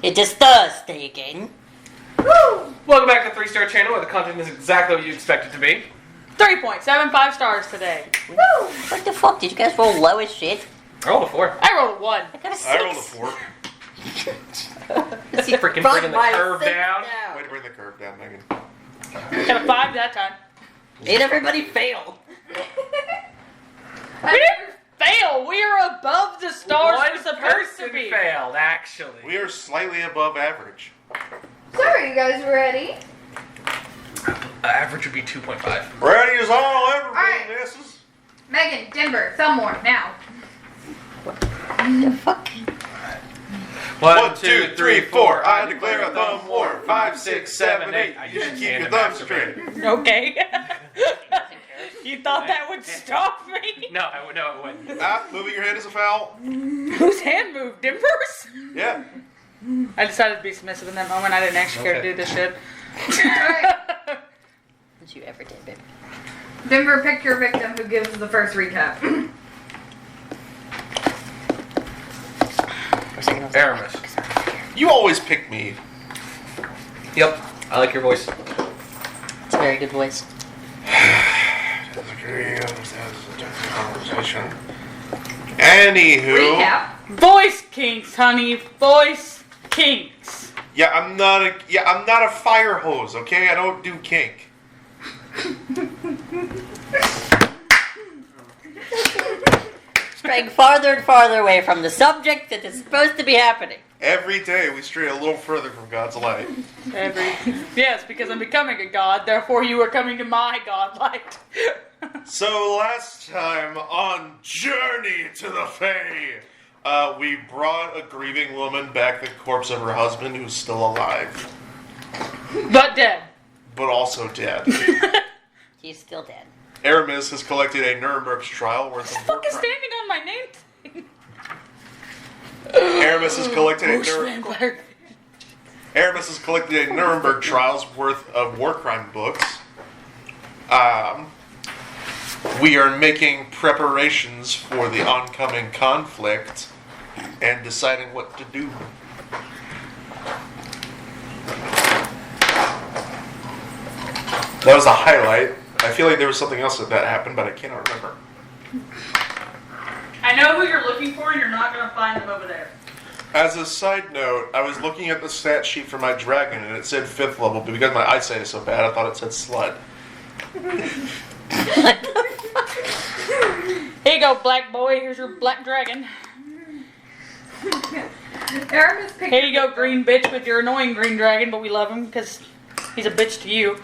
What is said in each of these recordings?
It is Thursday again. Woo! Welcome back to the 3-Star channel where the content is exactly what you expect it to be. 3.75 stars today. Woo! What the fuck? Did you guys roll low as shit? I rolled a 4. I rolled a 1. I got a 6. I rolled a 4. Is he freaking bringing the curve down? Way to bring the curve down, Megan. Got a 5 that time. Made everybody fail. We didn't fail. We are above the stars One we're supposed person to be. failed, actually. We are slightly above average. So are you guys ready? Average would be 2.5. Ready as all ever, Alright. misses. Megan, Denver, thumb more now. What the fuck? 1, 2, 3, 4. I declare a thumb war. 5, 6, 7, 8. You should keep your thumb straight. Okay. You thought that would stop me? No, it wouldn't. Moving your hand is a foul. Whose hand moved? Denver's? Yeah. I decided to be submissive in that moment. I didn't actually care to do this shit. Alright. Did you ever did, baby? Denver, pick your victim who gives the first recap. Aramis. You always pick me. Yep, I like your voice. It's a very good voice. Anywho. Recap. Voice kinks, honey. Voice kinks. Yeah, I'm not a fire hose, okay? I don't do kink. Straying farther and farther away from the subject that is supposed to be happening. Every day we stray a little further from God's light. Yes, because I'm becoming a god, therefore you are coming to my godlight. So last time on Journey to the Fae, we brought a grieving woman back the corpse of her husband who's still alive, But dead. but also dead. He's still dead. Aramis has collected a Nuremberg trial worth of war Fucking crimes. standing on my name tag. Aramis has collected a Bushwhacker. Aramis has collected a Nuremberg trials worth of war crime books. We are making preparations for the oncoming conflict and deciding what to do. That was the highlight. I feel like there was something else that happened, but I cannot remember. I know who you're looking for, and you're not going to find them over there. As a side note, I was looking at the stat sheet for my dragon, and it said 5th level, but because my eyesight is so bad, I thought it said slut. Here you go, black boy. Here's your black dragon. Aramis picked Here you go, green bitch, with your annoying green dragon, but we love him because he's a bitch to you.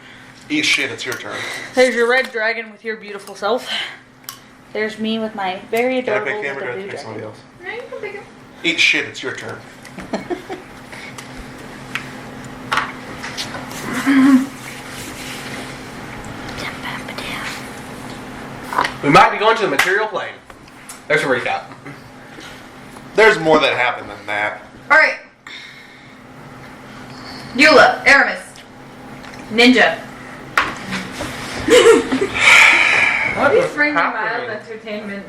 Eat shit, it's your turn. There's your red dragon with your beautiful self. There's me with my very Can I adorable pick him or little can I blue pick somebody dragon. else? No, you can pick him. Eat shit, it's your turn. We might be going to the material plane. There's a recap. There's more that happened than that. Alright. Eula, Aramis. Ninja. What Please was bring me mild happening? entertainment.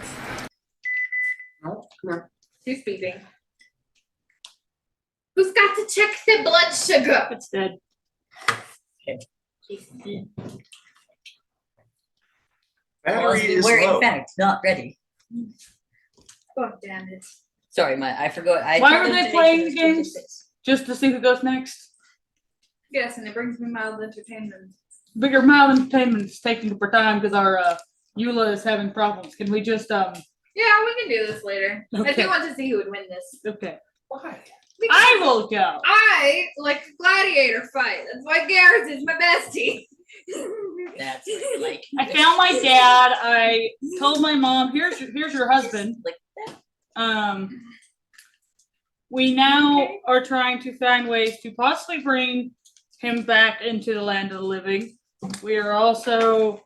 No, come here. Who's speaking? Who's got to check the blood sugar? It's dead. Battery is we're low. in fact not ready. Oh, damn it. Sorry, I forgot. Why were they playing the games? Just to see who goes next. Yes, and it brings me mild entertainment. But your mild entertainment is taking up our time because our Eula is having problems. Can we just Yeah, we can do this later. I Okay. do want to see who would win this. Okay. Why? Because I will go. I like a gladiator fight. That's why Garrett is my bestie. That's like. I found my dad. I told my mom, here's your husband. Like, We now are trying to find ways to possibly bring him back into the land of the living. We are also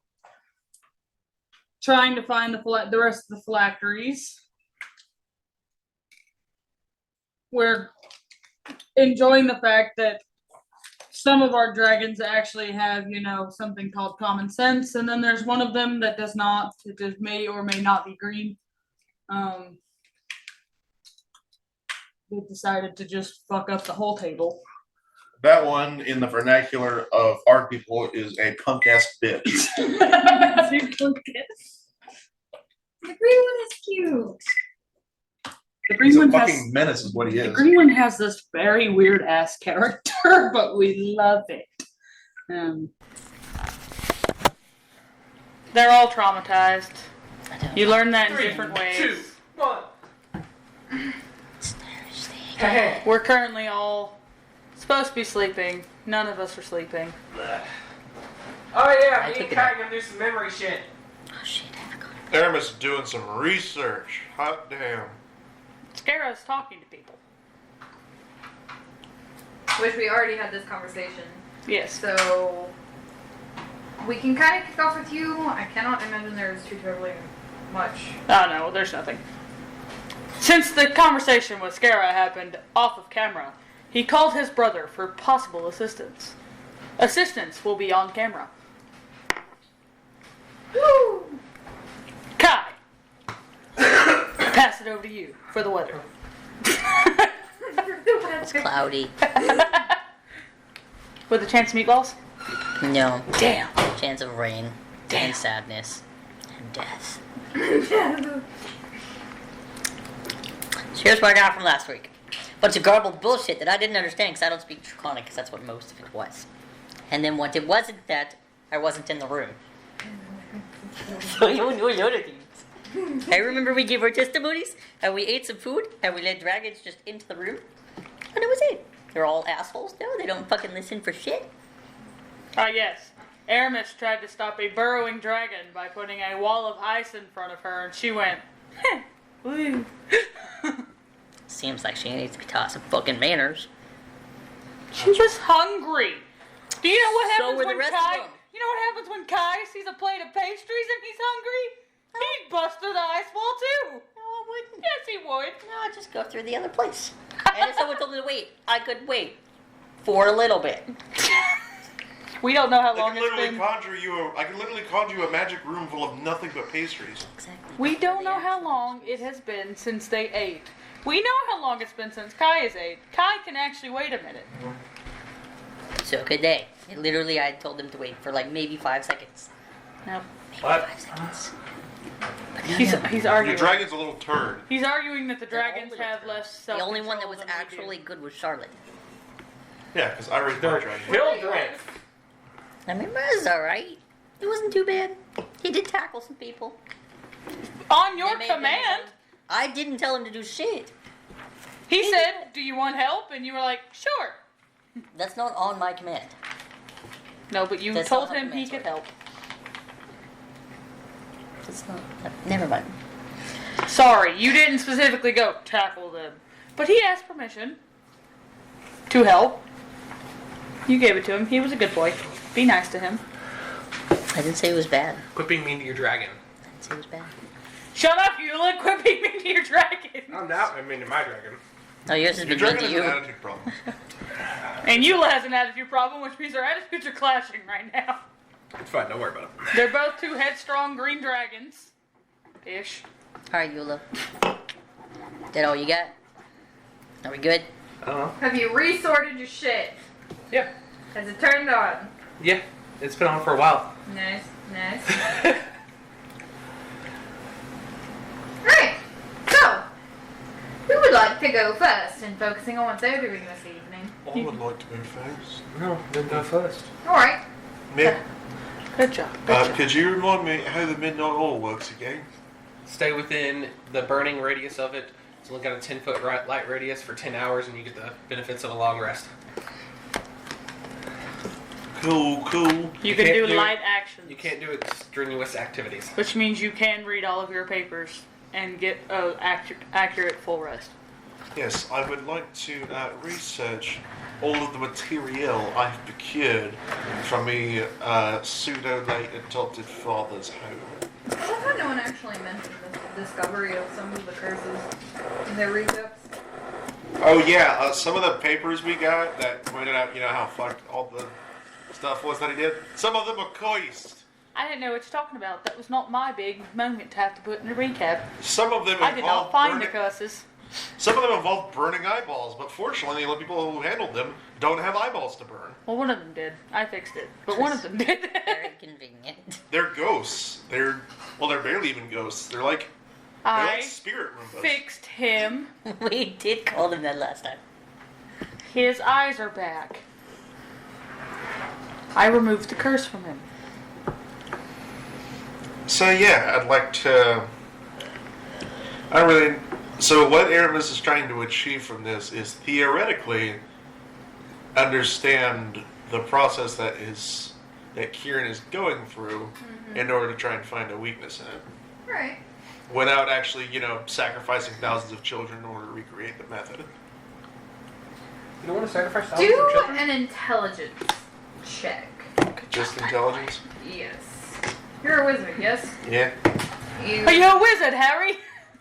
trying to find the rest of the phylacteries. We're enjoying the fact that some of our dragons actually have, something called common sense, and then there's one of them that does not. It just may or may not be green. they decided to just fuck up the whole table. That one, in the vernacular of art people, is a punk ass bitch. The green one is cute. The green He's a one fucking has menace, is what he the is. green one has this very weird ass character, but we love it. They're all traumatized. You learn that in 3, different ways. 2, 1. Hey. We're currently all supposed to be sleeping. None of us are sleeping. Oh yeah, I me took and it Kai out. gonna do some memory shit. Oh shit, I forgot. Aramis is doing some research. Hot damn. Scarra's talking to people. Which we already had this conversation. Yes. So we can kind of kick off with you. I cannot imagine there's too terribly much. Oh no, there's nothing. Since the conversation with Scarra happened off of camera, he called his brother for possible assistance. Assistance will be on camera. Woo! Kai, pass it over to you for the weather. It's cloudy. With a chance of meatballs? No. Damn. Chance of rain. Damn. And sadness. And death. So here's what I got from last week. Bunch of garbled bullshit that I didn't understand because I don't speak Draconic, because that's what most of it was. And then once it wasn't that, I wasn't in the room. So you knew a load of things. I remember we gave our testimonies, and we ate some food, and we let dragons just into the room. And that was it. They're all assholes now. They don't fucking listen for shit. Ah, yes. Aramis tried to stop a burrowing dragon by putting a wall of ice in front of her, and she went, heh, woo. Seems like she needs to be taught some fucking manners. She was hungry. Do you know what So happens were the when rest of Kai? them. You know what happens when Kai sees a plate of pastries and he's hungry? He'd bust through the ice wall too. No, I wouldn't. Yes, he would. No, I'd just go through the other place. And if someone told me to wait, I could wait. For a little bit. We don't know how I long can it's literally been. conjure you a magic room full of nothing but pastries. Exactly. We don't know how long it has been since they ate. We know how long it's been since Kai has ate. Kai can actually wait a minute. So could they. And literally, I told them to wait for like maybe 5 seconds. No. Maybe What? 5 seconds. But no, He's no. he's Your arguing. dragon's a little turd. He's arguing that the They're dragons all little have turds. less The self-control only one that was than we do. actually good was Charlotte. Yeah, because I raised my They're dragon. children. I mean, it was alright. It wasn't too bad. He did tackle some people. On your They may have been his command, own- I didn't tell him to do shit. he said, "Do you want help?" And you were like, "Sure." That's not on my command. No, but you That's told not how him he commands could work. help. That's not. Never mind. Sorry, you didn't specifically go tackle them, but he asked permission to help. You gave it to him. He was a good boy. Be nice to him. I didn't say it was bad. Quit being mean to your dragon. I didn't say it was bad. Shut up, Eula. Quit being mean to your dragon. I'm not mean to my dragon. Oh, yours has Your been good dragon to has an you. attitude problem. And Eula has an attitude problem, which means their attitudes are clashing right now. It's fine, don't worry about it. They're both two headstrong green dragons. Ish. Alright, Eula. That all you got? Are we good? I don't know. Have you resorted your shit? Yeah. Has it turned on? Yeah. It's been on for a while. Nice, nice. Right. So, who would like to go first in focusing on what they're doing this evening? I would like to go first. No, then go first. Alright. Nick, Good job. Good job. could you remind me how the midnight oil works again? Stay within the burning radius of it. So look at a 10-foot light radius for 10 hours and you get the benefits of a long rest. Cool, cool. You can can't do do- light actions. You can't do strenuous activities. Which means you can read all of your papers and get accurate full rest. Yes, I would like to research all of the material I've procured from a pseudo-late adopted father's home. I thought no one actually mentioned the discovery of some of the curses in their recaps. Oh yeah, some of the papers we got that pointed out, how fucked all the stuff was that he did. Some of them are coist. I didn't know what you're talking about. That was not my big moment to have to put in a recap. Some of them I did not involve find the burning- curses. Some of them involve burning eyeballs, but fortunately, the people who handled them don't have eyeballs to burn. Well, one of them did. I fixed it, but one of them did. Very convenient. They're ghosts. They're barely even ghosts. They're like I spirit Roombas. fixed him. We did call them that last time. His eyes are back. I removed the curse from him. So yeah, I'd like to. So what Aramis is trying to achieve from this is theoretically understand the process that Kieran is going through in order to try and find a weakness in it. Right. Without actually, sacrificing thousands of children in order to recreate the method. You don't want to sacrifice thousands of Do children? an intelligence check. Just intelligence? Yes. You're a wizard, yes? Yeah. You Are you a wizard, Harry?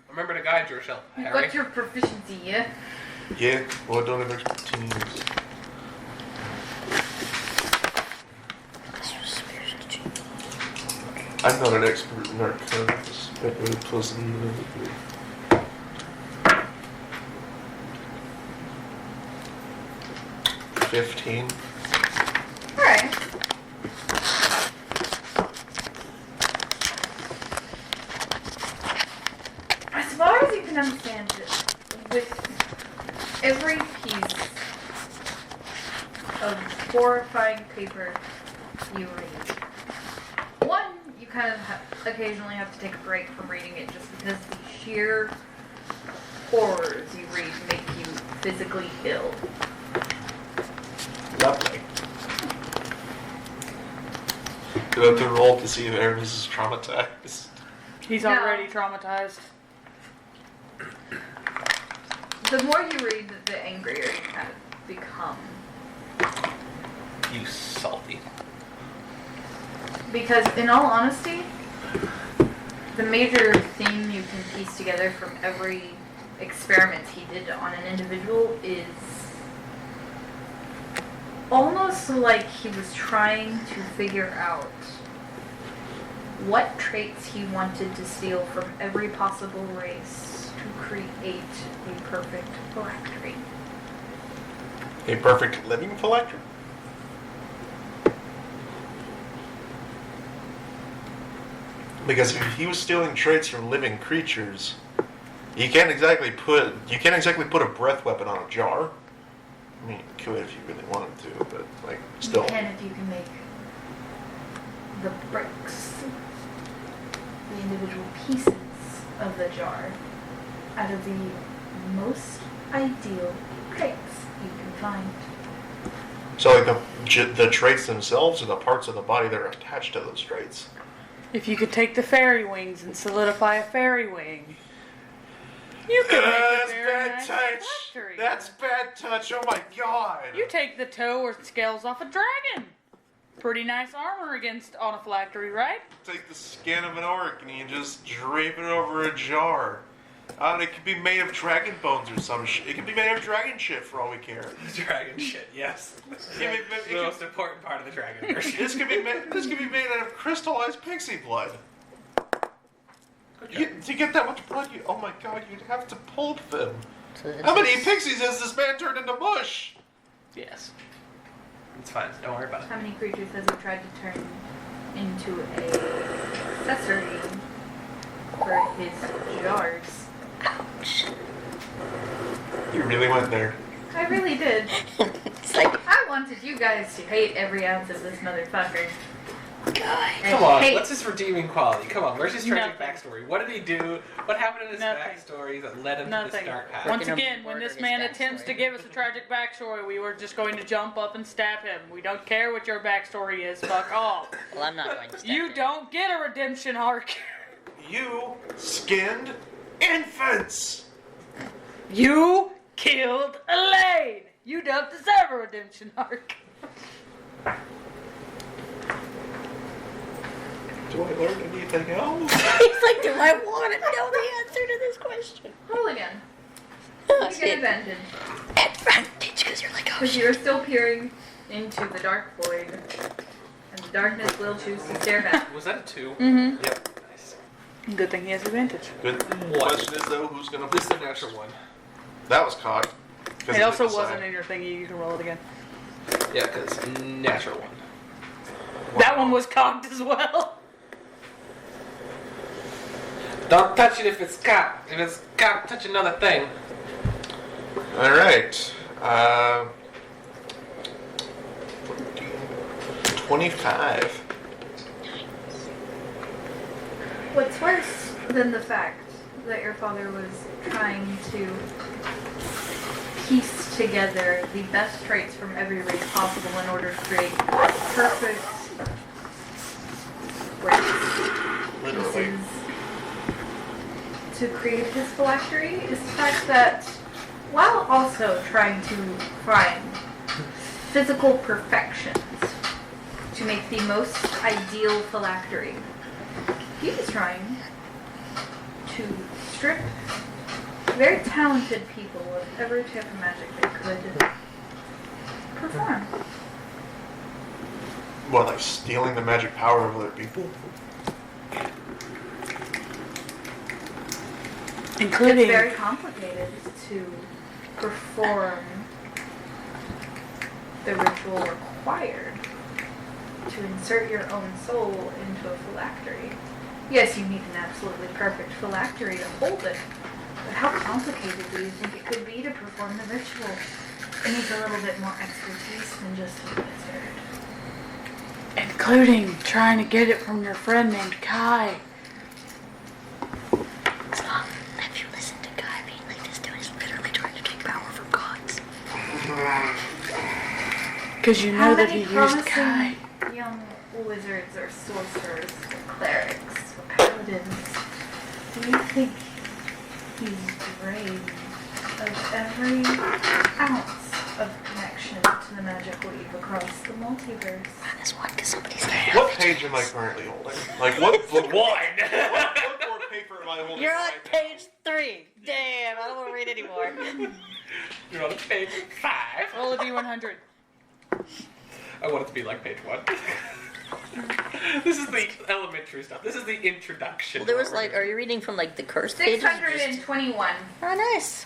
Remember to guide yourself, you've Harry. got your proficiency, yeah? Yeah. Well, I don't have expertise. I'm not an expert in arcana. But really close in the 15. Alright. As far as you can understand it, with every piece of horrifying paper you read, one, you kind of occasionally have to take a break from reading it just because the sheer horrors you read make you physically ill. Lovely. Do I have to roll to see if Aramis is traumatized? He's No. already traumatized. The more you read, the angrier you kind of become. You salty. Because, in all honesty, the major theme you can piece together from every experiment he did on an individual is almost like he was trying to figure out what traits he wanted to steal from every possible race to create a perfect phylactery. A perfect living phylactery? Because if he was stealing traits from living creatures, you can't exactly put a breath weapon on a jar. I mean, you could if you really wanted to, but still. You can if you can make the bricks, the individual pieces of the jar, out of the most ideal traits you can find. So the traits themselves or the parts of the body that are attached to those traits. If you could take the fairy wings and solidify a fairy wing, you could make a That's very bad nice touch. phylactery. That's bad touch. Oh my god. You take the toe or scales off a dragon. Pretty nice armor on a phylactery, right? Take the skin of an orc and you just drape it over a jar. It could be made of dragon bones or some shit. It could be made of dragon shit for all we care. Dragon shit, yes. It It's the most important part of the dragon version. This could be made out of crystallized pixie blood. To get that much blood, oh my god, you'd have to pulp them. So How many pixies has this man turned into mush? Yes. It's fine. Don't worry about it. How many creatures has he tried to turn into a accessory for his jars? Ouch. You really went there. I really did. It's like, I wanted you guys to hate every ounce of this motherfucker. God. And Come on, hate- what's his redeeming quality? Come on, where's his tragic Nothing. backstory? What did he do? What happened in his Nothing. backstory that led him to Nothing. this dark path? Once Freaking again, when this man murderous attempts to backstory. give us a tragic backstory, we were just going to jump up and stab him. We don't care what your backstory is. Fuck off. Well, I'm not going to step You in. don't get a redemption arc. You skinned infants! You killed Elaine. You don't deserve a redemption arc. Do I learn anything else? He's like, do I want to know the answer to this question? Roll again. Oh, You get advantage. advantage, because you're like, oh Because shit. you're still peering into the dark void. And the darkness will choose to stare back. Was that a 2? Mm-hmm. Yep. Nice. Good thing he has advantage. Good question is though, who's gonna This is a natural 1. That was cocked. 'Cause It hit also the wasn't side. in your thingy. You can roll it again. Yeah, because natural one. That one was cocked as well. Don't touch it if it's cocked. If it's cocked, touch another thing. Alright. 25. What's worse than the fact that your father was trying to piece together the best traits from every race possible in order to create perfect race Literally. pieces to create his phylactery is the fact that while also trying to find physical perfections to make the most ideal phylactery, he was trying to strip very talented people of every type of magic they could perform. What, like stealing the magic power of other people? Including. It's very complicated to perform the ritual required to insert your own soul into a phylactery. Yes, you need an absolutely perfect phylactery to hold it, but how complicated do you think it could be to perform the ritual? It needs a little bit more expertise than just a wizard. Including trying to get it from your friend named Kai. Stop. Have you listened to Guy being like this dude is literally trying to take power from gods? Because you know How that many he used Kai. promising young wizards or sorcerers or clerics or paladins do you think he's drained of every ounce of connection to the magic weave across the multiverse? This one, because somebody's there. What page am I currently holding? Like, what book? One! What book or paper am I holding? You're on right now? page 3. Damn, I don't want to read anymore. You're on page 5. Roll a D100. I want it to be like page 1. This is the elementary stuff. This is the introduction. Well, there was like, are you reading from like the cursed pages? or just- 621. Oh, nice.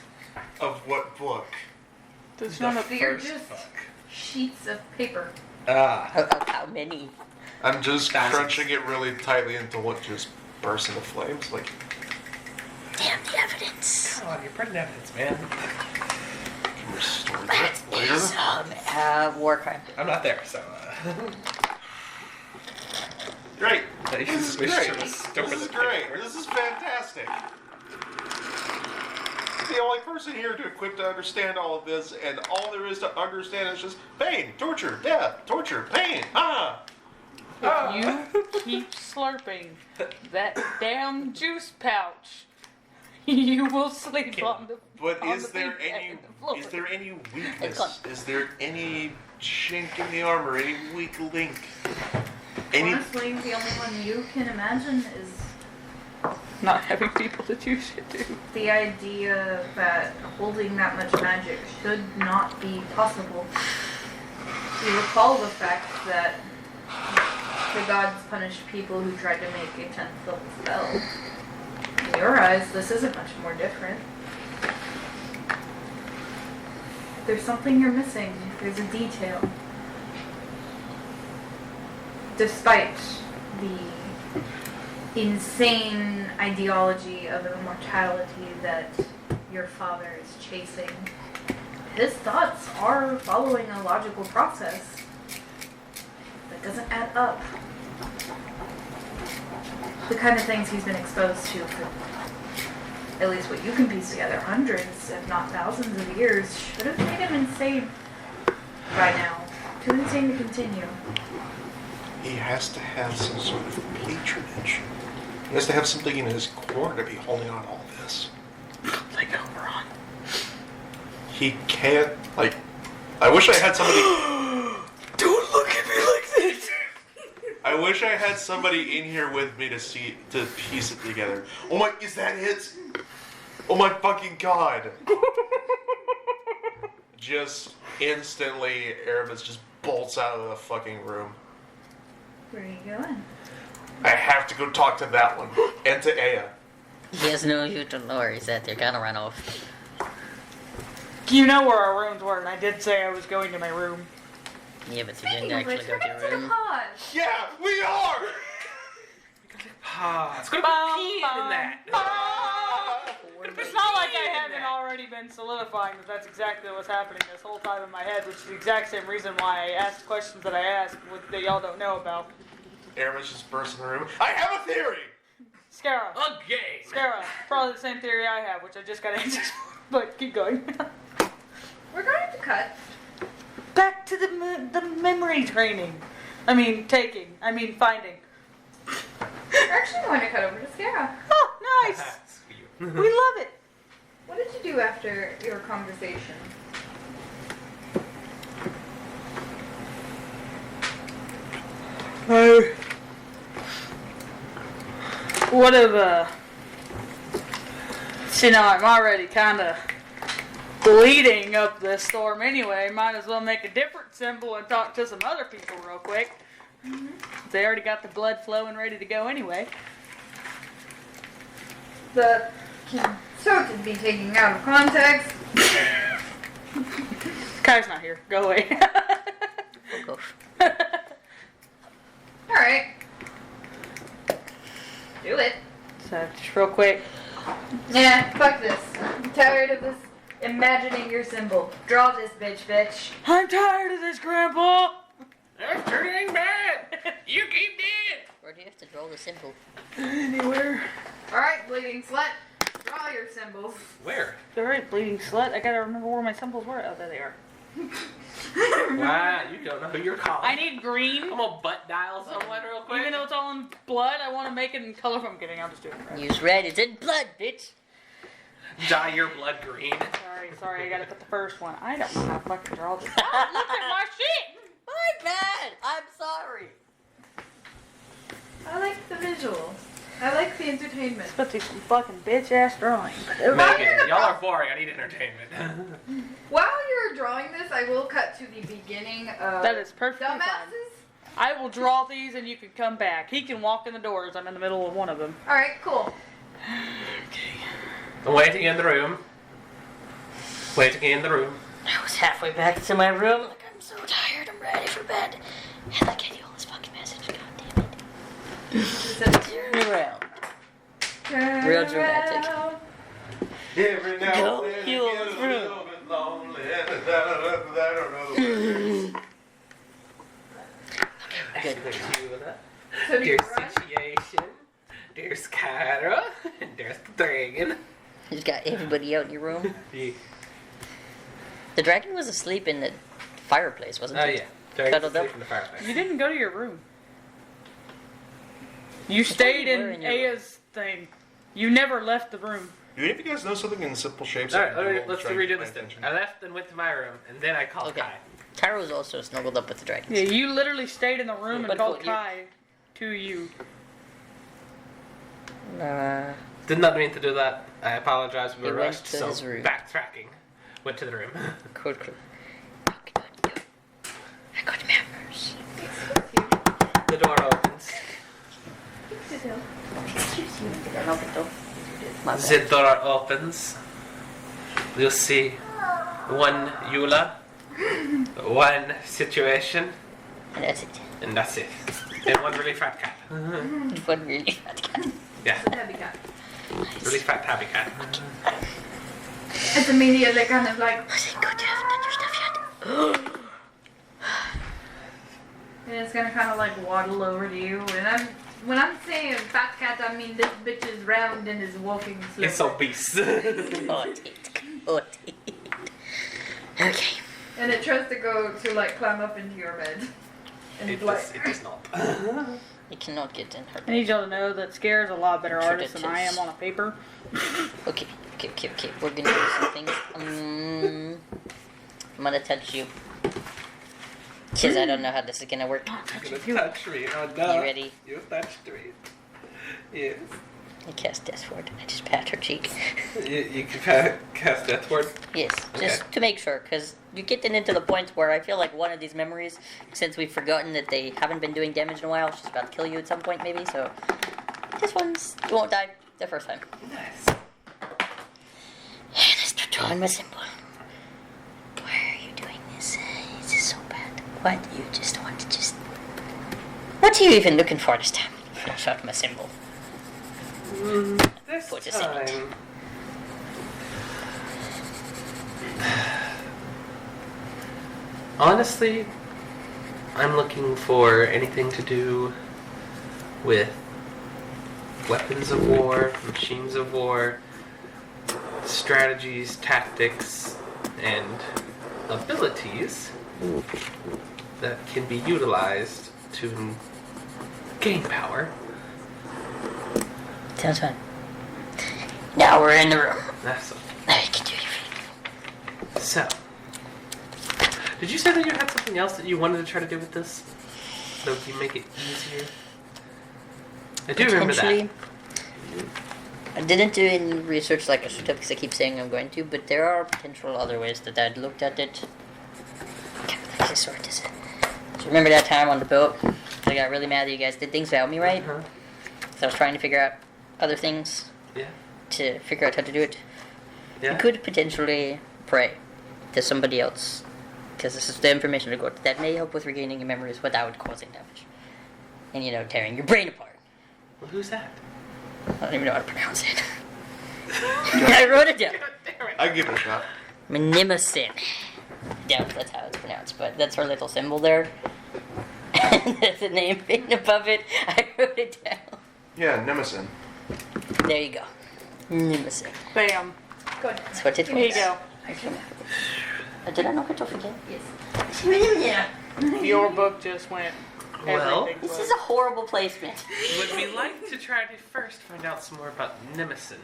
Of what book? There's not a They're First just book. sheets of paper. How many? I'm just Thousands. crunching it really tightly into what just bursts into flames. Like, Damn the evidence. Come on, you're printing evidence, man. can restore That that is later. war crime. I'm not there, so. Great. You This is just wish great. to This restore is the great. paper. This is fantastic. The only person here to equip to understand all of this, and all there is to understand is just pain, torture, death, torture, pain. Ah. If you keep slurping that damn juice pouch, you will sleep on the But on is the there bed any and the floor. is there any It's weakness? gone. Is there any chink in the armor? Any weak link? Any Honestly, the only one you can imagine is Not having people to do shit to. the idea that holding that much magic should not be possible. You recall the fact that the gods punished people who tried to make a 10th level spell. In your eyes, this isn't much more different. There's something you're missing. There's a detail. Despite the insane ideology of immortality that your father is chasing, his thoughts are following a logical process that doesn't add up. The kind of things he's been exposed to for, at least what you can piece together, hundreds, if not thousands of years, should have made him insane by now. Too insane to continue. he has to have some sort of patronage. He has to have something in his corner to be holding on all this. Like Oberon. He can't like. I wish I had somebody. Don't look at me like this. I wish I had somebody in here with me to piece it together. Oh my, is that it? Oh my fucking god! Just instantly, Aramis just bolts out of the fucking room. Where are you going? I have to go talk to that one and to Aya. He has no use to lure. He's out there. Gotta run off. You know where our rooms were, and I did say I was going to my room. Yeah, but you Speaking didn't of which, actually go we're to gonna your take a room. pause. Yeah, we are! It's gonna be peeing in that. It's not like I haven't already been solidifying that that's exactly what's happening this whole time in my head, which is the exact same reason why I asked questions that I asked that y'all don't know about. Airman's just burst in the room. I have a theory! Scara. Okay. Scara. Probably the same theory I have, which I just got answers for. But keep going. We're going to cut. Back to the memory training. Finding. We're actually going to cut over to Sarah. Oh, nice. We love it. What did you do after your conversation? What if, see, now I'm already kind of bleeding up this storm anyway. Might as well make a different symbol and talk to some other people real quick. They already got the blood flowing ready to go anyway. The so to be taken out of context. Kai's not here. Go away. Fuck off. Alright. Do it. So, just real quick. Yeah, fuck this. I'm tired of this imagining your symbol. Draw this bitch. I'm tired of this, Grandpa. That's turning bad. You keep dead. Where do you have to draw the symbol? Anywhere. Alright, bleeding slut. Draw your symbols. Where? Alright, bleeding slut. I gotta remember where my symbols were. Oh, there they are. Wow, you don't know who you're calling. I need green. I'm gonna butt dial someone real quick. Even though it's all in blood, I want to make it in color. I'm kidding. I'll just do it in red. Use red. It's in blood, bitch. Dye your blood green. Sorry. I gotta put the first one. I don't know how to fucking draw this. Oh, look at my shit. My bad. I'm sorry. I like the visuals. I like the entertainment. Let's do some fucking bitch ass drawing. Megan, y'all are boring. I need entertainment. While you're drawing this, I will cut to the beginning of That is perfectly fine. Dumbasses. I will draw these and you can come back. He can walk in the doors. I'm in the middle of one of them. Alright, cool. I'm waiting in the room. Waiting in the room. I was halfway back to my room. Like, I'm so tired. I'm ready for bed. And I get you all this fucking message. God damn it. Turn around. Turn Real dramatic. around. Every now Go and then heal it gets a through. little bit lonely. And I don't know the words. Good. So do you There's run? situation. There's Kyra. And there's the dragon. You just got everybody out in your room. Yeah. The dragon was asleep in the fireplace, wasn't Oh it? yeah. Dragon's Cuddled asleep up. in the fireplace. You didn't go to your room. You stayed you were in in your room. Aya's thing. You never left the room. Do any of you guys know something in simple shapes? Alright, that will let's try and redo get my this then. attention? I left and went to my room, and then I called Okay. Kai. Tyra was also snuggled up with the dragons. Yeah, you literally stayed in the room and But called you- Kai to you. Did not mean to do that. I apologize. We He were went rushed, to so his room. backtracking. Went to the room. Code clue. I got manners. The door opens. My bad. The door opens. You see one Eula, one situation, And that's it. and that's it. And one really fat cat. One really fat cat. Yeah, Tabby cat. really fat tabby cat. It's immediately kind of like, Was it good? You haven't done your stuff yet. and it's gonna kind of like waddle over to you. And when I'm saying fat cat, I mean this bitch is round and is walking slowly. It's obese. Got it. Got it. Okay. And it tries to go to like climb up into your bed. And It like, does not. It cannot get in her. I need y'all to know that Scare's a lot better Sure artist it than I is. am on a paper. Okay. We're gonna do some things. I'm gonna touch you. Because I don't know how this is gonna work. You're gonna touch me. Oh no. You ready? You touched me. Yes. I cast Death Ward. I just pat her cheek. You can cast Death Ward. Yes, just Okay. to make sure, because you're getting into the point where I feel like one of these memories, since we've forgotten that they haven't been doing damage in a while, she's about to kill you at some point maybe, so this one's, you won't die the first time. Nice. And I start drawing my symbol. What do you just want to just... What are you even looking for this time? Flash out my symbol. This Put us in it. time. Honestly, I'm looking for anything to do with weapons of war, machines of war, strategies, tactics, and abilities that can be utilized to gain power. Sounds fun. Now we're in the room. That's Now you can do your thing. so. Did you say that you had something else that you wanted to try to do with this? So you make it easier? I do remember that. Potentially. I didn't do any research like I should have because I keep saying I'm going to, but there are potential other ways that I'd looked at it. I can't remember what sword is it. So remember that time on the boat? I got really mad that you guys did things without me, right? Uh-huh. So I was trying to figure out other things Yeah. to figure out how to do it. Yeah. You could potentially pray to somebody else, because this is the information to go to that may help with regaining your memories without causing damage. And, you know, tearing your brain apart. Well, who's that? I don't even know how to pronounce it. I wrote it down. I give it a shot. Mnemosyne. Yeah, that's how it's pronounced, but that's her little symbol there. And there's a name written above it. I wrote it down. Yeah, Nemesis. There you go. Mnemosyne. Bam. Go ahead. That's what it was. Here you go. Did I knock it off again? Yes. Yeah. Your book just went. Well, everything This was. is a horrible placement. would we like to try to first find out some more about Nemesis?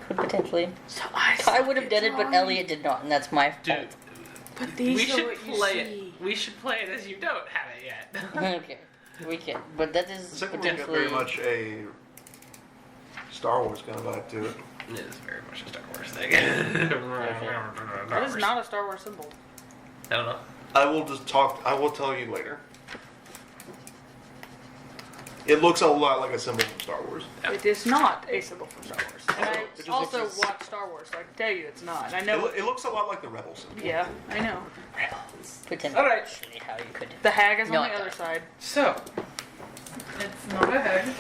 Could potentially. So I would have done it, but Elliot did not, and that's my Dude, fault. But these we are should what you play see. it. We should play it as you don't have it yet. Okay, we can, but that is The second one's got potentially. very much a Star Wars kind of vibe to it. It is very much a Star Wars thing. That is not a Star Wars symbol. I don't know. I will tell you later. It looks a lot like a symbol from Star Wars. Yeah. It is not a symbol from Star Wars. And I It just also looks- watch Star Wars, so I can tell you it's not. And I know. It looks a lot like the Rebel symbol. Yeah, I know. Potentially Alright. how you could. The hag is No, on it the other doesn't. side. So, It's not a head.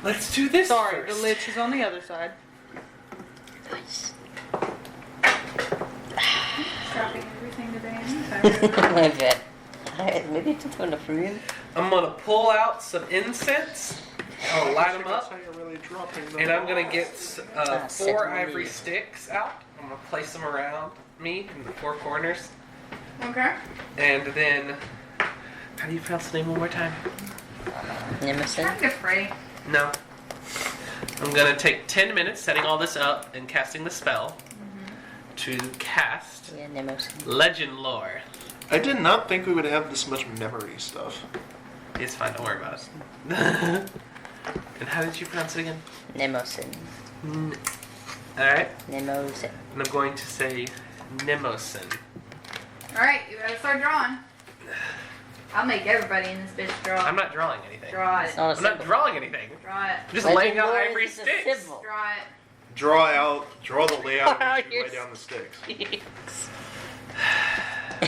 let's do this Sorry, first. the lich is on the other side. Nice. Dropping everything today. I bet. Alright, maybe it's on the room. I'm gonna pull out some incense. I'll light them That's up. how you're really dropping them. And I'm gonna get Ah, 4 set ivory me. sticks out. I'm gonna place them around me in the 4 corners. Okay. And then, how do you pronounce the name one more time? Nemesis. Kind of free. No. I'm gonna take 10 minutes setting all this up and casting the spell to cast Yeah, Nemesis. Legend Lore. I did not think we would have this much memory stuff. It's fine, don't worry about it. And how did you pronounce it again? Nemesis. Alright, Nemesis. and I'm going to say Nemosin. Alright, you gotta start drawing. I'll make everybody in this bitch draw. I'm not drawing anything. Draw It's it. not a I'm not symbol. drawing anything. Draw it. I'm just Legend laying out lore ivory is a sticks. symbol. Draw it. Draw the layout Wow, as you you're lay down the sticks.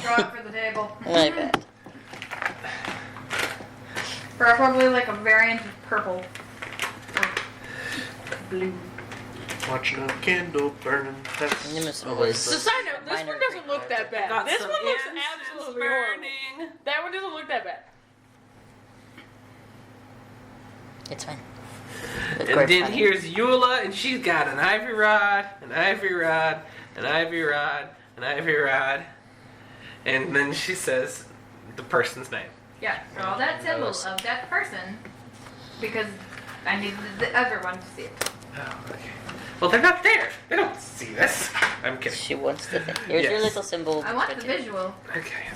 Draw it for the table. I bet. Preferably like a variant of purple. Or blue. Watching a candle burning. That's Nemesis always was- So the- side note, this Minor one doesn't look that bad. Got This some one looks incense absolutely horrible. burning. That one doesn't look that bad. It's fine. And then here's Eula, and she's got an ivory rod, an ivory rod, an ivory rod, an ivory rod. And then she says the person's name. Yeah, draw that symbol of that person because I need everyone to see it. Oh, okay. Well, they're not there. They don't see this. I'm kidding. She wants the thing. Here's your Yes. little symbol. I want the visual. Okay.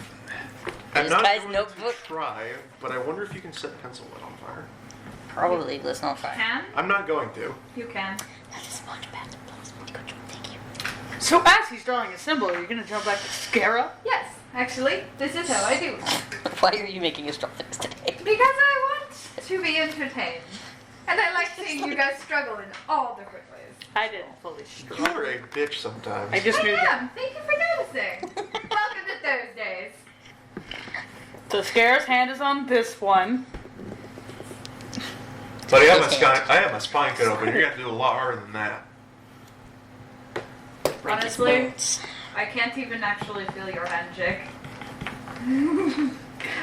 I'm This not guy's going notebook. to try, but I wonder if you can set pencil lead on fire. Probably, let's not try. Can? I'm not going to. You can. That is much better. Thank you. So as he's drawing a symbol, are you gonna jump back to Scara? Yes, actually, this is how I do it. Why are you making us draw things today? Because I want to be entertained. And I like seeing you guys struggle in all different ways. I didn't fully You struggle. are a bitch sometimes. I just I knew that. am. Thank you for noticing. Welcome to Thursdays. So Scar's hand is on this one. But I have my spine cut open. You're gonna have to do a lot harder than that. Break his Honestly, bones. I can't even actually feel your handshake.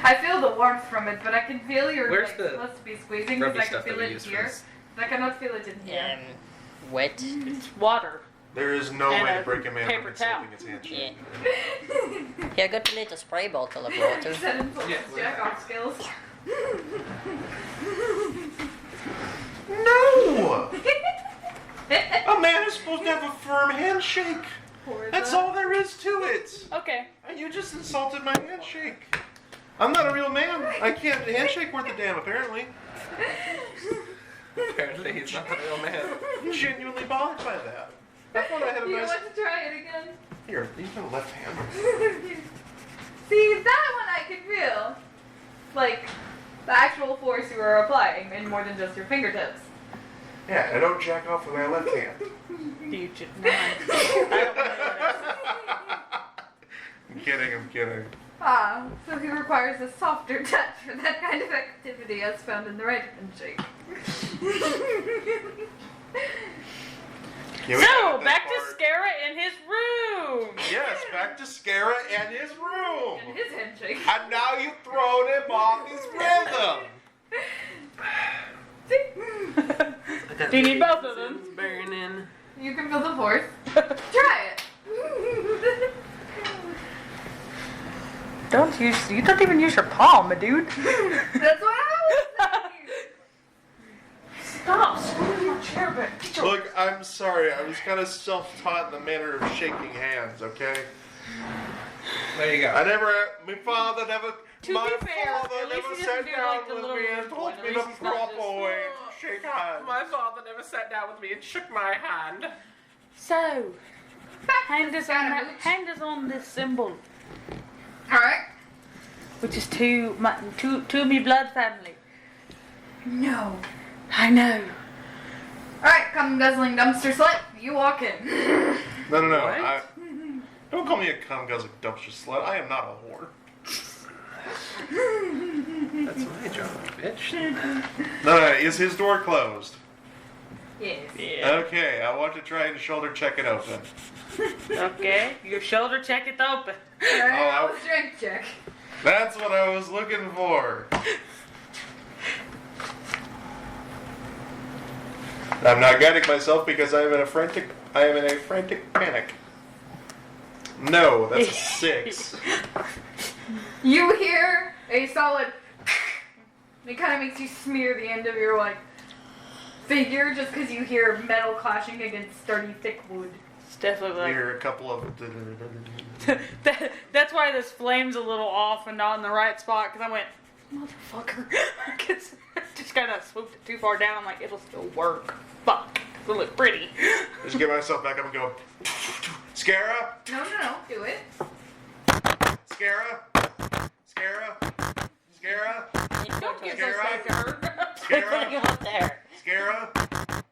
I feel the warmth from it, but I can feel your Where's like, the supposed to be squeezing because rubby I can stuff feel that we it use for here. this? But I cannot feel it in here. Wet. It's water. There is no And way a to break a man paper from towel. insulting his handshake. Yeah. Here, got a little spray bottle of water. That insults Yeah, his jack off skills. No! A man is supposed to have a firm handshake. That's all there is to it. Okay. And you just insulted my handshake. I'm not a real man. I can't handshake worth a damn, apparently. Apparently he's not a real man. I'm genuinely bothered by that. I thought I had a You nice... want to try it again? Here, use my left hand. See, that one I can feel. Like, the actual force you are applying, and more than just your fingertips. Yeah, I don't jack off with my left hand. You should not. I don't know. I'm kidding. Ah, so he requires a softer touch for that kind of activity as found in the right handshake. Yeah, we So, got this back to part. Scara in his room. Yes, back to Scara and his room. And his handshake. And now you've thrown him off his rhythm. Do you need both of them? It's burning. You can feel the force. Try it. You don't even use your palm, my dude. That's what I was saying. Stop screwing your chair back. Get your- Look, I'm sorry. I was kind of self-taught in the manner of shaking hands, okay? There you go. My father never, To my be fair, father at least never he sat doesn't do, down like, the with little me and weird told one. me At the least he's not proper just- way to shake hands. My father never sat down with me and shook my hand. So, hand is on Scaramouche. hand is on this symbol, Alright. which is two of me blood family. No. I know. Alright, come guzzling dumpster slut. You walk in. No. What? Don't call me a cum guzzling dumpster slut. I am not a whore. That's my job, bitch. No, is his door closed? Yes. Yeah. Okay, I want to try and shoulder check it open. Okay. Your shoulder check it open. Alright, Oh, roll a strength check. That's what I was looking for. I'm not guiding myself because I am in a frantic panic. No, that's a 6. You hear a solid. It kind of makes you smear the end of your like figure just because you hear metal clashing against sturdy thick wood. It's definitely like Here, a couple of. that's why this flame's a little off and not in the right spot because I went, motherfucker. Because I just kind of swooped it too far down. I'm like, it'll still work. Fuck. It'll look pretty. Just get myself back up and go. Scara? No, do it. Scara? Scara? Scara? Don't get Scara? this back to her. Scara? Go up there. Scara?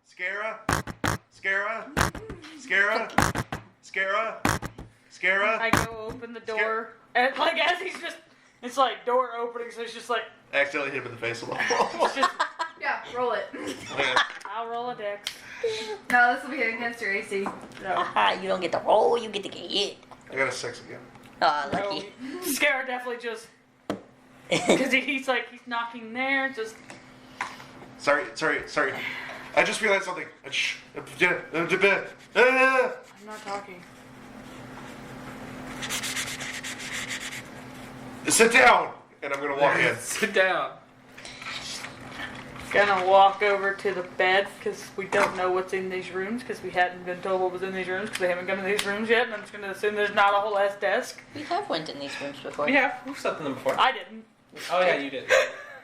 Scara? Scara? Scara? Scara? Scara? I go open the door. And like as he's just, it's like door opening, so it's just like, I accidentally hit him in the face a little. it's just, Yeah, roll it. Okay. I'll roll a dex. No, this will be against your AC. No. Aha, you don't get to roll, you get to get hit. I got a 6 again. Aw, lucky. Scar definitely just, because he's like, he's knocking there, just, Sorry. I just realized something. I'm not talking. Sit down! And I'm gonna walk in. Sit down. Gonna walk over to the bed because we don't know what's in these rooms because we hadn't been told what was in these rooms because we haven't gone to these rooms yet, and I'm just gonna assume there's not a whole ass desk. We have went in these rooms before. Yeah, we've slept in them before. I didn't. Oh yeah, you did.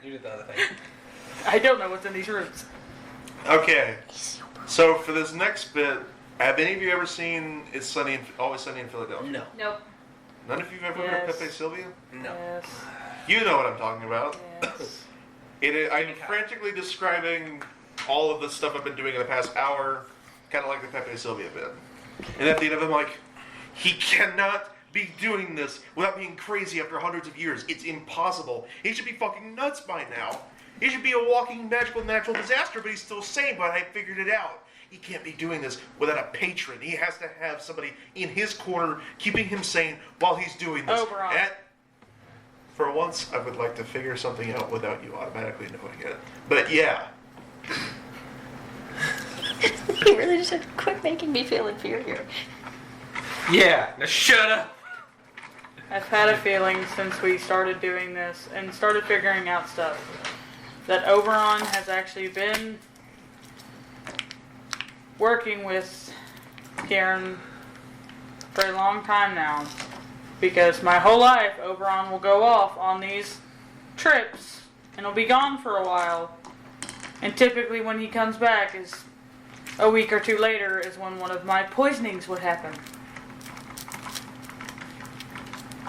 You did the other thing. I don't know what's in these rooms. Okay. So for this next bit, have any of you ever seen Always Sunny in Philadelphia? No. Nope. None of you have ever heard Yes. Pepe Sylvia? No. Yes. You know what I'm talking about. Yes. I'm frantically describing all of the stuff I've been doing in the past hour, kind of like the Pepe Sylvia bit. And at the end of it, I'm like, he cannot be doing this without being crazy after hundreds of years. It's impossible. He should be fucking nuts by now. He should be a walking magical natural disaster, but he's still sane, but I figured it out. He can't be doing this without a patron. He has to have somebody in his corner keeping him sane while he's doing this. Oberon. For once, I would like to figure something out without you automatically knowing it. But yeah. You really just have to quit making me feel inferior. Yeah, now shut up. I've had a feeling since we started doing this and started figuring out stuff that Oberon has actually been working with Kieran for a long time now. Because my whole life, Oberon will go off on these trips and he'll be gone for a while. And typically when he comes back is a week or two later is when one of my poisonings would happen.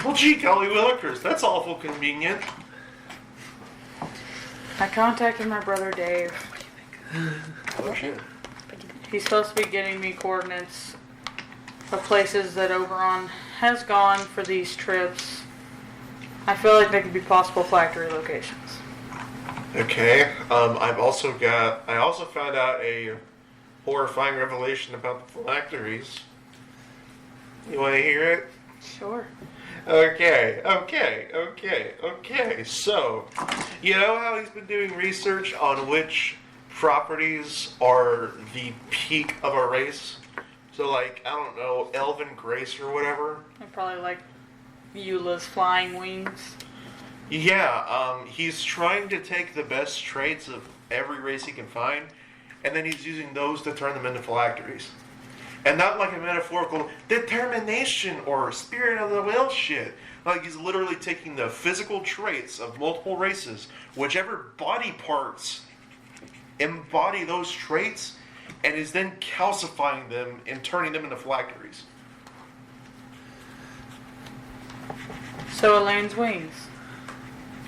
Well, gee, golly willikers, that's awful convenient. I contacted my brother Dave. Oh, shit. He's supposed to be getting me coordinates of places that Oberon has gone for these trips. I feel like they could be possible factory locations. Okay, I also found out a horrifying revelation about the phylacteries. You want to hear it? Sure. Okay. So, you know how he's been doing research on which properties are the peak of a race? So, like, I don't know, Elven Grace or whatever? And probably like Eula's flying wings. Yeah, he's trying to take the best traits of every race he can find, and then he's using those to turn them into phylacteries. And not like a metaphorical determination or spirit of the will shit. Like he's literally taking the physical traits of multiple races, whichever body parts embody those traits, and is then calcifying them and turning them into phylacteries. So Elaine's wings.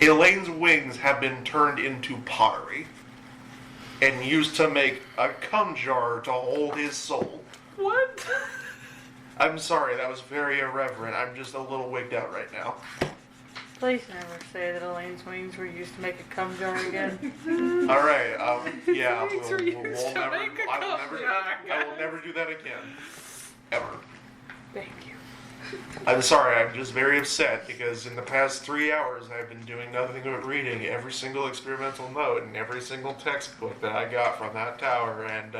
Elaine's wings have been turned into pottery and used to make a cum jar to hold his soul. What? I'm sorry, that was very irreverent. I'm just a little wigged out right now. Please never say that Elaine's wings were used to make a cum jar again. Alright, yeah, Wings were used to make a cum jar. I will never do that again. Ever. Thank you. I'm sorry, I'm just very upset because in the past 3 hours I've been doing nothing but reading every single experimental note and every single textbook that I got from that tower, and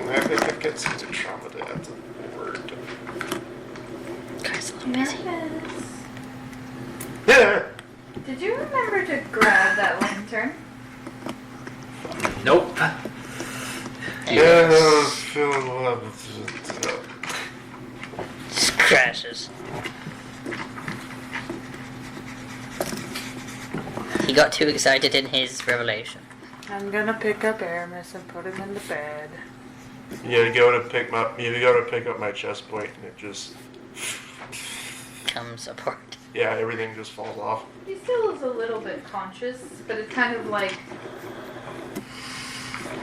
I think I've got such a trauma to have the word. Guys, a little busy. Yeah. Did you remember to grab that lantern? Nope. Yeah, I was feeling love. Just crashes. He got too excited in his revelation. I'm gonna pick up Aramis and put him in the bed. You go to pick up my chest plate and it just Comes apart. yeah, everything just falls off. He still is a little bit conscious, but it's kind of like.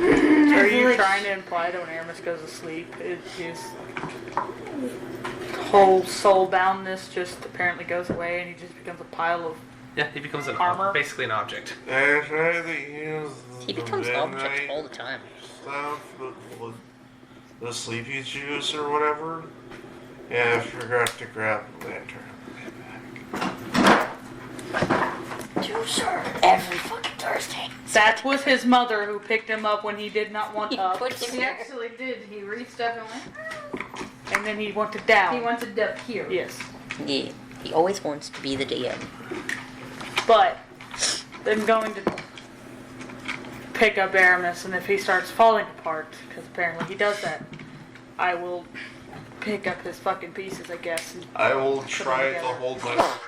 Are you trying to imply that when Aramis goes to sleep, his whole soul boundness just apparently goes away and he just becomes a pile of Yeah, he becomes Armor? basically an object. He becomes an object all the time. Stuff, the sleepy juice or whatever. Yeah, I forgot to grab the lantern. Juicer every fucking Thursday. That was his mother who picked him up when he did not want He up. put him He here. actually did. He reached up and went. And then he wanted down. He wanted up here. Yes. Yeah, he always wants to be the DM. But I'm going to pick up Aramis, and if he starts falling apart, because apparently he does that, I will pick up his fucking pieces, I guess. And I will put them try to together. hold my.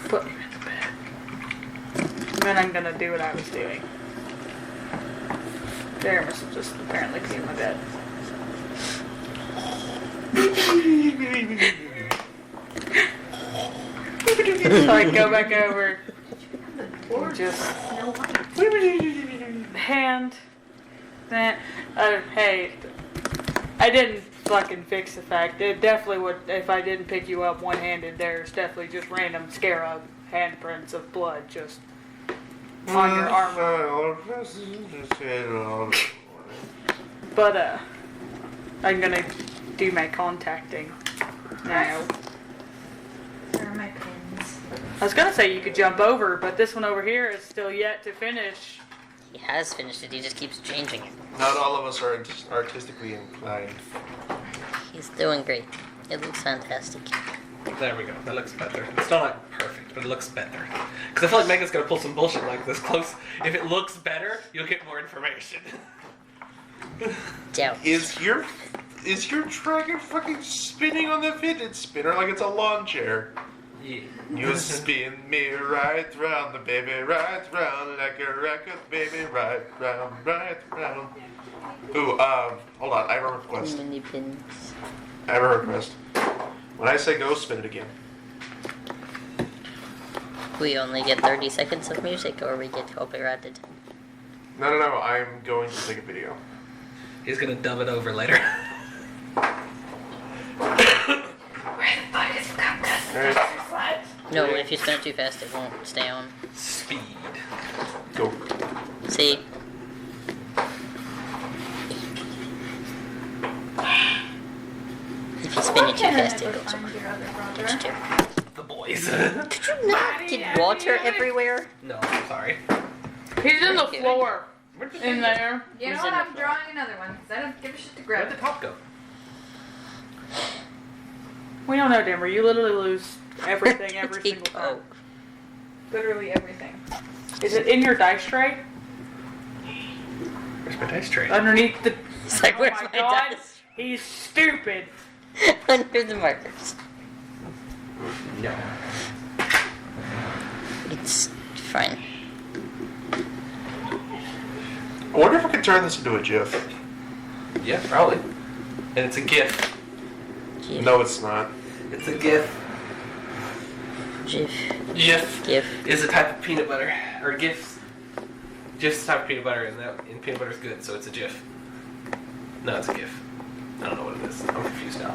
Put him in the bed. And then I'm gonna do what I was doing. Aramis will just apparently be in my bed. So I go back over, Or just Snow White. hand that. Hey, I didn't fucking fix the fact. It definitely would, if I didn't pick you up one-handed, there's definitely just random scarab handprints of blood just on your armor. But, I'm gonna do my contacting now. Where are my pins? I was gonna say you could jump over, but this one over here is still yet to finish. He has finished it. He just keeps changing it. Not all of us are artistically inclined. He's doing great. It looks fantastic. There we go. That looks better. It's still not perfect, but it looks better. Because I feel like Megan's gonna pull some bullshit like this close. If it looks better, you'll get more information. Doubt. Is your dragon fucking spinning on the fidget spinner like it's a lawn chair? Yeah. You spin me right round the baby, right round like a record, baby, right round, right round. Ooh, hold on, I have a request. Many pins. I have a request. When I say go, spin it again. We only get 30 seconds of music, or we get copyrighted. No, I'm going to take a video. He's gonna dub it over later. Where the fuck is Cupcake? Alright, No, if you spin it too fast, it won't stay on. Speed. go. See? If you spin it too fast, it goes on. Find your other brother. Which two? The boys. Could you not get water everywhere? No, I'm sorry. He's in the Thank you. floor. Where'd the In thing go? there. You know Who's what? in the I'm floor? drawing another one because I don't give a shit to Where'd grab the it. top go? We don't know, Dimmer. You literally lose everything every single time. Literally everything. Is it in your dice tray? Where's my dice tray? Underneath the. It's like, Oh where's my my God. dice? He's stupid. Under the markers. No. It's fine. I wonder if I could turn this into a GIF. Yeah, probably. And it's a GIF. GIF. No, it's not. It's a GIF. GIF. GIF GIF. is a type of peanut butter. Or GIFs. GIF's a type of peanut butter, and peanut butter's good, so it's a GIF. No, it's a GIF. I don't know what it is. I'm confused now.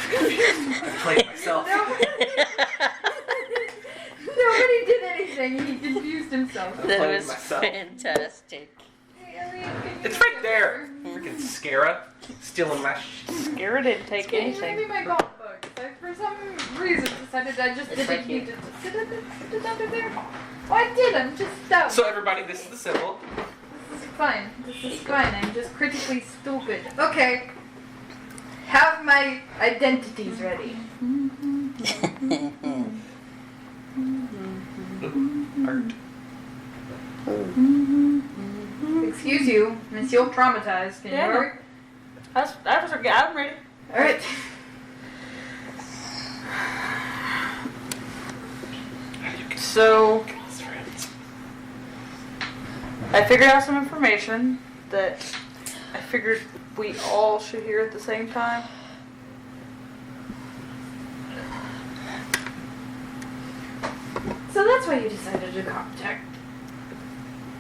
I played myself. Nobody did anything. He confused himself. I'm That playing was myself. fantastic. Hey, Elliot, can you It's give right me there. your- Freaking Scara. Stealing my Garrett didn't take Can you give me anything. my golf book? I, for some reason, decided I just It's didn't right need here. to sit it under there. Oh, I did. I'm just dumb. So everybody, this is the symbol. This is fine. This is fine. I'm just critically stupid. Okay. Have my identities ready. Art. Excuse you, Miss. You're traumatized. Can Yeah, you no. hurry? I'm ready. All right. So, I figured out some information that I figured we all should hear at the same time. So that's why you decided to contact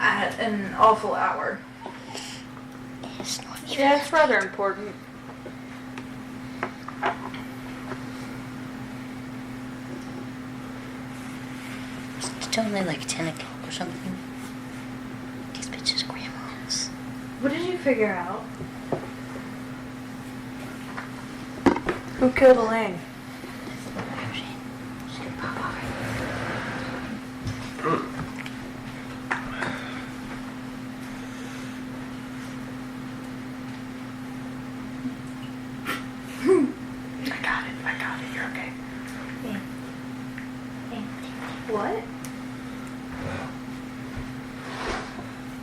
at an awful hour. It's not even. Yeah, it's rather important. It's only like 10 o'clock or something. These bitches grandmas. What did you figure out? Who killed Elaine? I got it. You're okay. What?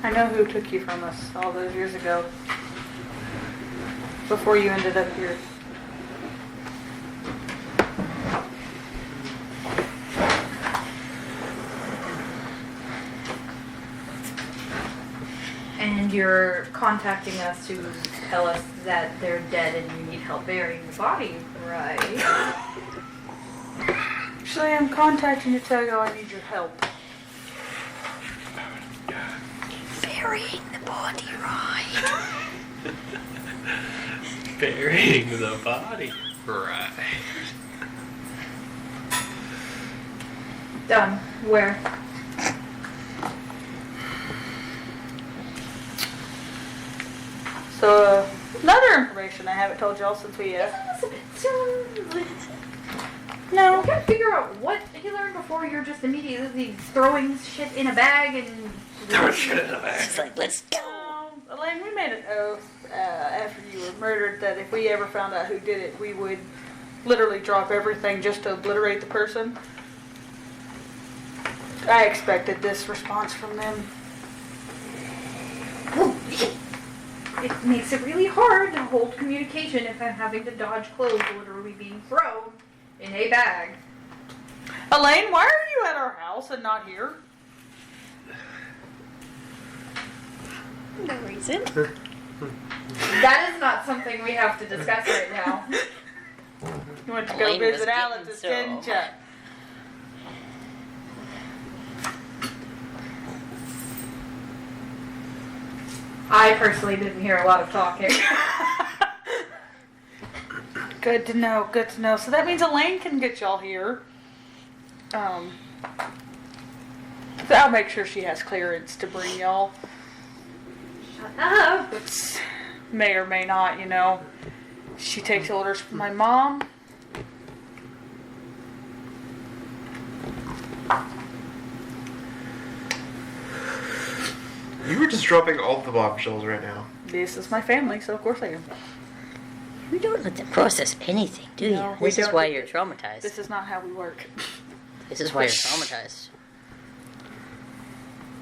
I know who took you from us all those years ago. Before you ended up here. And you're contacting us to tell us that they're dead and you need help burying the body, right? Actually, I'm contacting you to tell you I need your help. Burying the body, right? Burying the body. Right. Done. Where? So, another information I haven't told y'all since we, Isn't this a bit soon? No. I can't figure out what he learned before you're just immediately throwing shit in a bag and. Throw shit in the bag. She's like, let's go. Elaine, we made an oath after you were murdered that if we ever found out who did it, we would literally drop everything just to obliterate the person. I expected this response from them. It makes it really hard to hold communication if I'm having to dodge clothes literally being thrown in a bag. Elaine, why are you at our house and not here? No reason. That is not something we have to discuss right now. You went to go Elaine was visit Alice, getting didn't so- you? I personally didn't hear a lot of talking. Good to know, good to know. So that means Elaine can get y'all here. So I'll make sure she has clearance to bring y'all. Shut up. It's, may or may not, you know. She takes orders from my mom. You were just dropping all the bombshells right now. This is my family, so of course I am. You don't let them process anything, do you? No, we This is don't. why you're traumatized. This is not how we work. This is why you're traumatized.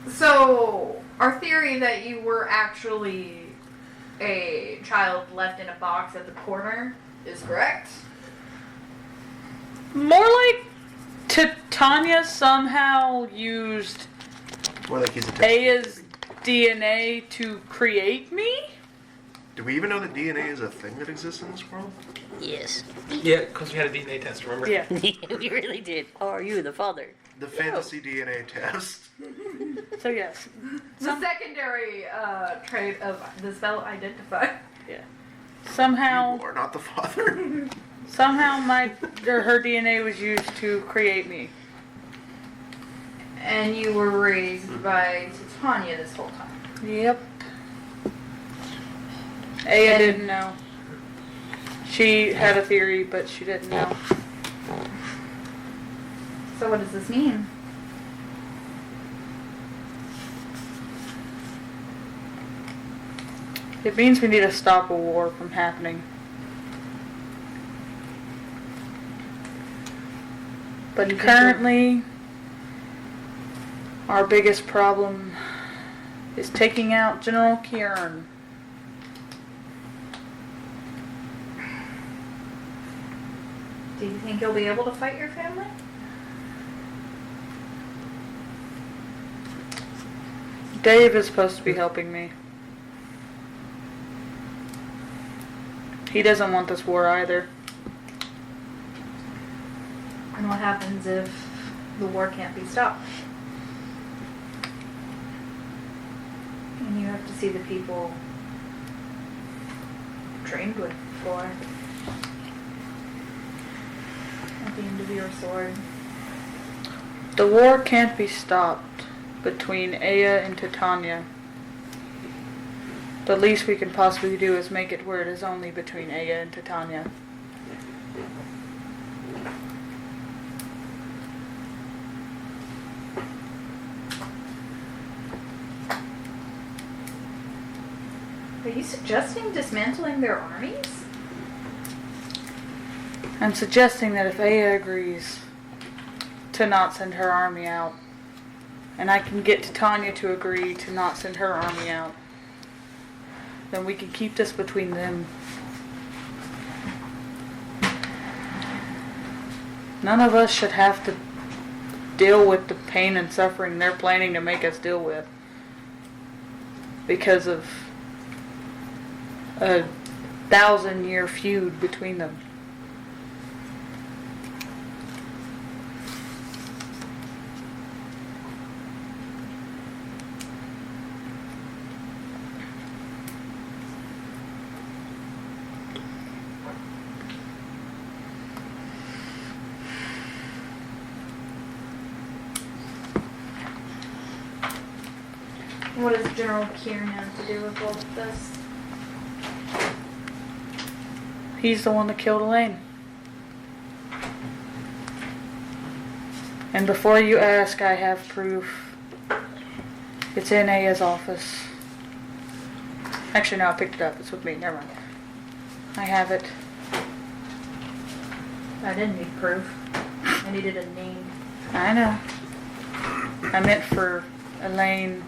So, our theory that you were actually a child left in a box at the corner is correct? More like Titania somehow used More like he's a test. Aya's DNA to create me? Do we even know that DNA is a thing that exists in this world? Yes. Yeah, because we had a DNA test, remember? Yeah. We really did. Are you the father? The fantasy DNA test. So yes. The secondary trait of the spell identify. Yeah. Somehow You are not the father. somehow her DNA was used to create me. And you were raised by Titania this whole time. Yep. Aya didn't know. She had a theory, but she didn't know. So what does this mean? It means we need to stop a war from happening. But currently, our biggest problem is taking out General Kieran. Do you think you'll be able to fight your family? Dave is supposed to be helping me. He doesn't want this war either. And what happens if the war can't be stopped? And you have to see the people trained with before at the end of your sword. The war can't be stopped between Aya and Titania. The least we can possibly do is make it where it is only between Aya and Titania. Are you suggesting dismantling their armies? I'm suggesting that if Aya agrees to not send her army out, and I can get Titania to agree to not send her army out, then we can keep this between them. None of us should have to deal with the pain and suffering they're planning to make us deal with because of a 1,000-year feud between them. What does General Kieran have to do with all of this? He's the one that killed Elaine. And before you ask, I have proof. It's in Aya's office. Actually, no, I picked it up. It's with me. Never mind. I have it. I didn't need proof. I needed a name. I know. I meant for Elaine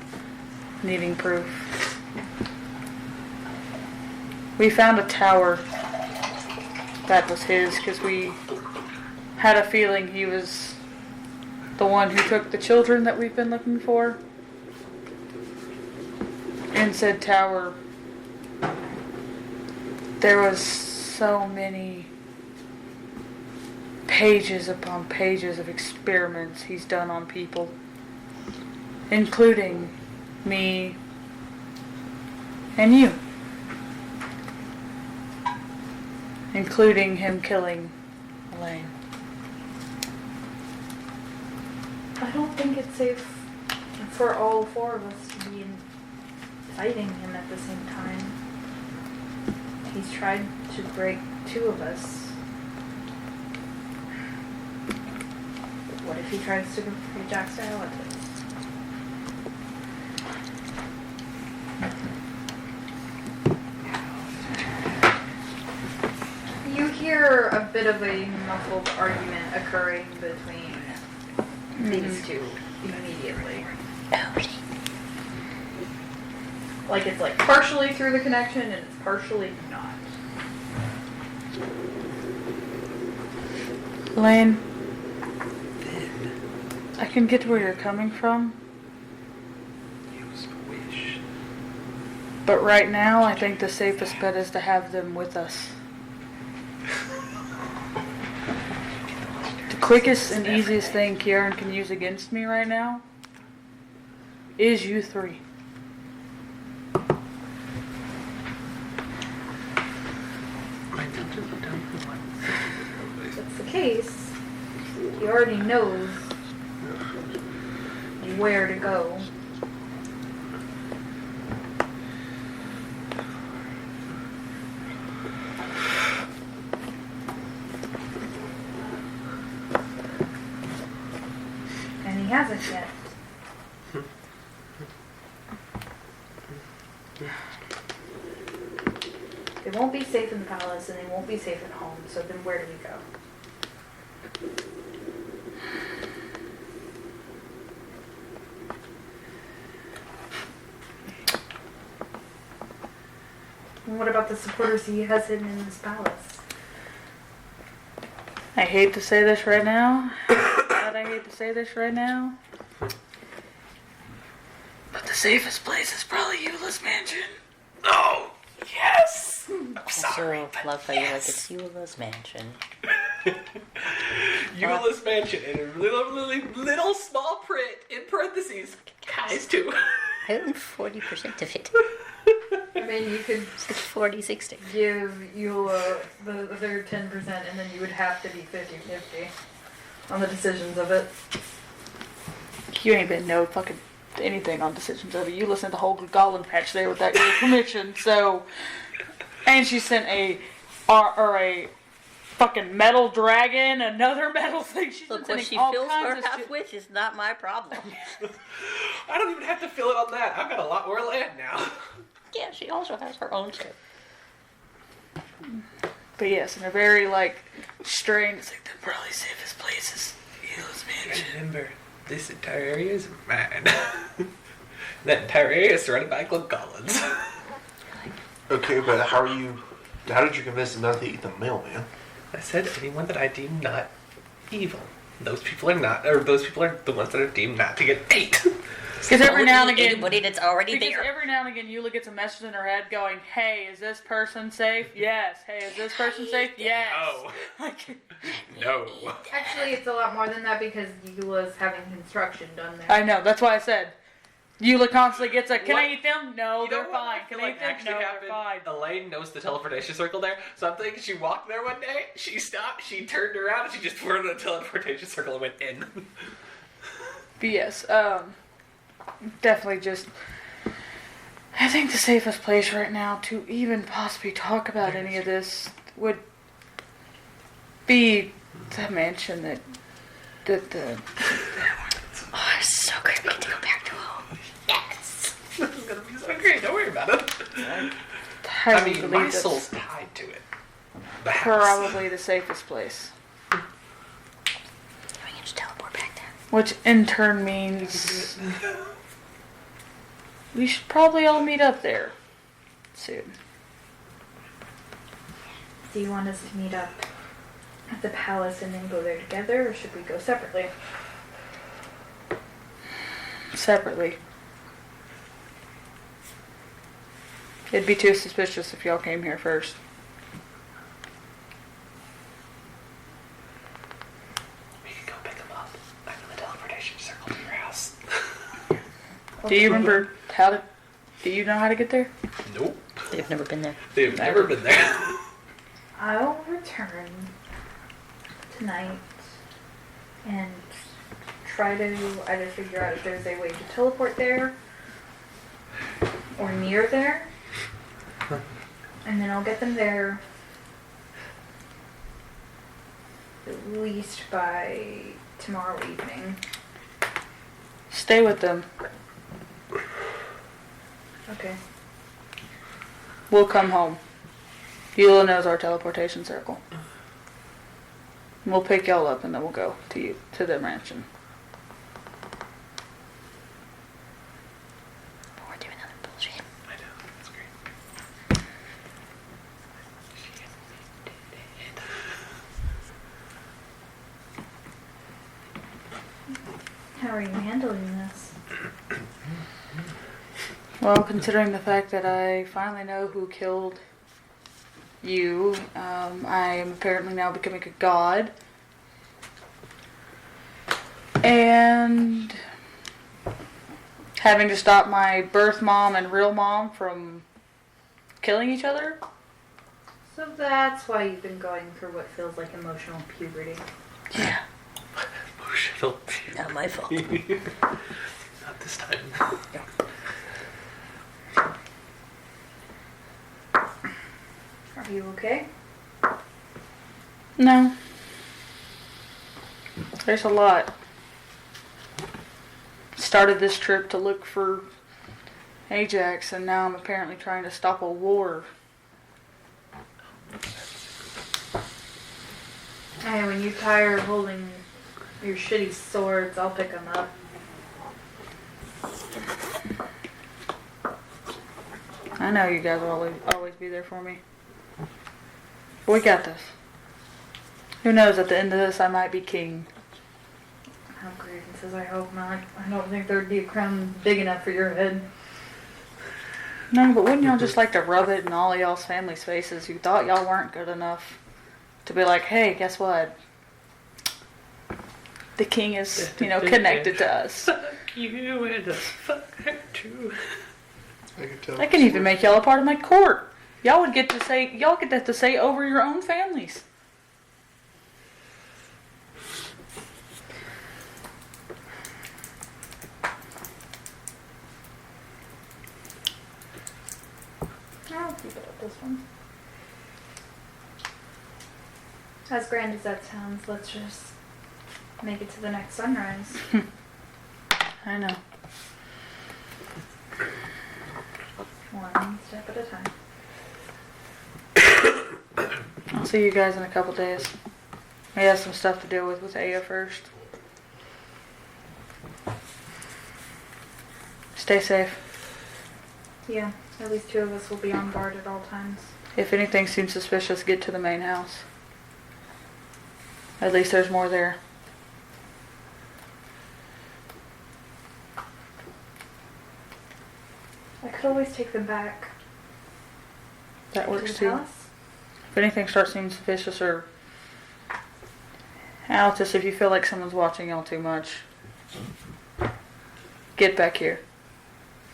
needing proof. We found a tower that was his because we had a feeling he was the one who took the children that we've been looking for. In said tower, there was so many pages upon pages of experiments he's done on people, including me and you, including him killing Elaine. I don't think it's safe for all four of us to be fighting him at the same time. He's tried to break two of us. What if he tries to reject our relatives? You hear a bit of a muffled argument occurring between these two immediately. Like it's like partially through the connection and it's partially not. Elaine, I can get where you're coming from, Use wish. but right now I think the safest bet is to have them with us. The quickest and easiest thing Kieran can use against me right now is you three. If that's the case, he already knows where to go. And he hasn't yet. They won't be safe in the palace and they won't be safe at home, so then where do we go? And what about the supporters he has hidden in his palace? I hate to say this right now, but I hate to say this right now, but the safest place is probably Eula's mansion. Oh, yes! I'm sorry. Also, love how you like it's Eula's mansion. Eula's mansion in a little small print in parentheses. Guys, too. I own 40% of it. I mean, you could 40-60. give you the other 10% and then you would have to be 50-50 on the decisions of it. You ain't been no fucking anything on decisions of it. You listened to the whole Goblin patch there without your permission, so... And she sent a fucking metal dragon, another metal thing. She's Look, been what sending she all fills her kinds of half shit. with is not my problem. I don't even have to fill it on that. I've got a lot more land now. Yeah, she also has her own stuff. But yes, in a very, like, strange, it's like the probably safest place is Eula's mansion. Remember, this entire area is mine. That entire area is surrounded by goblins. Okay, but how did you convince them not to eat the mailman? I said anyone that I deem not evil. Those people are not, or those people are the ones that are deemed not to get ate. Because every now and again, Anybody that's already because there. every now and again, Eula gets a message in her head going, "Hey, is this person safe? Yes. Hey, is this person safe? Yes." No. No. Actually, it's a lot more than that because Eula's having construction done there. I know. That's why I said Eula constantly gets a, "Can What? I eat them? No, You know they're what fine. I Can feel I like eat them? actually No, they're happened? fine." Elaine knows the teleportation circle there, so I'm thinking she walked there one day, she stopped, she turned around, and she just put her in the teleportation circle and went in. But yes, definitely just I think the safest place right now to even possibly talk about any of this would be the mansion that the. Oh, it's so great. We get to go back to home. Yes. This is gonna be so great. Don't worry about it. I mean, believe my that's soul's tied to it. The house. probably the safest place. We can just teleport back there. Which in turn means we should probably all meet up there soon. Do you want us to meet up at the palace and then go there together, or should we go separately? Separately. It'd be too suspicious if y'all came here first. We can go pick them up. I'm in the teleportation circle to your house. Do you remember do you know how to get there? Nope. They've never been there. They've never been there. I'll return tonight and try to either figure out if there's a way to teleport there or near there. And then I'll get them there at least by tomorrow evening. Stay with them. Okay. We'll come home. Eula knows our teleportation circle. We'll pick y'all up and then we'll go to the mansion. We're doing other bullshit. I know. That's great. How are you handling this? Well, considering the fact that I finally know who killed you, I am apparently now becoming a god. And having to stop my birth mom and real mom from killing each other. So that's why you've been going through what feels like emotional puberty. Yeah. Emotional. Not my fault. Not this time. Are you okay? No. There's a lot. Started this trip to look for Ajax, and now I'm apparently trying to stop a war. Hey, when you tire of holding your shitty swords, I'll pick them up. I know you guys will always be there for me. We got this. Who knows, at the end of this I might be king. How grievances, I hope not. I don't think there'd be a crown big enough for your head. No, but wouldn't y'all just like to rub it in all of y'all's family's faces who thought y'all weren't good enough to be like, hey, guess what? The king is, connected to us. Fuck you and fuck her too. I can even make y'all a part of my court. Y'all get that to say over your own families. I'll keep it up this one. As grand as that sounds, let's just make it to the next sunrise. I know. One step at a time. I'll see you guys in a couple days. We have some stuff to deal with Aya first. Stay safe. Yeah, at least two of us will be on guard at all times. If anything seems suspicious, get to the main house. At least there's more there. I could always take them back That to works the too. palace. If anything starts seeming suspicious or Alice, if you feel like someone's watching y'all too much, get back here.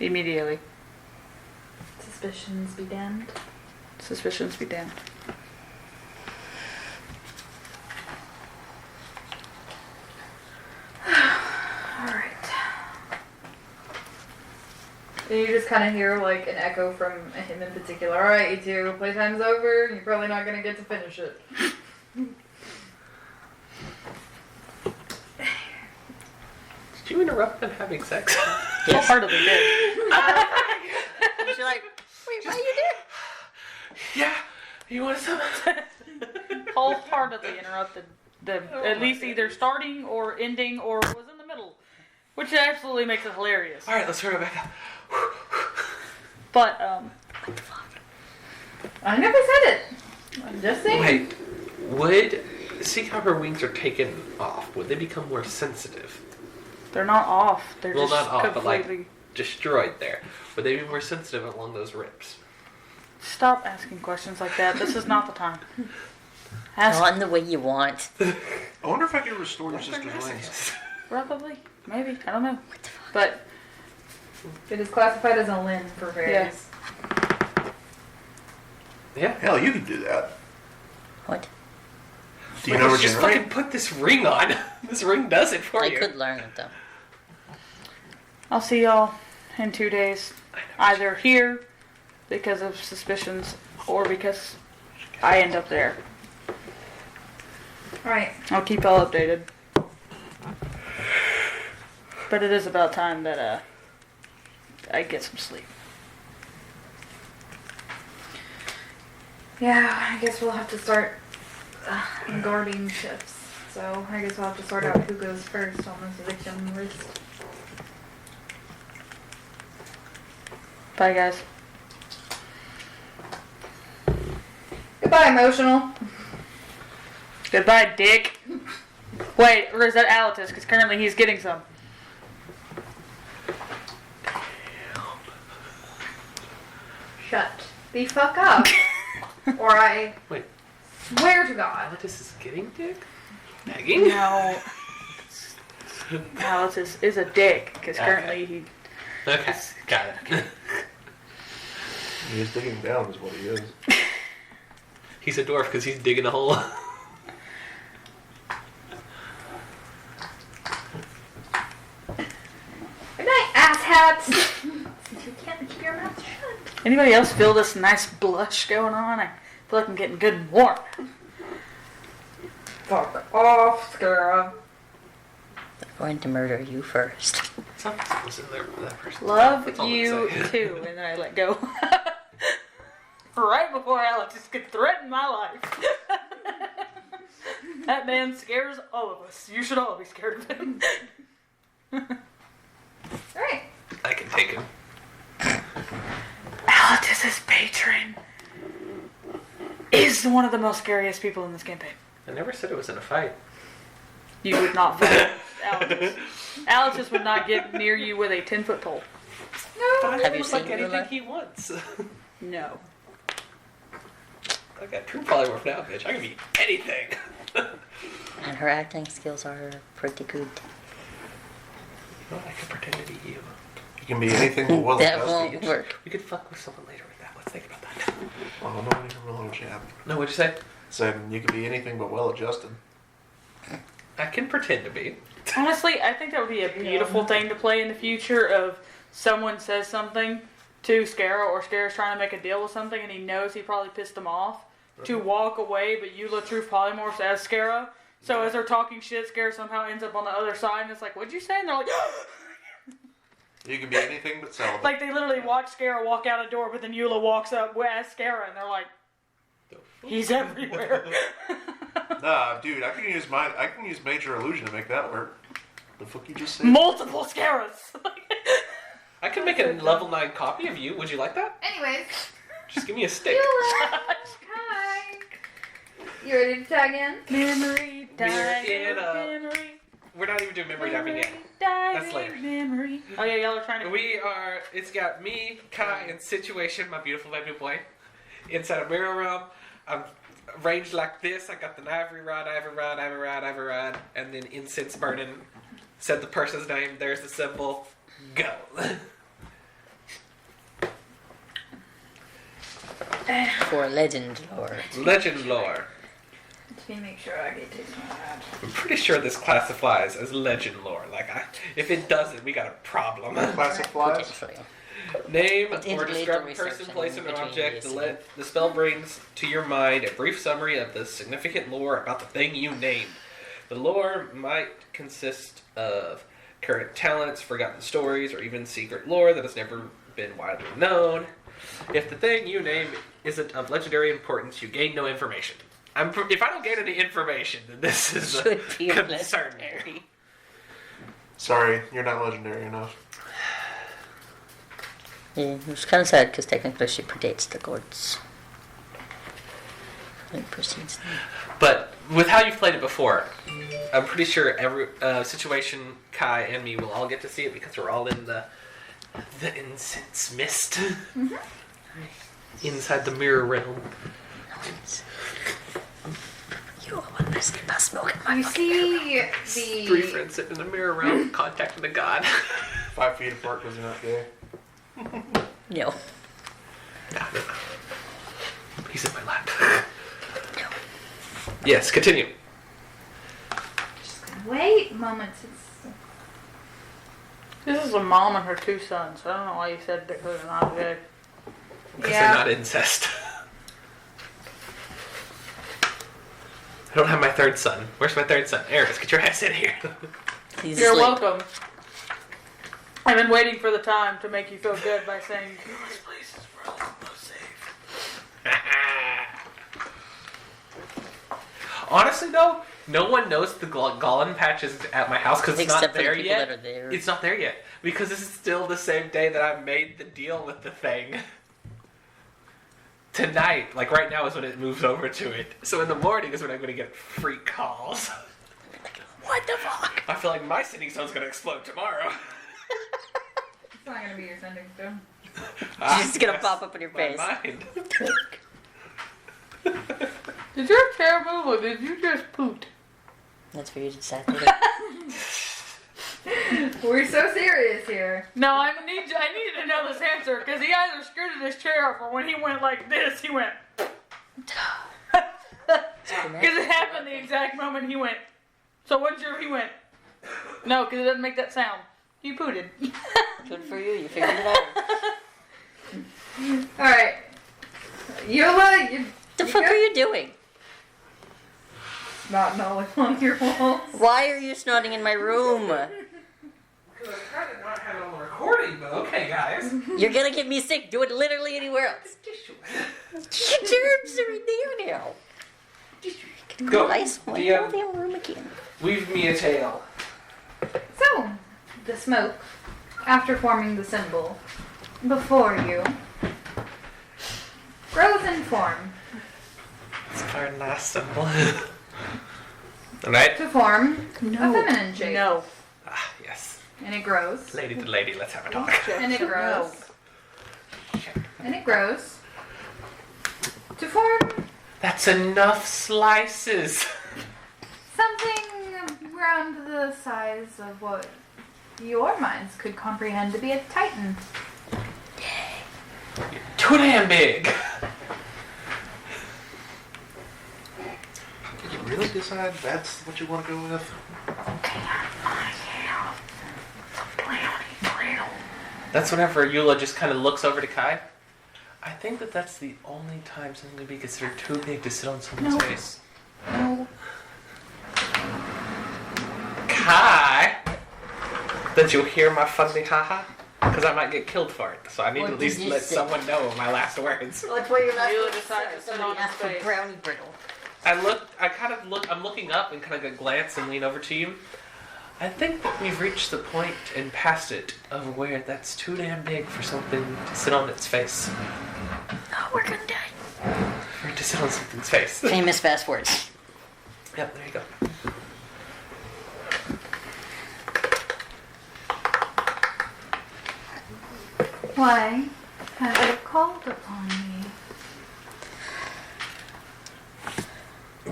Immediately. Suspicions be damned. Suspicions be damned. Alright. And you just kind of hear like an echo from him in particular. All right, you two, playtime's over. You're probably not gonna get to finish it. Did you interrupt them having sex? Yes. Wholeheartedly did. She's like, wait, what you did? Yeah. You want some? Wholeheartedly interrupted the at least either starting or ending or was in the middle, which absolutely makes it hilarious. All right, let's hurry back up. But What the fuck? I never said it. I'm just saying. Wait, would see how her wings are taken off? Would they become more sensitive? they're not off. They're Well, just not off, but completely. like destroyed there. Would they be more sensitive along those ribs? Stop asking questions like that. This is not the time. Ask Not in the way you want. I wonder if I can restore your sister's wings. probably, maybe. I don't know. But It is classified as a limb for fairies. Yeah. Hell, you can do that. What? Do you know just regenerate? fucking put this ring on. This ring does it for I you. could learn it though. I'll see y'all in 2 days. Either here because of suspicions or because I end up there. Alright. I'll keep y'all updated. But it is about time that I get some sleep. Yeah, I guess we'll have to start guarding shifts. So I guess we'll have to sort out who goes first on this victim list. Bye, guys. Goodbye, emotional. Goodbye, Dick. Wait, or is that Alatus? Because currently he's getting some. Shut the fuck up. Or I Wait, swear to God. Alatus is getting dick? Nagging? No. Alatus is a dick because Okay. currently he. Okay, got it. He's digging down is what he is. He's a dwarf because he's digging a hole. Good night, asshats. Since you can't keep your mouth shut. Anybody else feel this nice blush going on? I feel like I'm getting good and warm. Fuck off, Scara. I'm going to murder you first. Something was in there for that person. Love That's all you I'm saying. too, and then I let go. Right before Alex could threaten my life. That man scares all of us. You should all be scared of him. Alright. I can take him. Alatus's patron is one of the most scariest people in this campaign. I never said it was in a fight. You would not fight Alatus. Alatus would not get near you with a 10-foot pole. But I Have don't you look seen like anything Lula? he wants. No. I got true polymorph now, bitch. I can be anything. And her acting skills are pretty good. Well, I can pretend to be you. You can be anything but well That adjusted. won't work. We could fuck with someone later with that. Let's think about that. Oh, no, you can roll a jab. No, what'd you say? Said you can be anything but well adjusted. I can pretend to be. Honestly, I think that would be a beautiful thing to play in the future of someone says something to Scara or Scara's trying to make a deal with something and he knows he probably pissed them off to walk away, but you look truth polymorphs as Scara. So as they're talking shit, Scara somehow ends up on the other side and it's like, what'd you say? And they're like, You can be anything but celibate. like they literally watch Scara walk out a door, but then Eula walks up as Scara and they're like, he's everywhere. Nah, dude, I can use major illusion to make that work. The fuck you just said? Multiple Scaras. I can make a level 9 copy of you. Would you like that? Anyways. Just give me a stick. Hi. You ready to tag in? Memory, We're in memory. We're not even doing memory diving yet. That's later. Memory. Oh yeah, y'all are trying to. We are. It's got me, Kai, and Situation, my beautiful baby boy, inside a mirror realm. I'm arranged like this. I got the ivory rod, and then incense burning. Said the person's name. There's the symbol. Go. For legend lore. Legend lore. Let me make sure I get to that. I'm pretty sure this classifies as legend lore. Like, if it doesn't, we got a problem. Classifies? Potentially. Name But or integrate describe the a person, research place, and or an between object. these. The spell brings to your mind a brief summary of the significant lore about the thing you named. The lore might consist of current talents, forgotten stories, or even secret lore that has never been widely known. If the thing you name isn't of legendary importance, you gain no information. If I don't gain any information, then this is Should be concerning. legendary. Sorry, you're not legendary enough. Yeah, it's kind of sad because technically she predates the gods. It precedes them. But with how you've played it before, I'm pretty sure every situation Kai and me will all get to see it because we're all in the incense mist inside the mirror realm. You're the one that's about smoking my You fucking see Three the friends sitting in the mirror realm contacting a god. 5 feet apart because you're not gay. No. No. He's in my lap. No. Yes, continue. Just gonna wait moments. This is a mom and her 2 sons. I don't know why you said they're not gay. Because Yeah. they're not incest. I don't have my 3rd son. Where's my 3rd son? Eris, get your ass in here. He's You're asleep. welcome. I've been waiting for the time to make you feel good by saying, This place is for almost safe. Honestly, though, no one knows the Gollum patch is at my house because it's not Except for the there people yet. that are there. It's not there yet because this is still the same day that I made the deal with the thing. Tonight, like right now, is when it moves over to it. So in the morning is when I'm going to get free calls. What the fuck? I feel like my sending stone's going to explode tomorrow. It's not gonna be your sending stone. It's just gonna pop up in your my face. mind. did your chair move or did you just poot? That's for you to decide. We're so serious here. No, I needed to know this answer because he either scooted his chair up or when he went like this, he went. Because it happened the exact moment he went. So what's your, he went. No, because it doesn't make that sound. You pooted. Good for you. You figured it out. Alright. Yola, The fuck are you doing? not gnawing on your walls. Why are you snotting in my room? Because I kind of not have it on the recording, but okay, guys. You're gonna get me sick. Do it literally anywhere else. Your germs are in there now. Go. Ice one DM. the room again. Weave me a tale. So, the smoke, after forming the symbol before you, grows in form It's our last symbol. Alright? to form a feminine shape. No. Ah, yes. And it grows. Lady to lady, let's have a talk. And it grows. No. And it grows to form That's enough slices. something around the size of what your minds could comprehend to be a titan. Too damn big. Did you really decide that's what you want to go with? That's whenever Eula just kind of looks over to Kai. I think that's the only time something can be considered too big to sit on someone's face. No. Kai! Did you hear my funny haha? Because I might get killed for it. So I need What to at least did you let say? someone know my last words. What's where you're You decided to sit on his face. brownie brittle. I'm looking up and kind of glance and lean over to you. I think that we've reached the point and past it of where that's too damn big for something to sit on its face. Oh, we're gonna die. For it to sit on something's face. Famous fast words. Yep, there you go. Why have you called upon me?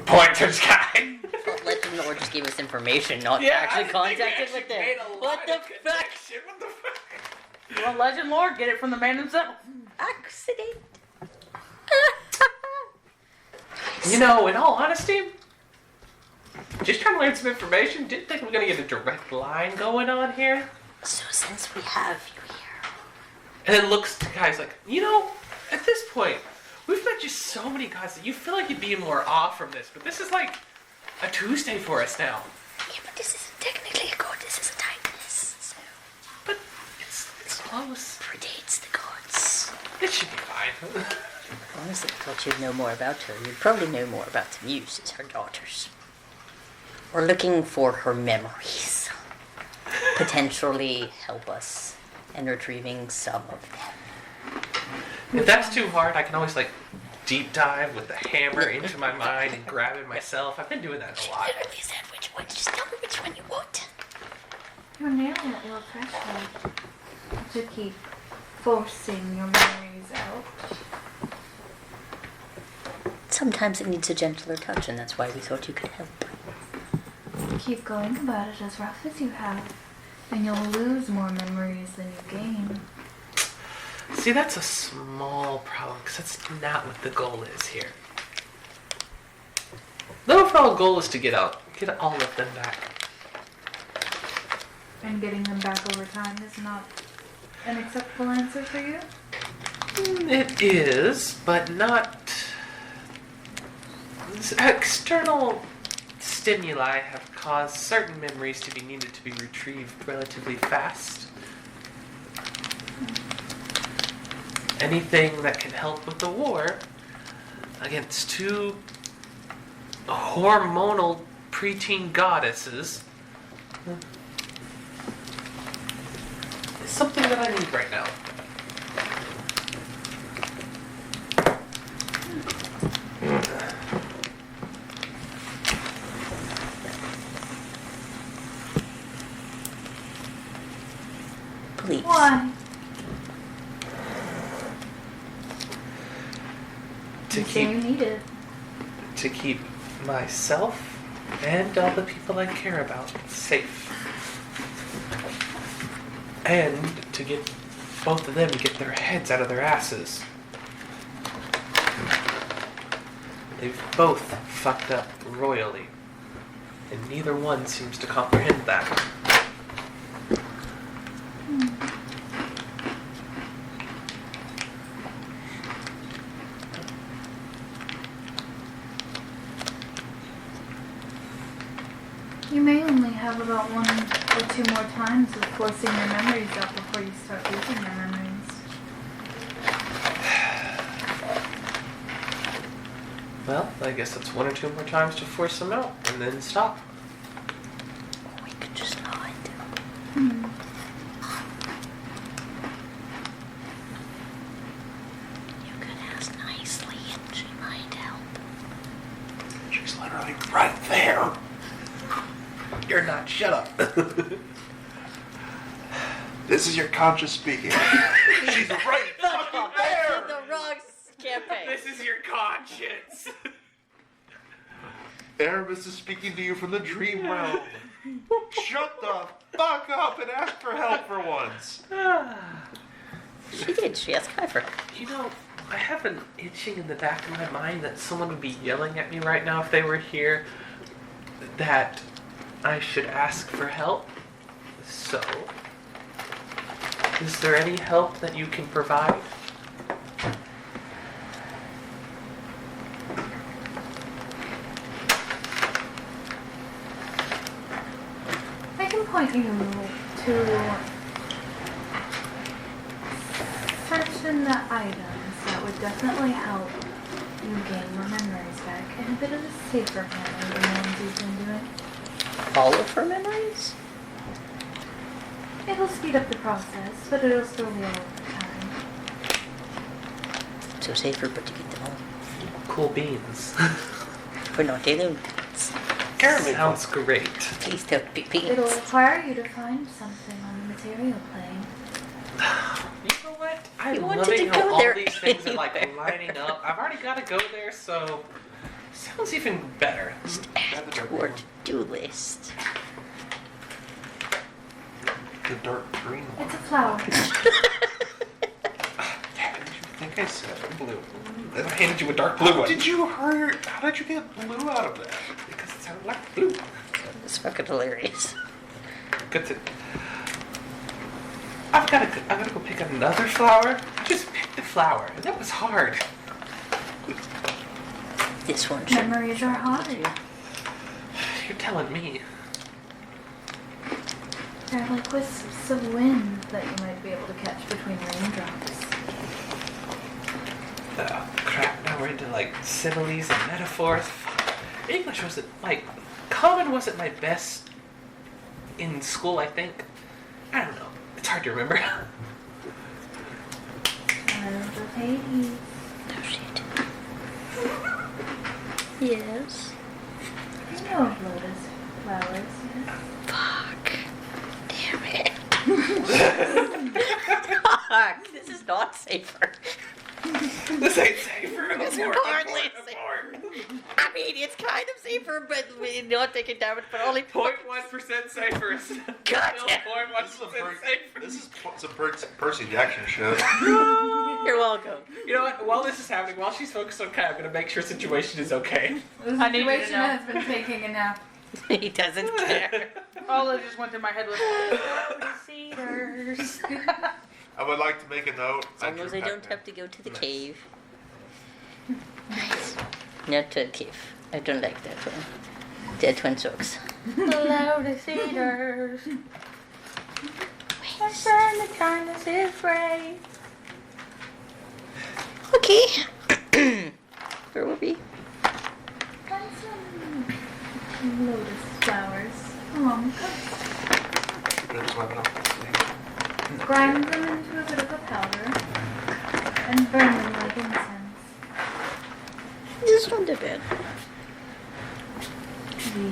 Point to Sky. Let them know or just give us information, not actually contacted with them. What the fuck? What the fuck? You want legend lore? Get it from the man himself. Accident. You know, in all honesty, just trying to learn some information. Didn't think we were gonna get a direct line going on here. So since we have you here, And then looks to guys like, at this point, we've met just so many guys that you feel like you'd be in more awe from this, but this is like a Tuesday for us now. Yeah, but this isn't technically a god. This is a titaness. So But it's close. predates the gods. It should be fine. Honestly, I thought you'd know more about her. You'd probably know more about the muses, her daughters. We're looking for her memories. Potentially help us in retrieving some of them. If that's too hard, I can always deep dive with the hammer into my mind and grab it myself. I've been doing that a lot. Literally said which one. Just tell me which one you want. You're nailing at your threshold to keep forcing your memories out. Sometimes it needs a gentler touch, and that's why we thought you could help. Keep going about it as rough as you have, and you'll lose more memories than you gain. See, that's a small problem, because that's not what the goal is here. The overall goal is to get all of them back. And getting them back over time is not an acceptable answer for you? It is, but not... External stimuli have caused certain memories to be needed to be retrieved relatively fast. Anything that can help with the war against two hormonal preteen goddesses is something that I need right now. Please. Why? To You say you need it. keep myself and all the people I care about safe. And to get both of them to get their heads out of their asses. They've both fucked up royally, and neither one seems to comprehend that. You may only have about 1 or 2 more times of forcing your memories out before you start losing your memories. Well, I guess that's 1 or 2 more times to force them out, and then stop. We could just hide. Hmm. You could ask nicely, and she might help. She's literally right there. You're not. Shut up. This is your conscience speaking. She's right fucking there. The wrong campaign. This is your conscience. Aramis is speaking to you from the dream realm. Shut the fuck up and ask for help for once. She did. She asked Kyfer. I have an itching in the back of my mind that someone would be yelling at me right now if they were here that I should ask for help. So, is there any help that you can provide? I can point you to certain items that would definitely help you gain your memories back in a bit of a safer manner than the ones you've been doing. All of her memories? It'll speed up the process, but it'll still be all of the time. So safer, but to get them all. Cool beans. We're not dealing with things. Sounds great. Please don't be It'll beans. require you to find something on the material plane. You know what? I'm You wanted to loving how go all there these things are anyway. lining up. I've already got to go there, so sounds even better. Just add to our to-do list. The dark green one. It's a flower. Damn, did you think I said blue? Then I handed you a dark blue How one. did you hurt? How did you get blue out of that? Because it sounded like blue. It's fucking hilarious. Good to... I gotta go pick another flower. I just picked a flower. That was hard. This one should. Memories are hard. You're telling me. They're like wisps of wind that you might be able to catch between raindrops. Oh, crap. Now we're into like similes and metaphors. English wasn't like common wasn't my best in school. I think. I don't know. It's hard to remember. Child of Hades. Oh shit. Yes. You know of lotus flowers, yes? Fuck. Damn it. Fuck. This is not safer. This ain't safer. It's hardly safer. I mean, it's kind of safer, but we're not taking damage, but only 0.1% safer. Gotcha. Still 0.1% safer. This is some Percy Jackson shit. You're welcome. You know what? While this is happening, while she's focused on Kai, I'm gonna make sure situation is okay. The I need you to situation know. has been taking a nap. He doesn't care. All that just went through my head was cedars. I would like to make a note. As long as I don't have to go to the cave. Nice. Not to the cave. I don't like that one. That one sucks. Lotus cedars. My friend, the kindness is great. Okay. Where will we? Find some lotus flowers along the coast. Grind them into a bit of a powder and burn them like incense. This one the bed. The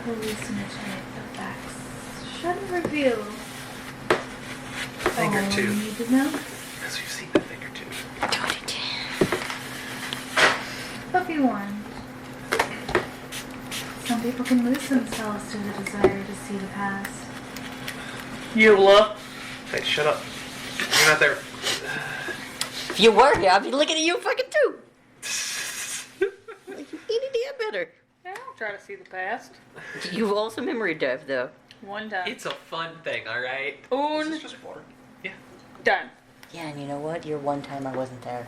hallucinatory effects should reveal Thing or all two. you need to know. Because we've seen a thing or two. Got it. But be warned. Some people can lose themselves to the desire to see the past. Eula. Hey, shut up. You're not there. If you were here, I'd be looking at you fucking too. Like, you need to get better. Yeah, I'll try to see the past. You also memory dive though. One time. It's a fun thing, alright? Is Un. this just water? Yeah. Done. Yeah, and you know what? Your one time I wasn't there.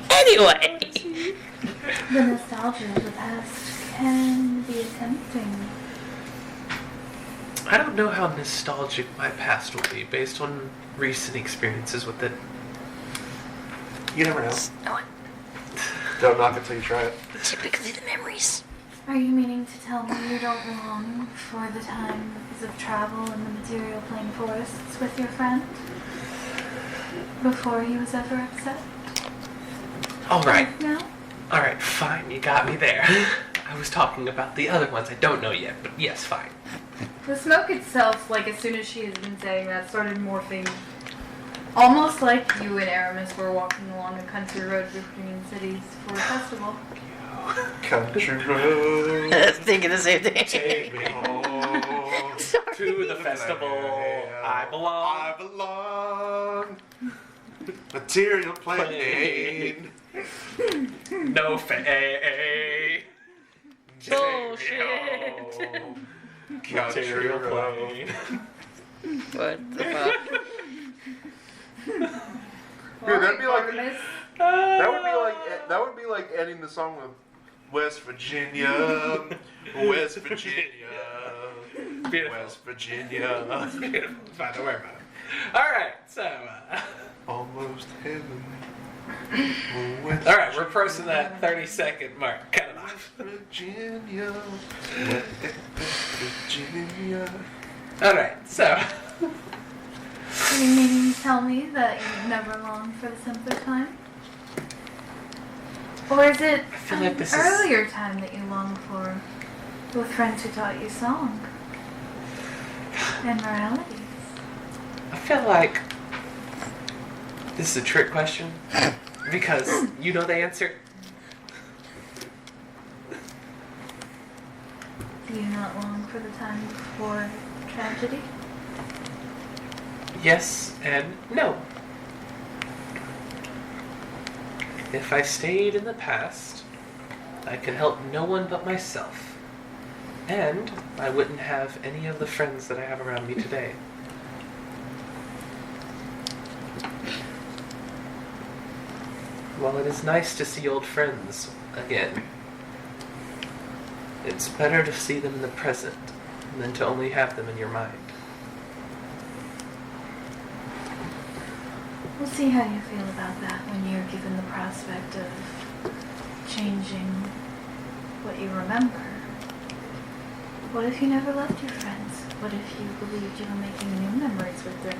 Anyway. The nostalgia of the past can be tempting. I don't know how nostalgic my past will be based on recent experiences with it. You never know. No, Don't knock it till you try it. typically the memories. Are you meaning to tell me you don't long for the times of travel in the material plane forests with your friend? Before he was ever upset? Alright. No? Alright, fine. You got me there. I was talking about the other ones I don't know yet, but yes, fine. The smoke itself, like as soon as she has been saying that, started morphing. Almost like you and Aramis were walking along a country road between cities for a festival. Country road. I was thinking the same thing. Take me home. Sorry. To the festival I belong. I belong. Material plane. No fay. Bullshit. Country road. What the fuck? Dude, that'd be like Artemis, that would be like ending the song with West Virginia, West Virginia, Beautiful. West Virginia, Beautiful. Fine, don't worry about it. Alright, so, almost heaven. alright, we're approaching that 30-second mark. Cut it off. Virginia, West Virginia. Alright, so. you mean to tell me that you never longed for the simpler time? Or is it feel an like this is- earlier time that you long for, with friends who taught you song and moralities? I feel like this is a trick question because you know the answer. Do you not long for the time before tragedy? Yes and no. If I stayed in the past, I could help no one but myself. And I wouldn't have any of the friends that I have around me today. While it is nice to see old friends again, it's better to see them in the present than to only have them in your mind. We'll see how you feel about that when you're given the prospect of changing what you remember. What if you never loved your friends? What if you believed you were making new memories with them,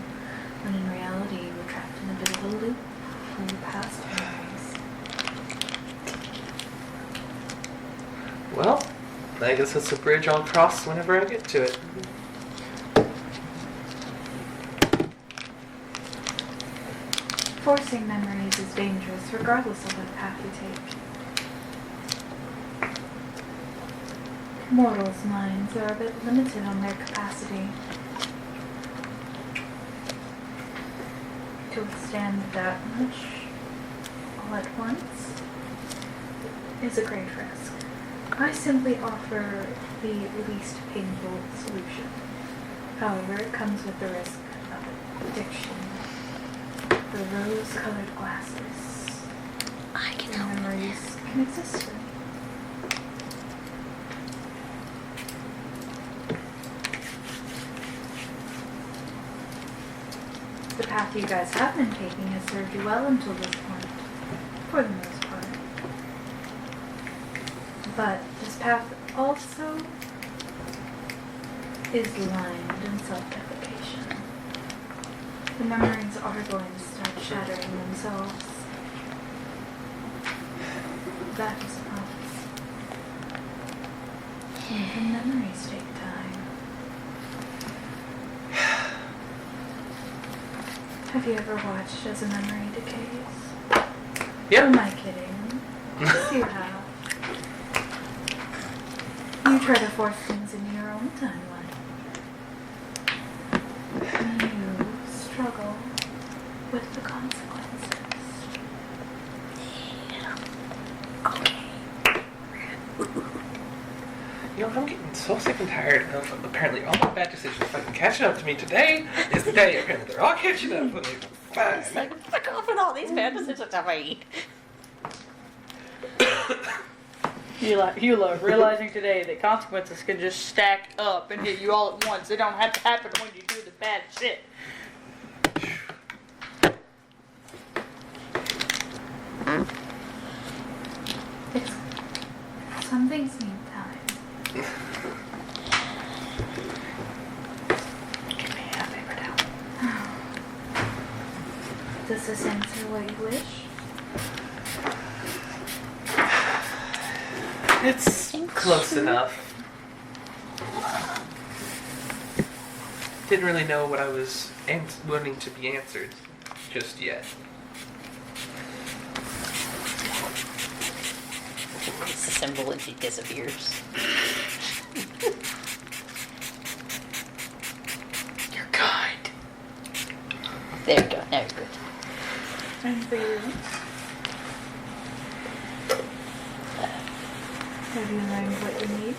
when in reality you were trapped in a bit of a loop from your past memories? Well, I guess it's a bridge I'll cross whenever I get to it. Forcing memories is dangerous regardless of what path you take. Mortals' minds are a bit limited on their capacity to withstand that much all at once is a great risk. I simply offer the least painful solution. However, it comes with the risk of addiction. The rose-colored glasses. I can Your help. memories can exist for me. The path you guys have been taking has served you well until this point, for the most part. But this path also is lined in self-deprecation. The memories are going to start shattering themselves. That is a promise. Even memories take time. Have you ever watched as a memory decays? Who am I kidding? Yes, you have. You try to force things into your own timeline. You struggle with the consequences. Okay. You know, I'm getting so sick and tired of apparently all my bad decisions fucking catching up to me. Today is the day. Apparently they're all catching up with me. It's Fine. like, fuck off with all these bad decisions I made. You love realizing today that consequences can just stack up and hit you all at once. They don't have to happen when you do the bad shit. It's, some things need time. Give me a paper towel. Does this answer what you wish? It's close enough. Didn't really know what I was wanting to be answered just yet. It's the symbol and she disappears. You're kind. There you go. Now you're good. And for you? Have you learned what you need?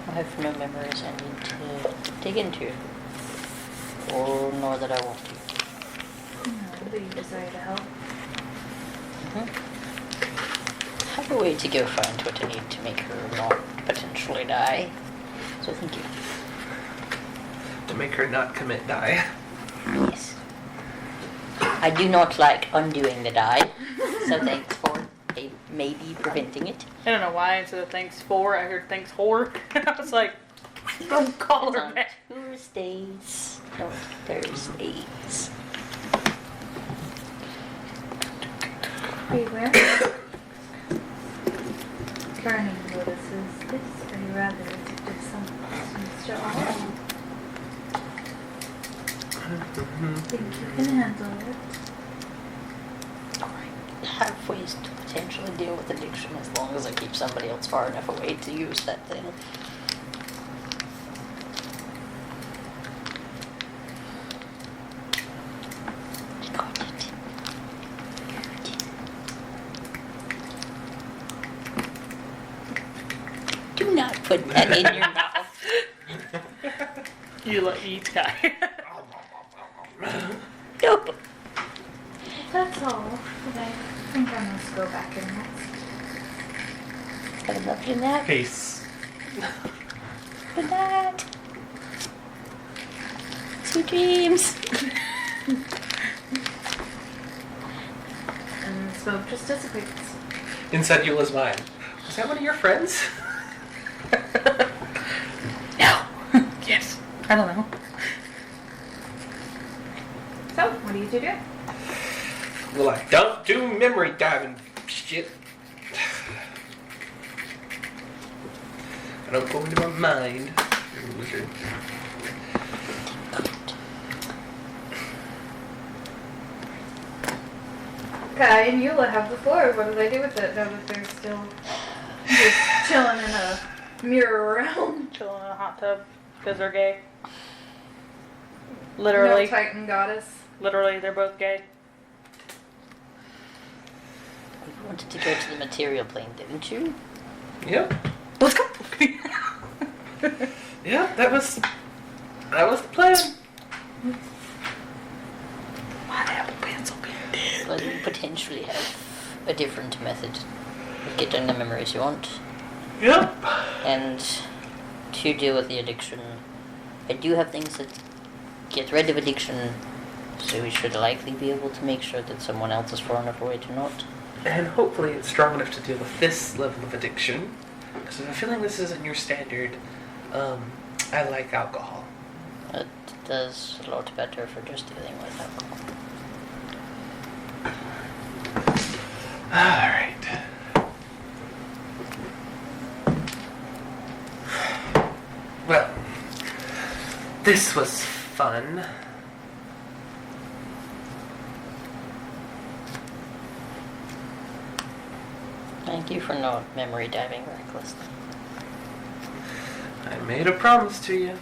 I have no memories I need to dig into. Or nor that I want to. No, but you desire to help. I have a way to go find what I need to make her not potentially die. So thank you. To make her not commit die. Yes. I do not like undoing the die. So thanks for maybe preventing it. I don't know why instead of thanks for, I heard thanks whore. And I was like, don't call It's her on back. Tuesdays. No, Thursdays. Beware. Burning notices this, or you rather addictive substance to all. Think you can handle it? I have ways to potentially deal with addiction as long as I keep somebody else far enough away to use that thing. I got it. Do not Put that in your mouth. You let eat guy. Nope. That's all. But I think I must go back and rest. Have a lovely nap. Peace. Good night. Sweet dreams. And the smoke just dissipates. Inside Eula's mind. Was that one of your friends? No. Yes. I don't know. So, what do you two do? Well, I don't do memory diving shit. I don't go into my mind. You're a wizard. Kai and Eula have the floor. What do they do with it now that they're still just chilling in a mirror realm? Chilling in a hot tub because they're gay. No Literally. Titan goddess. Literally, they're both gay. You wanted to go to the material plane, didn't you? Yep. Let's go. Yeah, that was the plan. My apple pencil being dead. Well, you potentially have a different method of getting the memories you want. Yep. And to deal with the addiction, I do have things that get rid of addiction, so we should likely be able to make sure that someone else is far enough away to not. And hopefully it's strong enough to deal with this level of addiction. Because I'm feeling this isn't your standard, I like alcohol. It does a lot better for just dealing with alcohol. Alright. Well, this was fun. Thank you for not memory diving recklessly. I made a promise to you.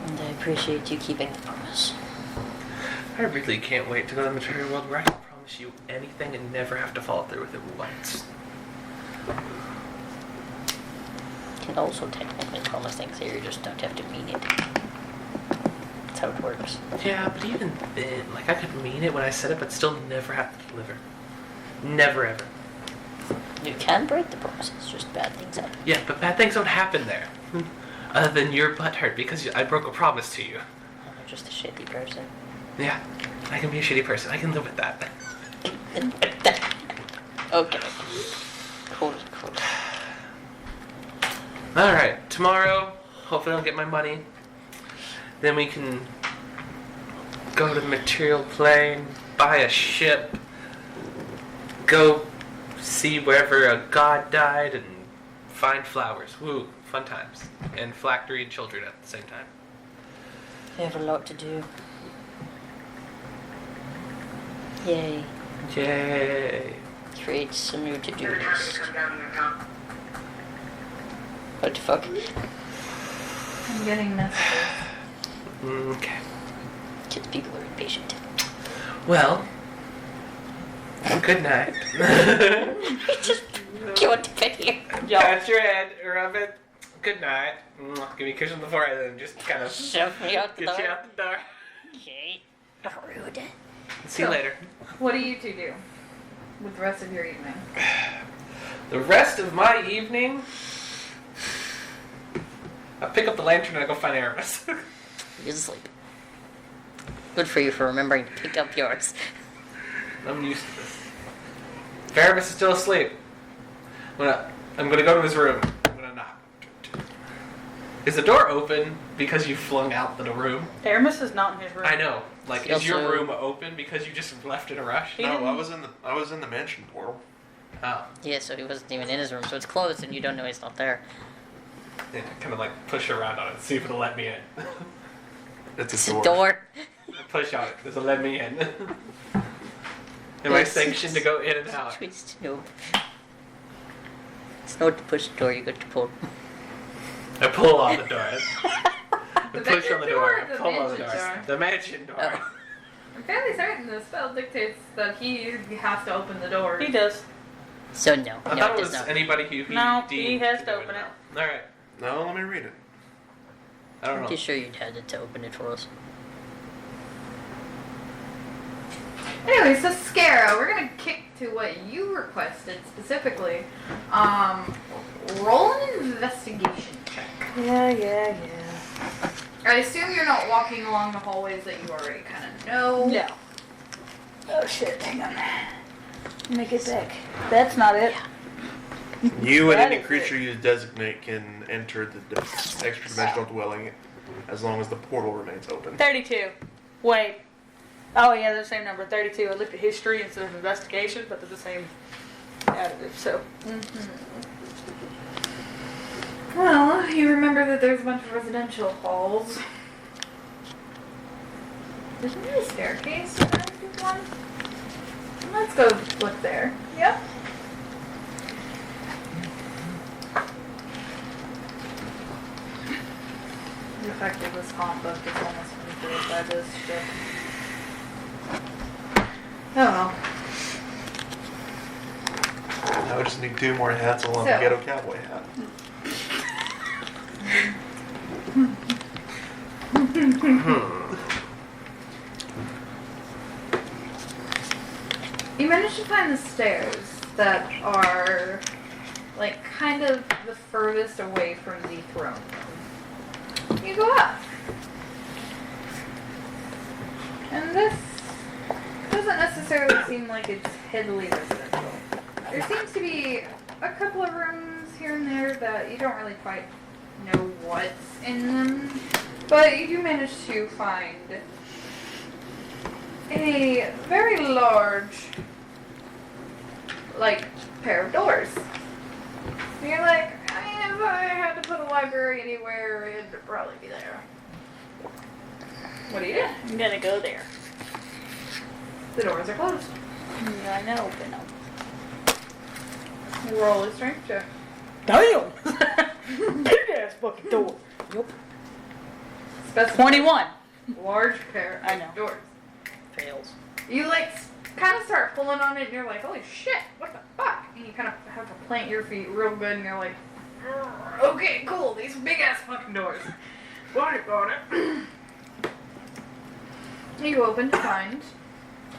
And I appreciate you keeping the promise. I really can't wait to go to the material world where I can promise you anything and never have to follow through with it once. You can also technically promise things here, you just don't have to mean it. That's how it works. Yeah, but even then, like I could mean it when I said it, but still never have to deliver. Never ever. You can break the promises, just bad things happen. Yeah, but bad things don't happen there. Other than your butt hurt because I broke a promise to you. You're just a shitty person. Yeah, I can be a shitty person. I can live with that. Okay. Cool. Alright, tomorrow, hopefully I'll get my money. Then we can go to the material plane, buy a ship, go see wherever a god died, and find flowers. Woo, fun times. And phylactery and children at the same time. We have a lot to do. Yay. Yay. Create some new to-do list. What the fuck? I'm getting messages. Okay. Kids, people are impatient. Well, good night. Just you want to bed here. Pat your head, rub it. Good night. Give me a kiss on the forehead and just kind of Shove me out the get door. you out the door. Okay. Rude. See you later. What do you two do with the rest of your evening? The rest of my evening, I pick up the lantern and I go find Aramis. You're asleep. Good for you for remembering to pick up yours. I'm used to this. If Aramis is still asleep, I'm gonna go to his room. I'm gonna knock. Is the door open because you flung out the room? Aramis is not in his room. I know. Like, He is your also- room open because you just left in a rush? He No, didn't- I was in the mansion portal. Oh. Yeah, so he wasn't even in his room, so it's closed and you don't know he's not there. Yeah, kind of like push around on it, see if it'll let me in. It's It's a a door. door. Push on it, does it let me in? Am I sanctioned to go in and out? Twist, no. It's not to push the door, you got to pull. I pull on the door. I The push on the bedroom door. or I the pull on the mansion door. door? The mansion door. Oh. I'm fairly certain the spell dictates that he has to open the door. He does. So no, I no, thought it it does was not. anybody who he No, deemed he has to to do open it. now. All right. No, let me read it. I don't I'm know. pretty sure you'd had to open it for us. Anyway, so Scarrow, we're gonna kick to what you requested specifically. Roll an investigation check. Yeah. I assume you're not walking along the hallways that you already kind of know. No. Oh shit, hang on. Let me get back. That's not it. You and That any is creature you designate can enter the extra-dimensional dwelling as long as the portal remains open. 32. Wait. Oh yeah, they're the same number, 32. I looked at history instead of investigation, but they're the same additive, so. Well, you remember that there's a bunch of residential halls. Isn't there a staircase or one? Let's go look there. Yep. The effect of this comic book is almost completed by this shit. Oh well. Now we just need 2 more hats along So- the ghetto cowboy hat. You managed to find the stairs that are like kind of the furthest away from the throne room. You go up. And this doesn't necessarily seem like it's heavily residential. There seems to be a couple of rooms here and there that you don't really quite know what's in them, but you do manage to find a very large, like, pair of doors. And you're like, if I had to put a library anywhere, it'd probably be there. What do you do? I'm gonna go there. The doors are closed. I know, open them. You roll a strength check. Damn! Big ass fucking door. Yup. Specify 21. large pair of I know. doors. Fails. You like kind of start pulling on it, and you're like, "Holy shit! What the fuck?" And you kind of have to plant your feet real good, and you're like, "Okay, cool. These big ass fucking doors." Got it. You open to find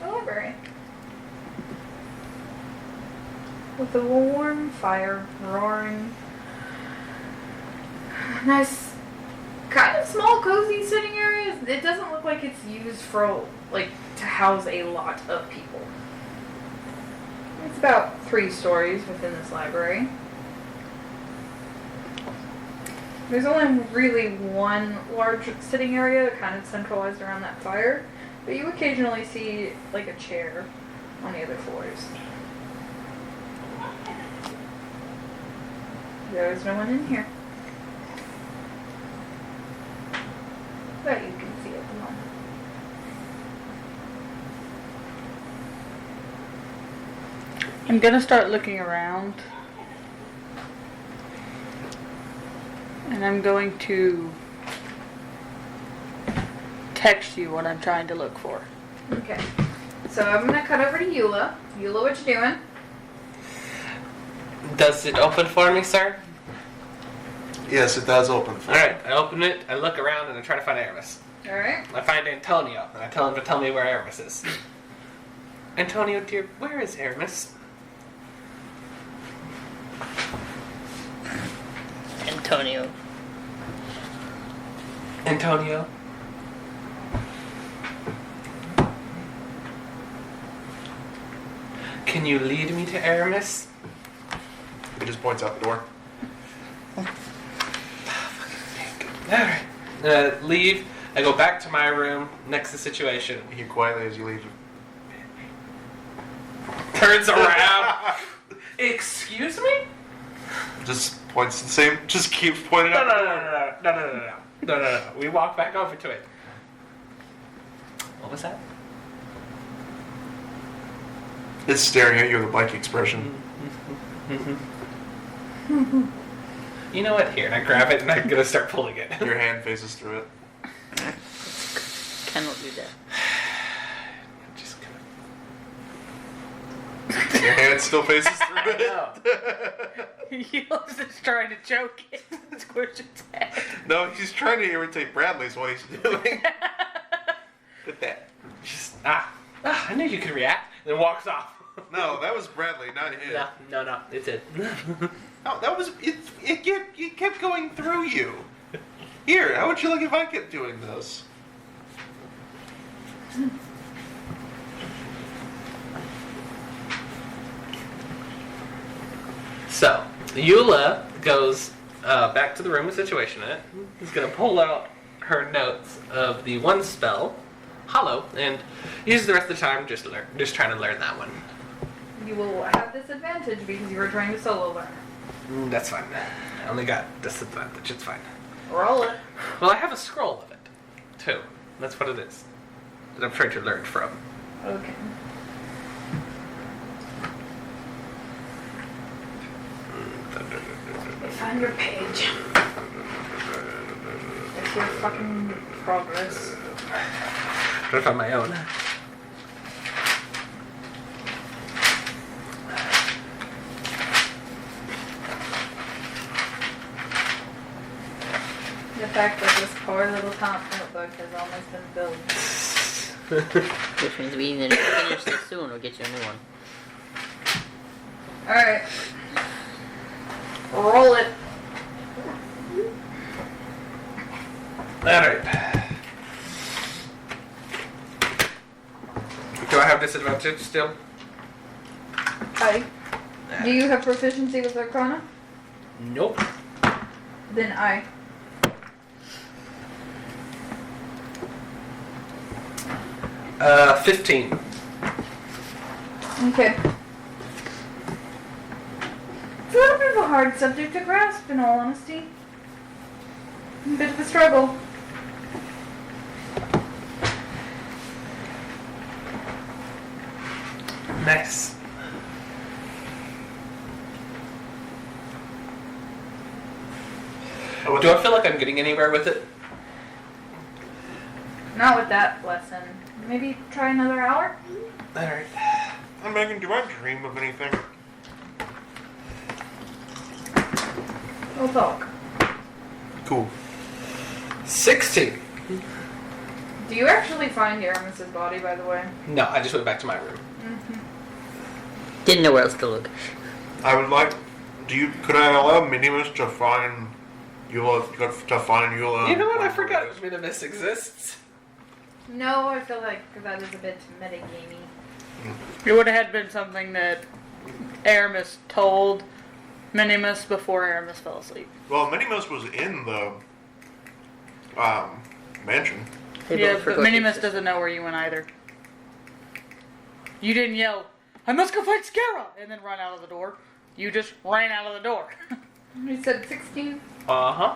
a library with a warm fire roaring. Nice, kind of small, cozy sitting area. It doesn't look like it's used for like to house a lot of people. It's about 3 stories within this library. There's only really one large sitting area kind of centralized around that fire, but you occasionally see like a chair on the other floors. There is no one in here that you can see at the moment. I'm gonna start looking around. And I'm going to text you what I'm trying to look for. Okay, so I'm gonna cut over to Eula. Eula, what you doing? Does it open for me, sir? Yes, it does open. All right. I open it. I look around and I try to find Aramis. All right. I find Antonio and I tell him to tell me where Aramis is. Antonio, dear, where is Aramis? Antonio. Antonio. Can you lead me to Aramis? He just points out the door. Alright. Leave. I go back to my room next to the situation. You hear quietly as you leave. Turns around. Excuse me? Just points the same. Just keeps pointing No, out. no. We walk back over to it. What was that? It's staring at you with a blank expression. You know what? Here, and I grab it and I'm gonna start pulling it. Your hand faces through it. Cannot do that. Just gonna... Your hand and still faces through it. Eula's just trying to choke it and squish its head. No, he's trying to irritate Bradley is what he's doing. With that. Just, I knew you could react. Then walks off. No, that was Bradley, not him. No, it's it. No, that was it kept going through you. Here, how would you like if I kept doing this? So, Eula goes back to the room with Situation in it. He's going to pull out her notes of the one spell, Hollow, and use the rest of the time just trying to learn that one. You will have disadvantage because you were trying to solo learn. That's fine. I only got disadvantage. It's fine. Roll it. Well, I have a scroll of it, too. That's what it is. That I'm trying to learn from. Okay. Find your page. It's your fucking progress. I'm trying to find my own. The fact that this poor little top notebook has almost been built. Which means we either finish this soon or get you a new one. Alright. Roll it. Alright. Do I have disadvantage still? Hi. Do you have proficiency with Arcana? Nope. Then I. Uh, 15. Okay. It's a little bit of a hard subject to grasp, in all honesty. A bit of a struggle. Nice. Do I feel like I'm getting anywhere with it? Not with that lesson. Maybe try another hour? Alright. Hey, Megan, do I dream of anything? We'll talk. Cool. 16. Do you actually find Aramis's body, by the way? No, I just went back to my room. Didn't know where else to look. I would like. Could I allow Minimus to find Eula? To find Eula. You know what? I forgot Minimus exists. No, I feel like that is a bit metagamey. It would have been something that Aramis told Minimus before Aramis fell asleep. Well, Minimus was in the mansion. They Yeah, both but forgot Minimus to- doesn't know where you went either. You didn't yell, "I must go fight Scara!" and then run out of the door. You just ran out of the door. You said 16? Uh-huh.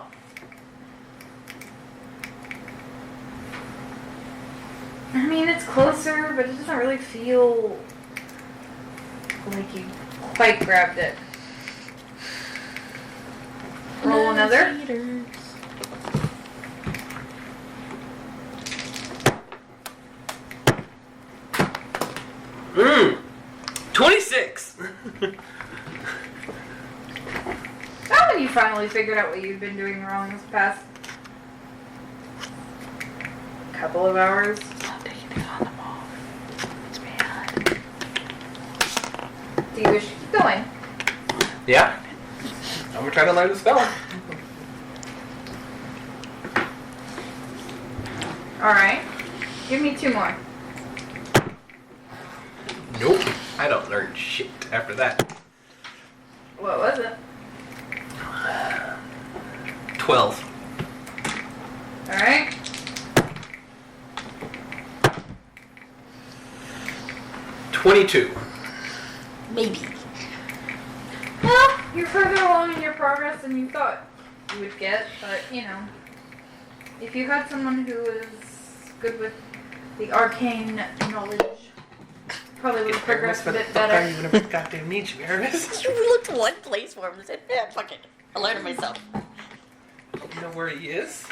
I mean, it's closer, but it doesn't really feel like you quite grabbed it. Roll another. 26! Now when you finally figured out what you've been doing wrong this past couple of hours. Stop taking it on the ball. It's bad. Do you wish to keep going? Yeah. I'm gonna try to learn the spell. Alright. Give me 2 more. Nope. I don't learn shit after that. What was it? 12. Alright. $22. Maybe. Well, you're further along in your progress than you thought you would get, but you know, if you had someone who was good with the arcane knowledge, probably would have progressed a bit better. You never goddamn need you, Aramis. You looked one place for him and said, "Yeah, fuck it. I'll learn it myself." You know where he is?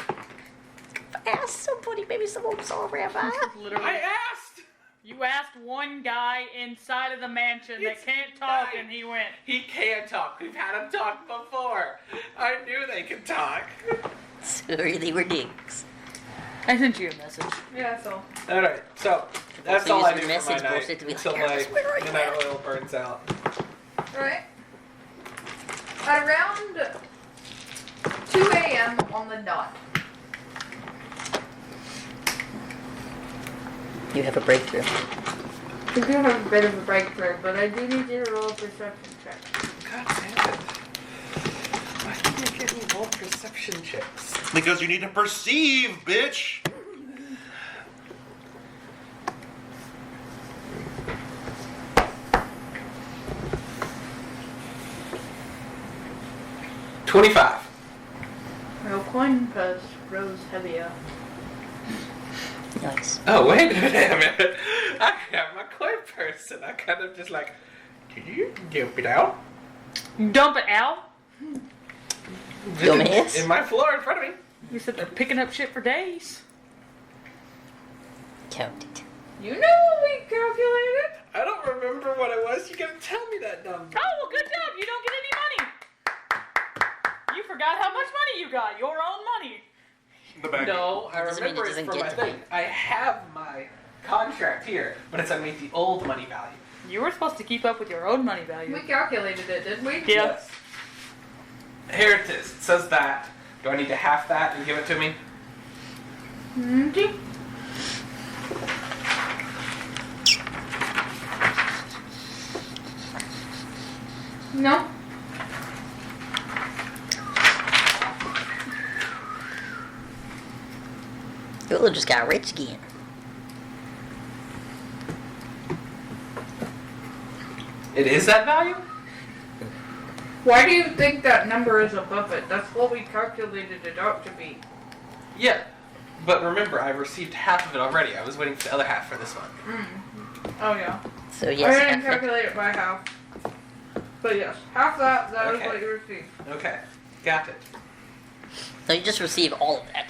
Ask somebody, maybe someone saw him. Literally. I asked! You asked one guy inside of the mansion that can't talk, and he went. He can talk. We've had him talk before. I knew they could talk. Sorry, they were dicks. I sent you a message. Yeah, so. Alright, so that's Also all I use do your for my message night bullshit to be like, until "Alice, where are you midnight at?" oil burns out. Alright. At around 2 a.m. on the dot. You have a breakthrough. We do have a bit of a breakthrough, but I do need you to roll a perception check. God damn it. Why can't you give me more perception checks? Because you need to perceive, bitch. $25. Roll coin purse rose heavier. Nice. Oh, wait a minute. I have my coin purse and I kind of just like, can you dump it out? Dump it out? Dumbass. In my floor in front of me. You said they're picking up shit for days. Count it. You know what we calculated? I don't remember what it was. You gotta tell me that number. Oh, well, good job. You don't get any money. You forgot how much money you got. Your own money. The back. No, I Doesn't mean remember it it doesn't from get my to thing. me. I have my contract here, but it's underneath the old money value. You were supposed to keep up with your own money value. We calculated it, didn't we? Yeah. Yes. Here it is. It says that. Do I need to half that and give it to me? Okay. No. Yula just got rich again. It is that value? Why do you think that number is above it? That's what we calculated it out to be. Yeah. But remember, I've received half of it already. I was waiting for the other half for this one. Oh yeah. So I yes, didn't half calculate it by half. But yes, half that is Okay. what you received. Okay. Got it. so you just receive all of that.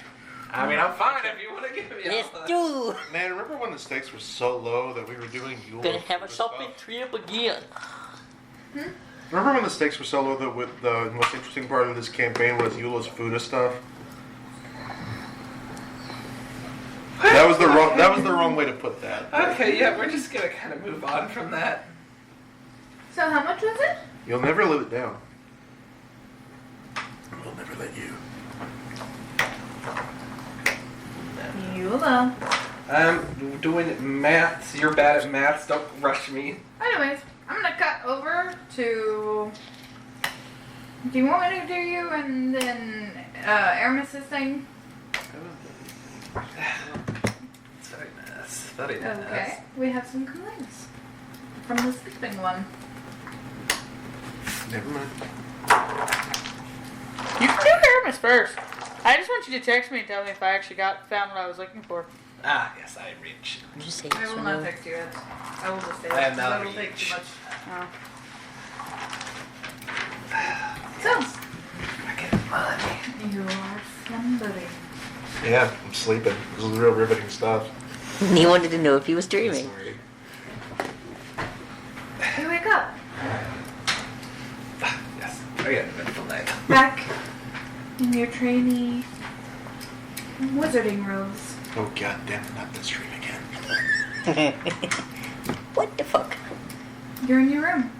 I mean, I'm fine if you want to give me Let's all that. do. Man, remember when the stakes were so low that we were doing Yule? Gonna have a shopping trip again. Remember when the stakes were so low that with the most interesting part of this campaign was Eula's Fuda stuff? That was the wrong way to put that. Okay, yeah, we're just gonna kind of move on from that. So how much was it? You'll never live it down. We'll never let you. You will. I'm doing maths. You're bad at maths. Don't rush me. Anyways, I'm gonna cut over to. Do you want me to do you and then Aramis's thing? It's very nice. Very nice. Okay. We have some complaints from the sleeping one. Never mind. You can do Aramis first. I just want you to text me and tell me if I actually found what I was looking for. Ah, yes, I reach. Did you say I yes will or not no? text you it. I will just say I am it. not That will take reach. too much. Oh. So, I get money. you are slumbering. Yeah, I'm sleeping. This is real riveting stuff. He wanted to know if he was dreaming. Sorry. You wake up. Yes, I got a beautiful night. Back in your trainee wizarding robes. Oh goddamn! Not this dream again. What the fuck? You're in your room.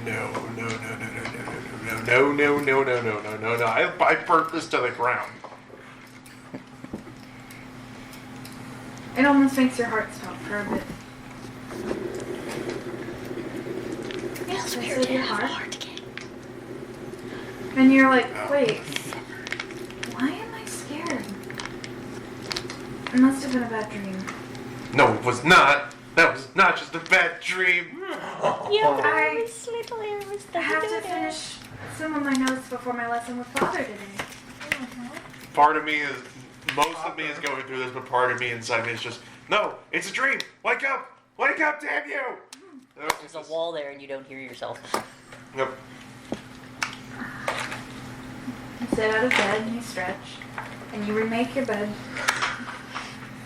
No. I burnt this to the ground. It almost makes your heart stop for a bit. Feels Yes, weird it's to your have a heart. heart again. And you're like, wait, why am I scared? It must have been a bad dream. No, it was not. That was not just a bad dream. I have to finish some of my notes before my lesson with Father today. Part of me is, most of me is going through this, but part of me inside me is just, no, it's a dream. Wake up, damn you! No, it's There's a just- wall there and you don't hear yourself. Yep. You sit out of bed and you stretch, and you remake your bed.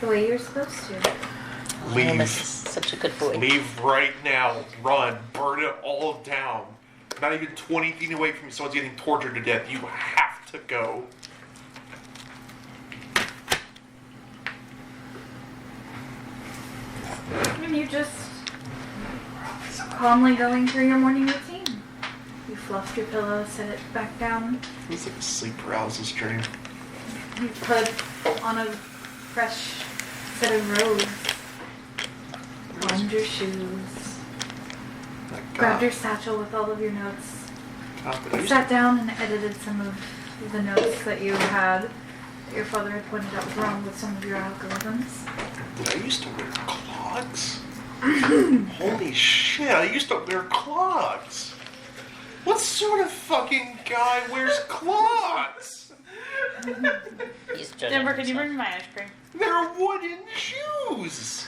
The way you're supposed to. Leave. Aramis is such a good boy. Leave right now. Run. Burn it all down. Not even 20 feet away from you. Someone's getting tortured to death. You have to go. And you just calmly going through your morning routine. You fluffed your pillow, set it back down. It's like a sleep paralysis dream. You put on a fresh set of robes. Warmed your shoes. Grabbed your satchel with all of your notes. Sat down and edited some of the notes that you had. That your father had pointed out was wrong with some of your algorithms. Did I used to wear clogs? Holy shit, I used to wear clogs. What sort of fucking guy wears clogs? He's judging Denver, can you himself. bring me my ice cream? They're wooden shoes.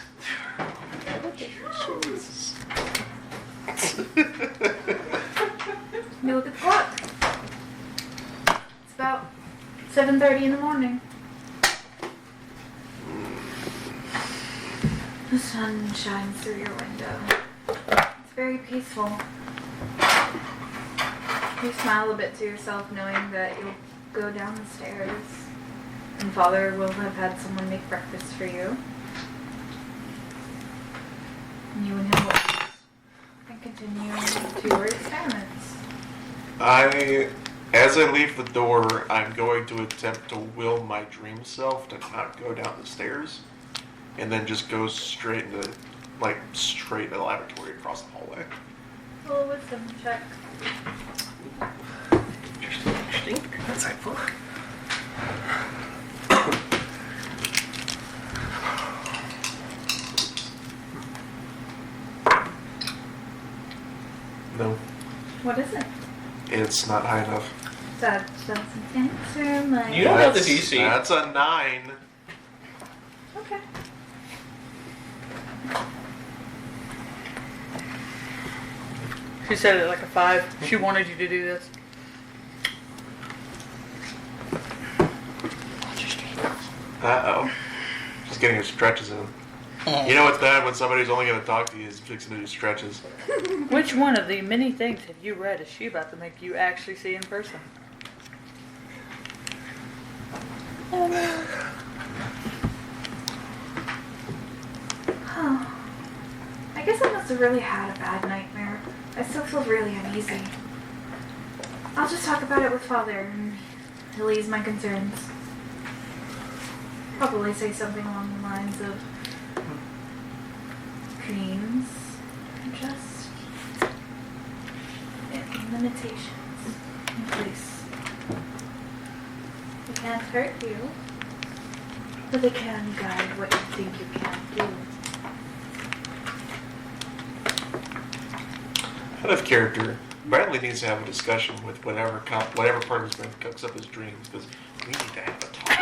Shoes. You look at the clock. It's about 7:30 in the morning. The sun shines through your window. It's very peaceful. You smile a bit to yourself knowing that you'll go down the stairs and Father will have had someone make breakfast for you. And you and him will and continue to your experiments. As I leave the door, I'm going to attempt to will my dream self to not go down the stairs, and then just go straight into the laboratory across the hallway. Roll a wisdom check. Interesting. That's helpful. No, What is it? it's not high enough. That doesn't answer my... You don't know the That's- DC. That's a 9. Okay. She said it like a 5. She wanted you to do this. Uh-oh. She's getting her stretches in. You know what's bad when somebody's only going to talk to you is fixing to do stretches. Which one of the many things have you read is she about to make you actually see in person? Huh. I guess I must have really had a bad nightmare. I still feel really uneasy. I'll just talk about it with Father and he'll ease my concerns. Probably say something along the lines of dreams are just limitations in place. They can't hurt you, but they can guide what you think you can't do. Out of character, Bradley needs to have a discussion with whatever part of his brain cooks up his dreams, because we need to have a talk.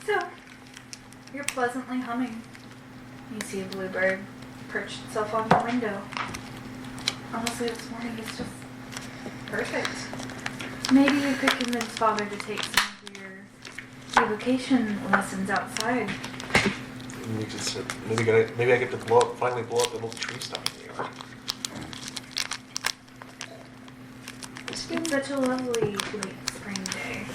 So, you're pleasantly humming. You see a bluebird perched itself on the window. Honestly, this morning is just perfect. Maybe you could convince Father to take some of your evocation lessons outside. Maybe I get to finally blow up the little tree stuff in the yard. It's such a lovely late spring day.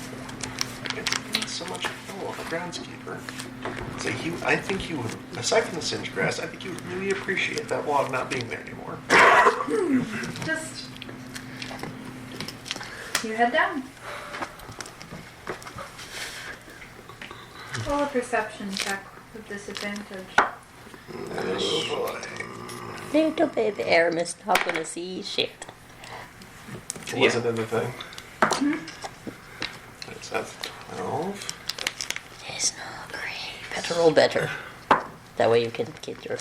It's so much fun, a groundskeeper. So I think you would, aside from the singed grass, I think you would really appreciate that log not being there anymore. Just, you head down. Roll a perception check with disadvantage. Oh boy. Little baby Aramis not gonna see shit. It wasn't in the thing. That's 12. It's not great. Better roll better. That way you can get your...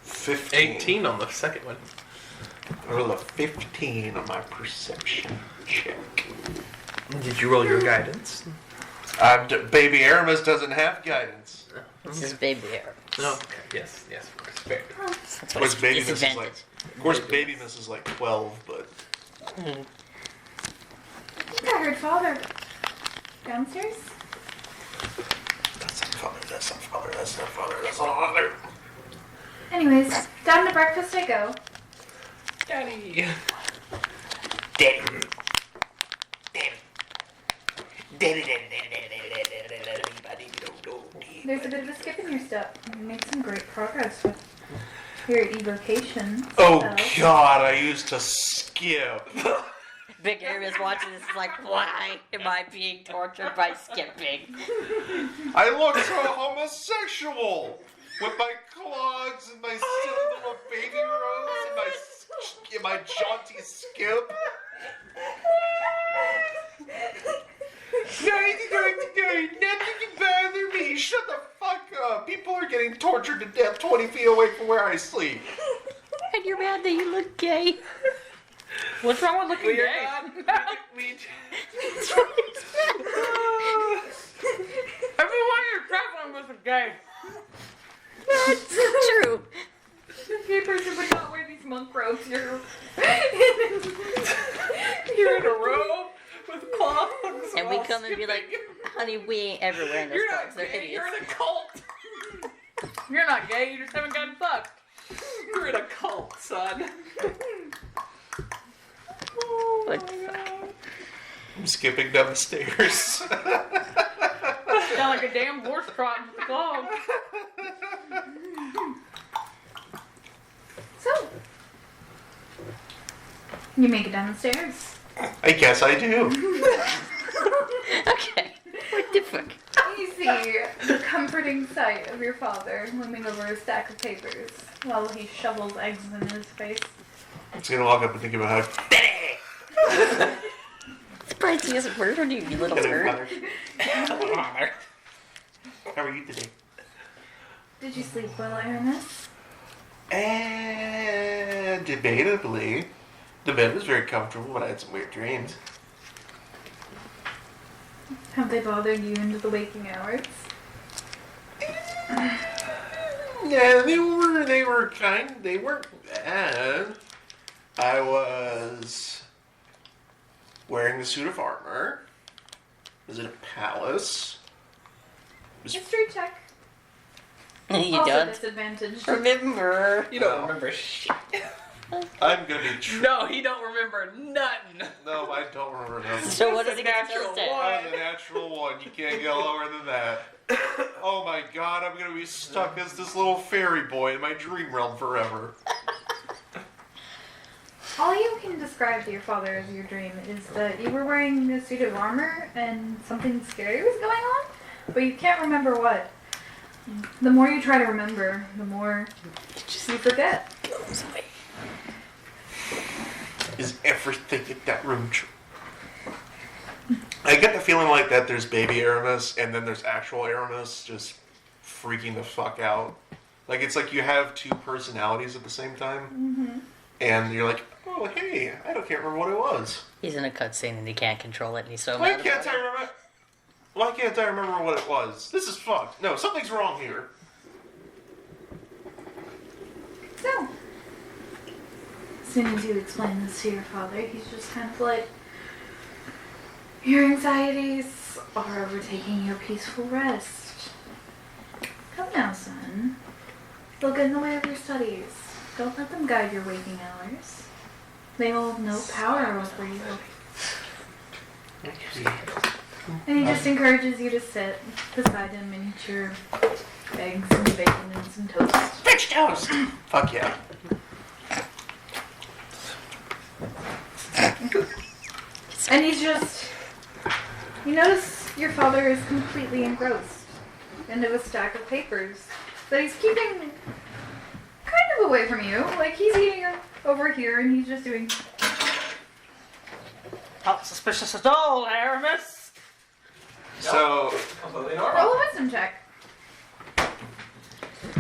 15. 18 on the second one. I rolled a 15 on my perception check. Did you roll your guidance? Baby Aramis doesn't have guidance. This is baby Aramis. No. Okay. Yes. Yes. Of course. Fair. That's Of what course, it's babiness is disadvantage. of course, babiness is like 12, but I think I heard Father. downstairs? That's not father, that's not father, that's not father, that's not father. Anyways, down to breakfast I go. Daddy. Daddy. There's a bit of a skip in your step. You made some great progress with your evocation. Oh spell. God, I used to skip. Big Air is watching this is like, why am I being tortured by skipping? I look so homosexual with my clogs and my silly little baby rose and my jaunty skip. Nothing can bother me. Shut the fuck up. People are getting tortured to death 20 feet away from where I sleep. And you're mad that you look gay. What's wrong with looking We are gay? not. Everyone you're traveling with is gay. That's true. The papers would not wear these monk robes. You're You're in a robe with clogs. And we while come and be like, skipping. honey, we ain't ever wearing those You're clothes. not They're gay, idiots. you're in a cult. You're not gay, you just haven't gotten fucked. You're in a cult, son. What the fuck? I'm skipping down the stairs. Sound like a damn horse trotting with the clog. So, you make it down the stairs. I guess I do. Okay. What the fuck? You see the comforting sight of your father looming over a stack of papers while he shovels eggs in his face. I'm just gonna walk up and think about how. Surprised he hasn't murdered you, you little turd. How are you today? Did you sleep well, Aramis? And debatably, the bed was very comfortable, but I had some weird dreams. Have they bothered you into the waking hours? Yeah, they weren't bad. I was wearing the suit of armor. Was in a palace. Was History check. You Also don't disadvantage. remember. You don't remember shit. I'm gonna be No, he don't remember nothing. No, I don't remember nothing. So what does That's he a get to natural instead? one. I'm the natural one. You can't get lower than that. Oh my god, I'm gonna be stuck as this little fairy boy in my dream realm forever. All you can describe to your father as your dream is that you were wearing a suit of armor and something scary was going on, but you can't remember what. The more you try to remember, the more you forget. Goes away. Is everything in that room true? I get the feeling like that there's baby Aramis and then there's actual Aramis just freaking the fuck out. Like it's like you have two personalities at the same time. Mm-hmm. And you're like, oh hey, can't remember what it was. He's in a cutscene and he can't control it and he's so Why mad can't about I it. remember? Why can't I remember what it was? This is fucked. No, something's wrong here. So, as soon as you explain this to your father, he's just kind of like, your anxieties are overtaking your peaceful rest. Come now, son. They'll get in the way of your studies. Don't let them guide your waking hours. They hold no power over you. And he just encourages you to sit beside him and eat your eggs and bacon and some toast. French toast! Fuck yeah. And he's just... You notice your father is completely engrossed into a stack of papers that he's keeping kind of away from you. Like, he's eating over here and he's just doing... Not suspicious at all, Aramis. So, Although they Roll are. a wisdom check.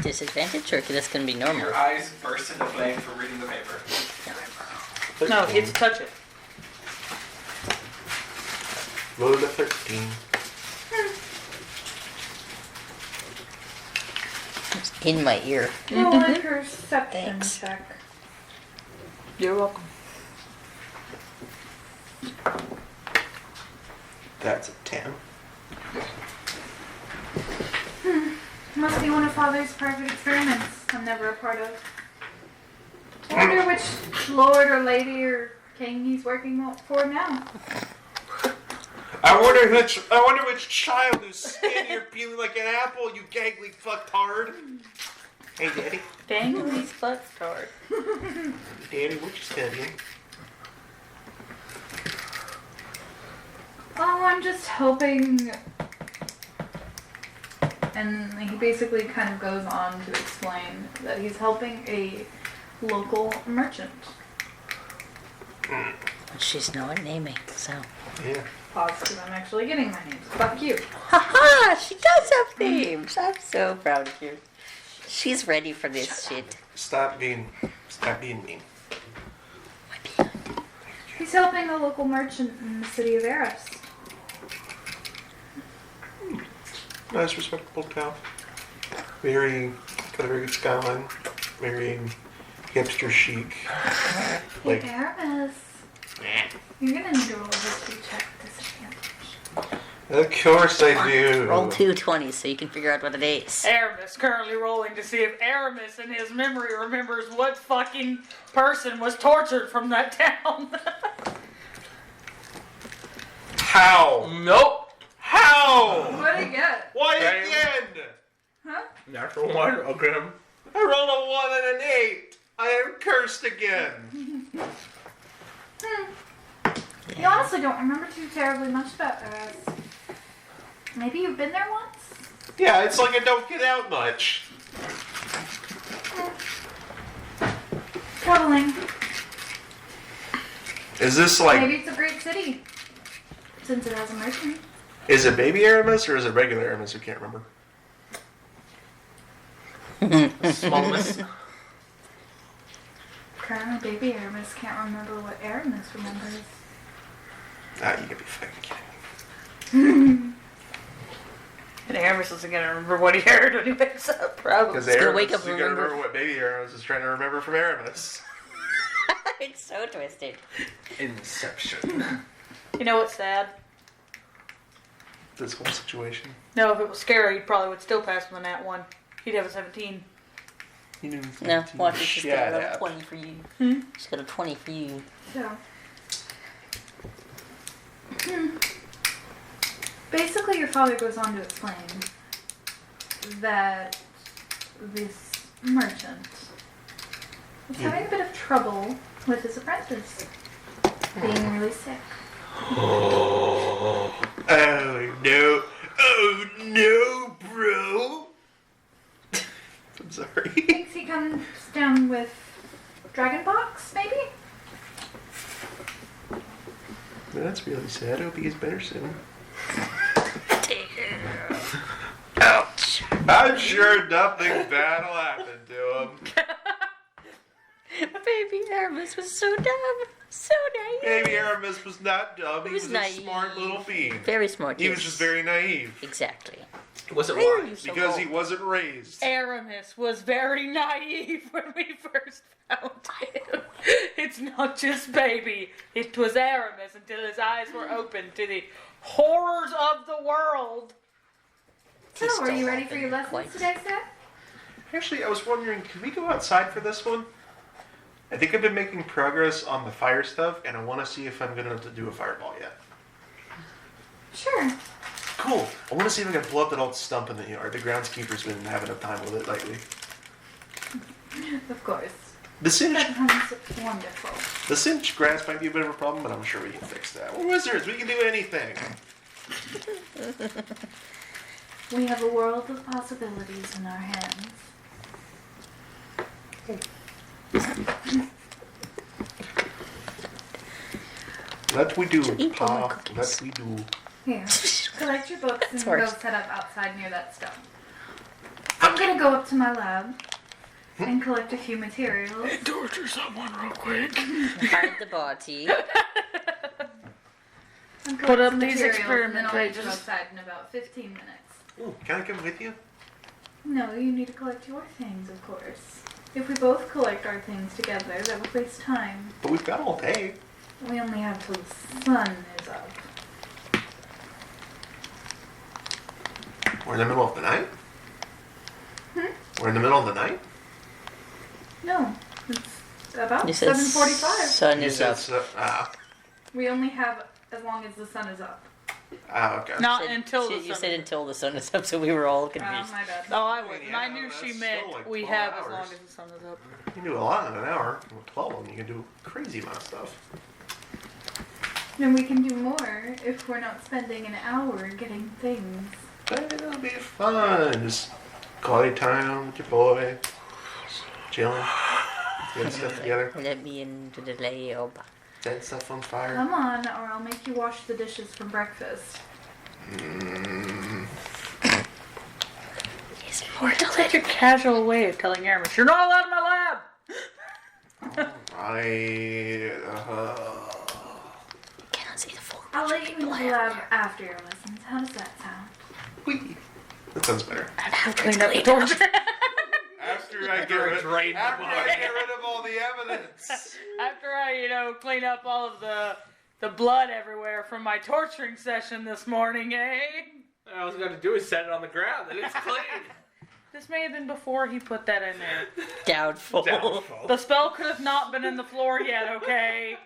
Disadvantage or that's gonna be normal? Your eyes burst into flame for reading the paper. No, he gets to touch it. rolled a 13. It's in my ear. Roll a perception Thanks. check. You're welcome. That's a 10. Must be one of Father's private experiments I'm never a part of. I wonder which lord or lady or king he's working for now. I wonder which child who's skinny or peeling like an apple, you gangly fucktard. Hey, Daddy. Dangly fucktard. Daddy, what you studying? Oh, I'm just hoping. And he basically kind of goes on to explain that he's helping a local merchant. She's not naming, so. Yeah. Positive I'm actually getting my names. Fuck you. Haha! She does have names! I'm so proud of you. She's ready for this shit. Stop being mean. He's helping a local merchant in the city of Eris. Nice, respectable town. Got a very good skyline. Very hipster chic. Hey, Aramis. You're gonna need to roll a history check disadvantage. Of course I do. Roll 2 20s so you can figure out what it is. Aramis currently rolling to see if Aramis in his memory remembers what fucking person was tortured from that town. How? Nope. How? What did you get? Why Damn. again? Huh? Natural 1 again. I rolled a 1 and an 8. I am cursed again. You honestly don't remember too terribly much about Eris. Maybe you've been there once? Yeah, it's like I don't get out much. Troubling. Is this like... Maybe it's a great city. Since it has a merchant. Is it baby Aramis or is it regular Aramis? I can't remember. Smallness. Currently, baby Aramis can't remember what Aramis remembers. Ah, you gotta be fucking kidding me. And Aramis isn't gonna remember what he heard when he wakes up, probably. Because gonna Aramis wake up is and gonna remember. remember what baby Aramis is trying to remember from Aramis. It's so twisted. Inception. You know what's sad? This whole situation. No, if it was scary, he probably would still pass on the nat 1. He'd have a 17. You knew No, watch it. She's got Shut a up. 20 for you. Hmm? She's got a 20 for you. So. Basically, your father goes on to explain that this merchant is having a bit of trouble with his apprentice being really sick. Oh no. Oh no, bro. I'm sorry. Thinks he comes down with dragonpox, maybe? That's really sad. I hope he gets better soon. Ouch. I'm sure nothing bad will happen to him. Baby Aramis was so dumb. So naive. Baby Aramis was not dumb. He was was a naive. smart little fiend. Very smart. He yes. was just very naive. Exactly. Was it Why are wise? you so Because he bold? wasn't raised. Aramis was very naive when we first found him. It's not just baby. It was Aramis until his eyes were opened to the horrors of the world. So, He's are you still ready for your laughing lessons quite. today, sir? Actually, I was wondering, can we go outside for this one? I think I've been making progress on the fire stuff, and I want to see if I'm good enough to do a fireball yet. Sure. Cool. I want to see if I can blow up that old stump in the yard. The groundskeeper's been having a time with it lately. Of course. The cinch, That sounds wonderful. the cinch grass might be a bit of a problem, but I'm sure we can fix that. We're wizards. We can do anything. We have a world of possibilities in our hands. Let we do, Eat all my Pa. cookies. Let we do. Here, collect your books and That's go worse. set up outside near that stone. I'm gonna go up to my lab and collect a few materials. Torture someone real quick. Hide the body. And collect Put up some these materials, experiment and then I'll meet you pages. outside in about 15 minutes. Ooh, can I come with you? No, you need to collect your things, of course. If we both collect our things together, that would waste time. But we've got all day. We only have till the sun is up. We're in the middle of the night? We're in the middle of the night? No, it's about You said 7:45. sun You is said up. so. We only have as long as the sun is up. Okay. Not Said- until the you sun. said until the sun is up, so we were all Oh, confused. my bad. Oh, I was. And I Yeah, knew that's she still meant like we 12 have as hours. long as the sun is up. You can do a lot in an hour. With 12 of them, you can do a crazy amount of stuff. Then we can do more if we're not spending an hour getting things. It'll be fun. Just quality time with your boy. Chilling. Getting stuff together. Let me into the layup. Setting stuff on fire. Come on, or I'll make you wash the dishes from breakfast. Is more Such a casual way of telling Aramis, you're not allowed in my lab! I. Cannot see the full. I'll let you into the lab after your lessons. How does that sound? Whee. That sounds better. Clean up the torch. After I Drains right in the after I body. get rid of all the evidence. After I, clean up all of the blood everywhere from my torturing session this morning, eh? All I was going to do is set it on the ground, and it's clean. This may have been before he put that in there. Doubtful. Doubtful. The spell could have not been in the floor yet, okay?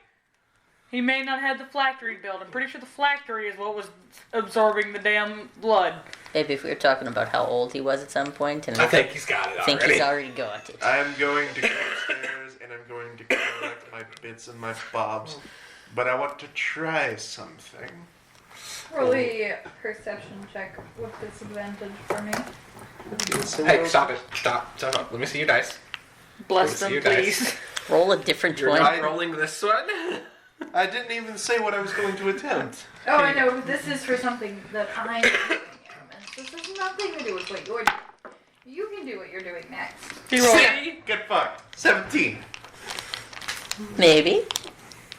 He may not have the phylactery built. I'm pretty sure the phylactery is what was absorbing the damn blood. Maybe if we were talking about how old he was at some point, and I think he's got it I think already. he's already got it. I'm going to go upstairs and I'm going to collect my bits and my bobs. But I want to try something. Roll a perception check with disadvantage for me. Hey, stop it. Stop. Let me see your dice. Bless Let me them, see your please. dice. Roll a different You're 20. not rolling this one. I didn't even say what I was going to attempt. Oh, I know. This is for something that I'm doing, Aramis. This has nothing to do with what you're doing. You can do what you're doing next. He rolled. See? Get fucked. 17. Maybe.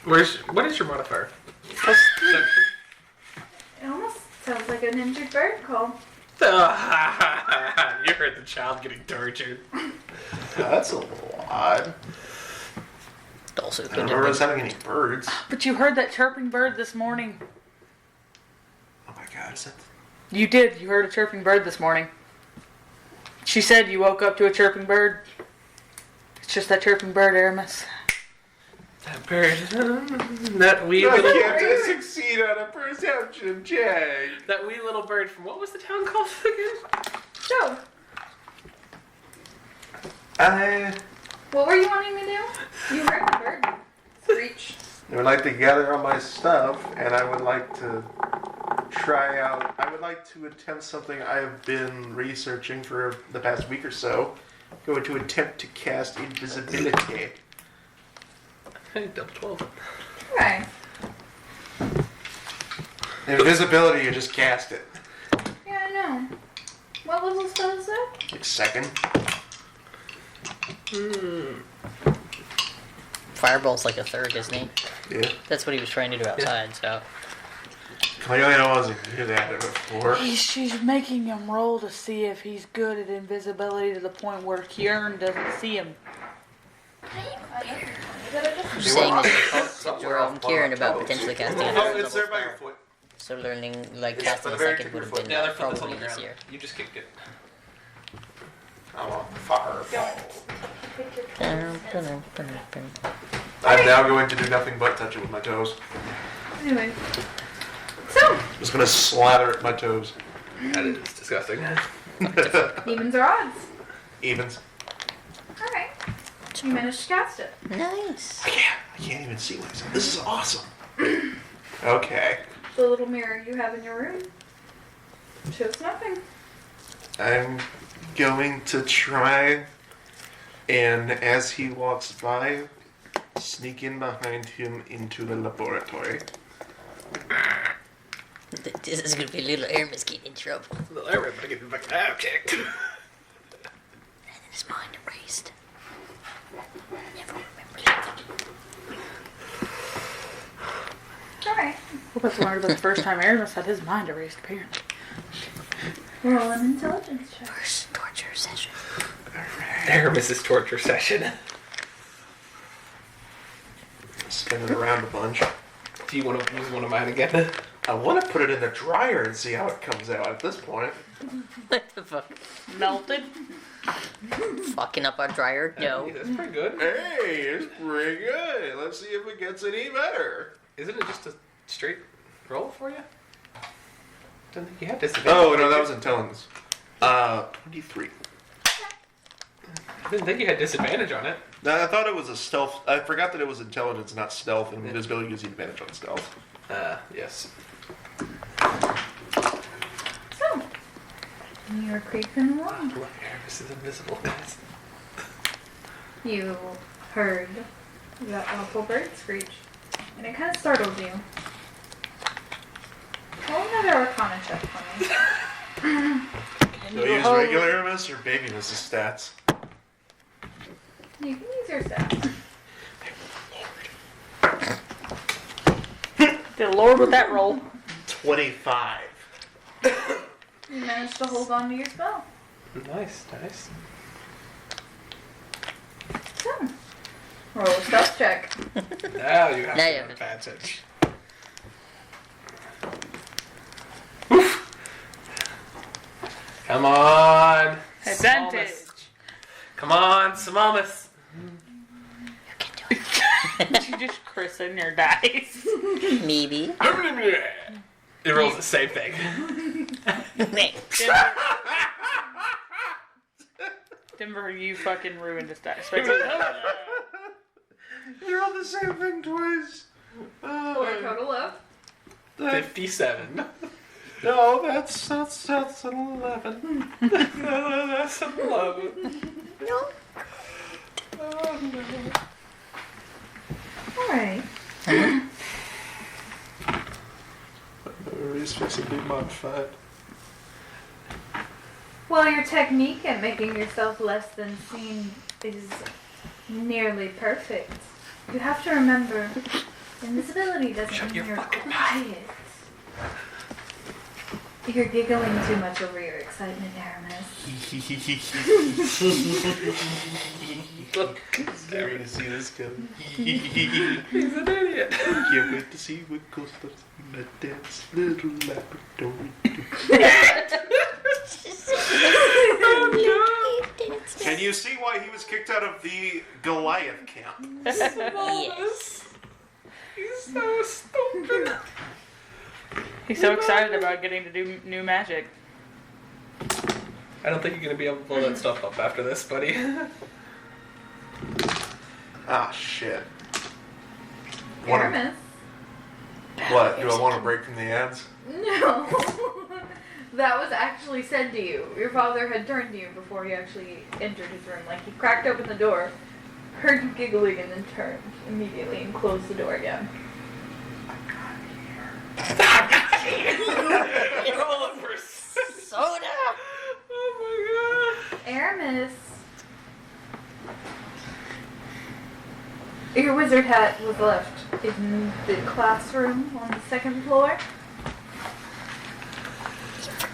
What is your modifier? It almost sounds like an injured bird call. You heard the child getting tortured. That's a little odd. Also, I don't remember us having any birds. But you heard that chirping bird this morning. Oh my god, is that... You did. You heard a chirping bird this morning. She said you woke up to a chirping bird. It's just that chirping bird, Aramis. That bird. That wee I little can't bird. succeed on a perception check. That wee little bird from what was the town called again? So, what were you wanting to do? You heard the bird screech. I would like to gather all my stuff, and I would like to try out. I would like to attempt something I've been researching for the past week or so. Going to attempt to cast invisibility. Hey, double 12. Okay. Invisibility, you just cast it. Yeah, I know. What level spell is that? Like second. Fireball's like a third, isn't he? Yeah. That's what he was trying to do outside, so. Clearly I wasn't good at it before. She's making him roll to see if he's good at invisibility to the point where Kieran doesn't see him. I'm just saying this to Jerome Kieran about potentially casting a Oh, third it's level there by your spell. foot. So learning, like, It's casting by a the very second tip would of have your been The other foot that's on probably the ground. easier. You just kicked it. I want fireball. Anyway, I'm now going to do nothing but touch it with my toes. Anyway. So, Just gonna slather at my toes. That is disgusting. evens or odds? Evens. Alright. You managed to cast it. nice. I can't even see myself. This is awesome. Okay. The little mirror you have in your room shows nothing. I'm going to try, and as he walks by, sneak in behind him into the laboratory. This is gonna be little Aramis getting in trouble. Well, everybody get the fucking ass kicked. And then his mind erased. Never remember. Alright. Well, that's wondered about the first time Aramis had his mind erased, apparently. Roll an intelligence check. First torture session. Aramis's torture session. Spin it around a bunch. Do you want to use one of mine again? I want to put it in the dryer and see how it comes out at this point. What the fuck? Melted. Fucking up our dryer? No. That's pretty good. Hey, it's pretty good. Let's see if it gets any better. Isn't it just a straight roll for you? Don't think you had disadvantage. Oh, no, that was intelligence. 23. I didn't think you had disadvantage on it. No, I thought it was a stealth. I forgot that it was intelligence, not stealth, and invisibility gives you advantage on stealth. Yes. So, you're creeping along. Look, Aramis is invisible, guys. You heard that awful bird screech, and it kind of startled you. Roll another Arcana check for me. So use regular Aramis or baby Mrs. stats? You can use your stats. Good Lord with that roll. 25. You managed to hold on to your spell. Nice, nice. So, roll a stealth check. Now you have Now you an have advantage. Come on. Advantage. Smalmus. Come on, Smalmus. You can do it. You just christen your dice. Maybe. It rolls the same thing. Denver, you fucking ruined this dice. You're on the same thing twice. For a total of 57. No, that's an 11. That's a 11. No. Oh, no. Alright. He's fixing to be modified. Well, your technique at making yourself less than seen is nearly perfect. You have to remember, invisibility doesn't mean you're quiet. You're giggling too much over your excitement, Aramis. Look, Scary to see this go. he's an idiot. Can't wait to see what goes on in that dance little laboratory. Can you see why he was kicked out of the Goliath camp? Yes. He's so stupid. He's so excited about getting to do new magic. I don't think you're gonna be able to blow that stuff up after this, buddy. Ah, shit. Aramis? What? Do I want to break from the ads? No. That was actually said to you. Your father had turned to you before you actually entered his room. Like, he cracked open the door, heard you giggling, and then turned immediately and closed the door again. Roll it for Soda. Oh my god. Aramis. Your wizard hat was left in the classroom on the second floor.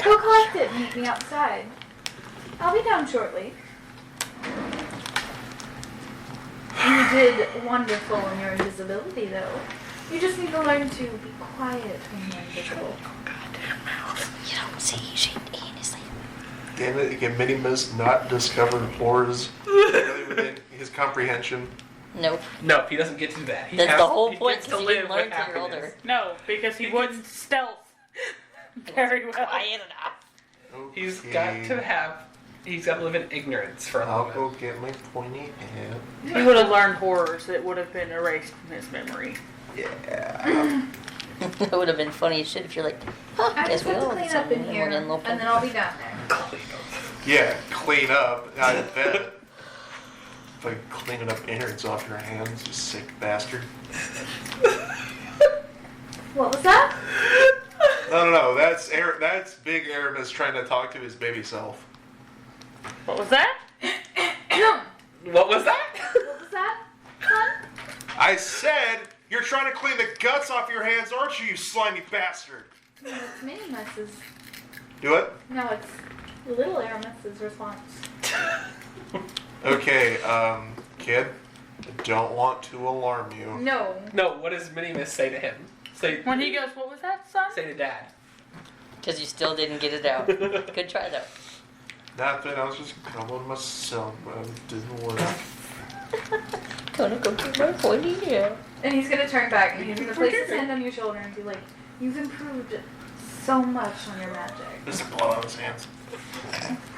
Go collect it and meet me outside. I'll be down shortly. You did wonderful in your invisibility, though. You just need to learn to be quiet when you're invisible. Goddamn mouth. You don't see shit in his sleep. Damn it, can Minnie Mouse not discover horrors really within his comprehension? Nope. No, he doesn't get to that. He That's has- the whole he point, gets because to you didn't live learn with till you're happiness. older. No, because he wouldn't stealth very well. Quiet enough. He's got to have. He's got to live in ignorance for a I'll moment. go get my pointy hat. He would have learned horrors that would have been erased from his memory. Yeah. It would have been funny as shit if you're like, huh, I guess just we have to all clean did up something in and here, we're getting and local. then I'll be down there. Yeah, clean up. I bet. Fucking cleaning up innards off your hands, you sick bastard. What was that? No. That's Big Aramis trying to talk to his baby self. What was that? What was that? What was that, son? I said you're trying to clean the guts off your hands, aren't you, you slimy bastard? No, it's Minnie Mouse's. Do it. No, it's little Aramis's response. Okay, kid. I don't want to alarm you. No. No, what does Minnie Miss say to him? Say, When he goes, what was that, son? say to Dad. Because you still didn't get it out. Good try, though. Nothing. I was just crumbling myself, but it didn't work. Gonna go get my pointy hair. And he's gonna turn back and he's gonna place his hand on your shoulder and be like, "You've improved so much on your magic." There's a blood on his hands.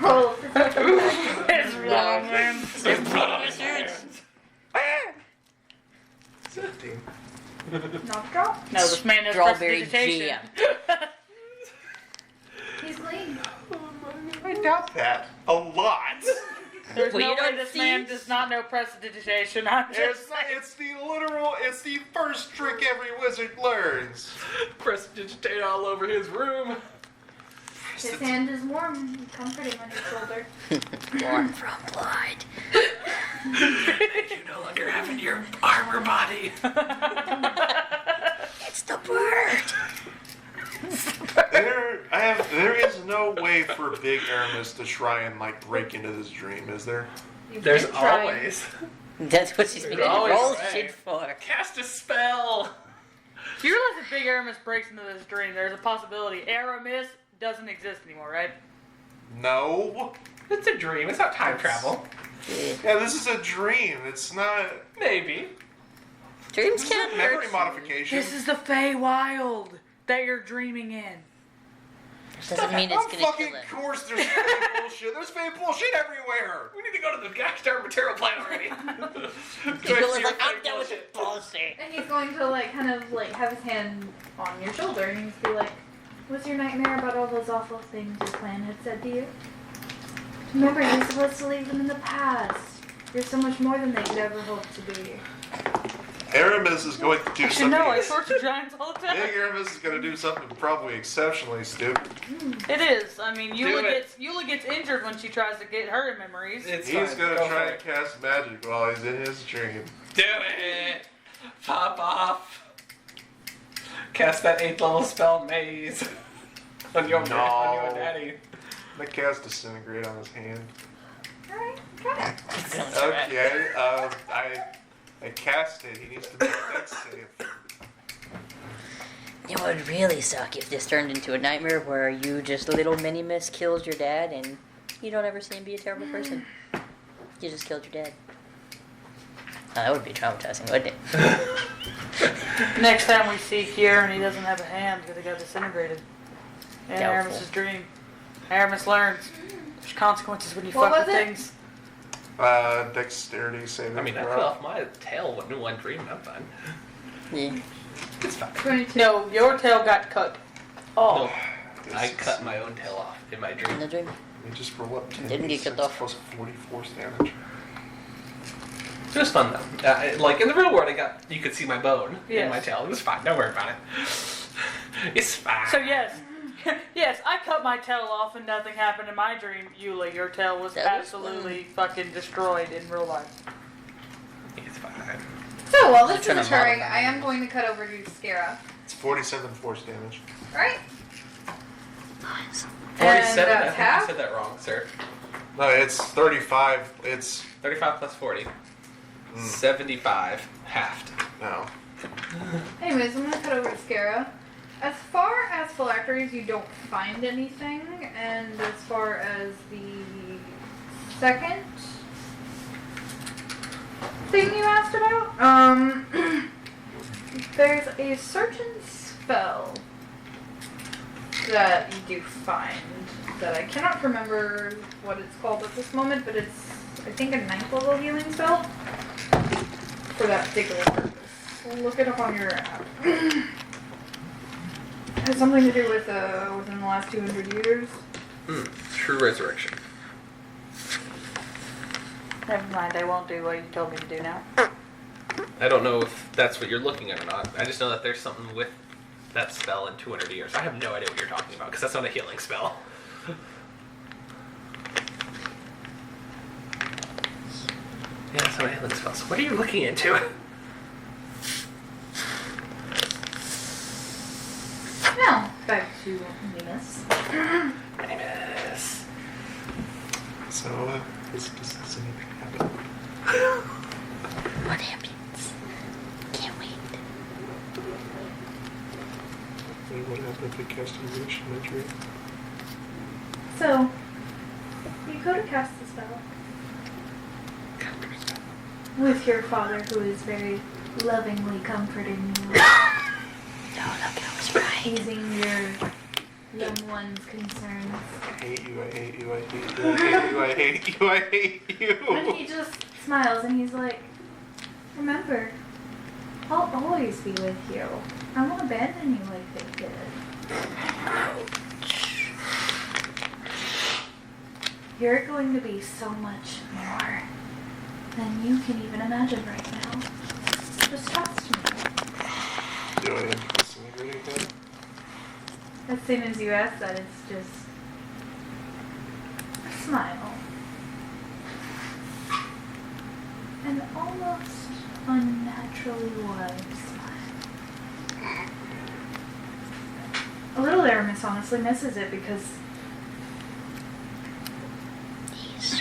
Roll perception check. It's wrong, man. There's blood on his hands. 17. Knock drop. No, this man has Strawberry prestidigitation. jam. He's clean. I doubt that. A lot. There's Well, no you way don't this see- man does not know prestidigitation. I'm just It's the first trick every wizard learns. Prestidigitate all over his room. His hand is warm. You comfort him on your shoulder. Born from blood. You no longer have in your armor body. It's the bird. There is no way for Big Aramis to try and like break into this dream, is there? You've There's been trying. always. That's what she's There's being always roll a way. shit for. Cast a spell. Do you realize if Big Aramis breaks into this dream, there's a possibility Aramis doesn't exist anymore, right? No. It's a dream. It's not time travel. Yeah, this is a dream. It's not. Maybe. Dreams This is can't a memory hurt. modification. This is the Feywild that you're dreaming in. Doesn't mean it's Of gonna fucking kill it. course, there's fake bullshit. There's fake bullshit everywhere. We need to go to the gosh darn material plant already. People are like, I'm done with this bullshit. And he's going to like kind of like have his hand on your shoulder and he's be like, "Was your nightmare about all those awful things your clan had said to you? Remember, you're supposed to leave them in the past. You're so much more than they could ever hope to be." Aramis is going to do You should something. know, I torture giants all the time. Big Aramis is going to do something probably exceptionally stupid. It is. I mean, Do it. Eula gets injured when she tries to get her memories. It's He's fine. going Go to try for and cast magic while he's in his dream. Do it. Pop off. Cast that 8th level spell maze on your No. on your daddy. I'm going to cast Disintegrate on his hand. Alright, try it. Okay, I cast it. He needs to make a dex save. It would really suck if this turned into a nightmare where you just little mini miss kills your dad and you don't ever see him be a terrible person. You just killed your dad. Oh, that would be traumatizing, wouldn't it? Next time we see Kier and he doesn't have a hand because he got disintegrated. And Doubtful. Aramis' dream. Aramis learns. There's consequences when you What fuck was with it? things. Dexterity saving I mean, I throw. cut off my tail in one dream. I'm fine. Yeah. It's fine. 22. No, your tail got cut. Oh. No, I cut my own tail off in my In dream. the dream. Just for what? 10 Didn't get cut off. Plus 40 force damage. It was fun though. Like in the real world, you could see my bone in Yes. my tail. It was fine. Don't worry about it. It's fine. So yes. Yes, I cut my tail off and nothing happened in my dream. Eula, your tail was That was absolutely fucking destroyed in real life. It's fine. So while this Trying is to occurring, modify I am it. going to cut over to Skara. It's 47 force damage. Right? Nice. 47. I that's think half? you said that wrong, sir. No, it's 35. It's 35 plus 40. 75 halved. no. Anyways, I'm going to cut over to Skara. As far as phylacteries, you don't find anything, and as far as the second thing you asked about, there's a certain spell that you do find that I cannot remember what it's called at this moment, but it's, I think, a 9th level healing spell for that particular purpose. Look it up on your app. It has something to do with within the last 200 years. True resurrection. Never mind, I won't do what you told me to do now. I don't know if that's what you're looking at or not. I just know that there's something with that spell in 200 years. I have no idea what you're talking about because that's not a healing spell. Yeah, that's not a healing spell. So what are you looking into? Now, back to Nemus. Anyways. So, does anything happen? What happens? Can't wait. to cast illumination imagery. So, you go to cast the spell with your father, who is very lovingly comforting you, No, look, I was right. easing your young one's concerns. I hate you, I hate you, I hate you, I hate you, I hate you, I hate you. And he just smiles and he's like, remember, I'll always be with you. I won't abandon you like they did. You're going to be so much more than you can even imagine right now. Just trust me. Do I end disintegrating him? As soon as you ask that, it's just a smile. An almost unnaturally wide smile. A little Aramis honestly misses it because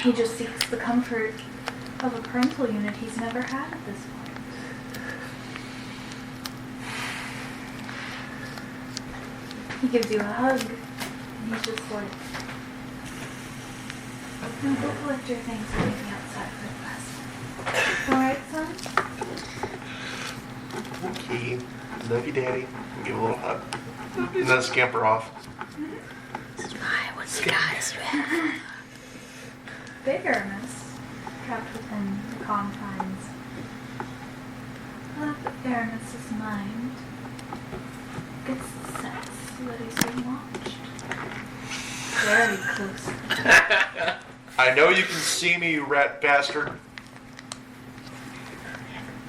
he just seeks the comfort of a parental unit he's never had at this point. He gives you a hug, and he's just like, "No, go collect your things and meet me outside for class. Alright, son?" Okay. Love you, Daddy. Give a little hug. And then scamper off. This is why, what's the guys you have? Big Aramis, trapped within the confines of Aramis's mind, gets the sense that he's being watched. Very closely. I know you can see me, you rat bastard.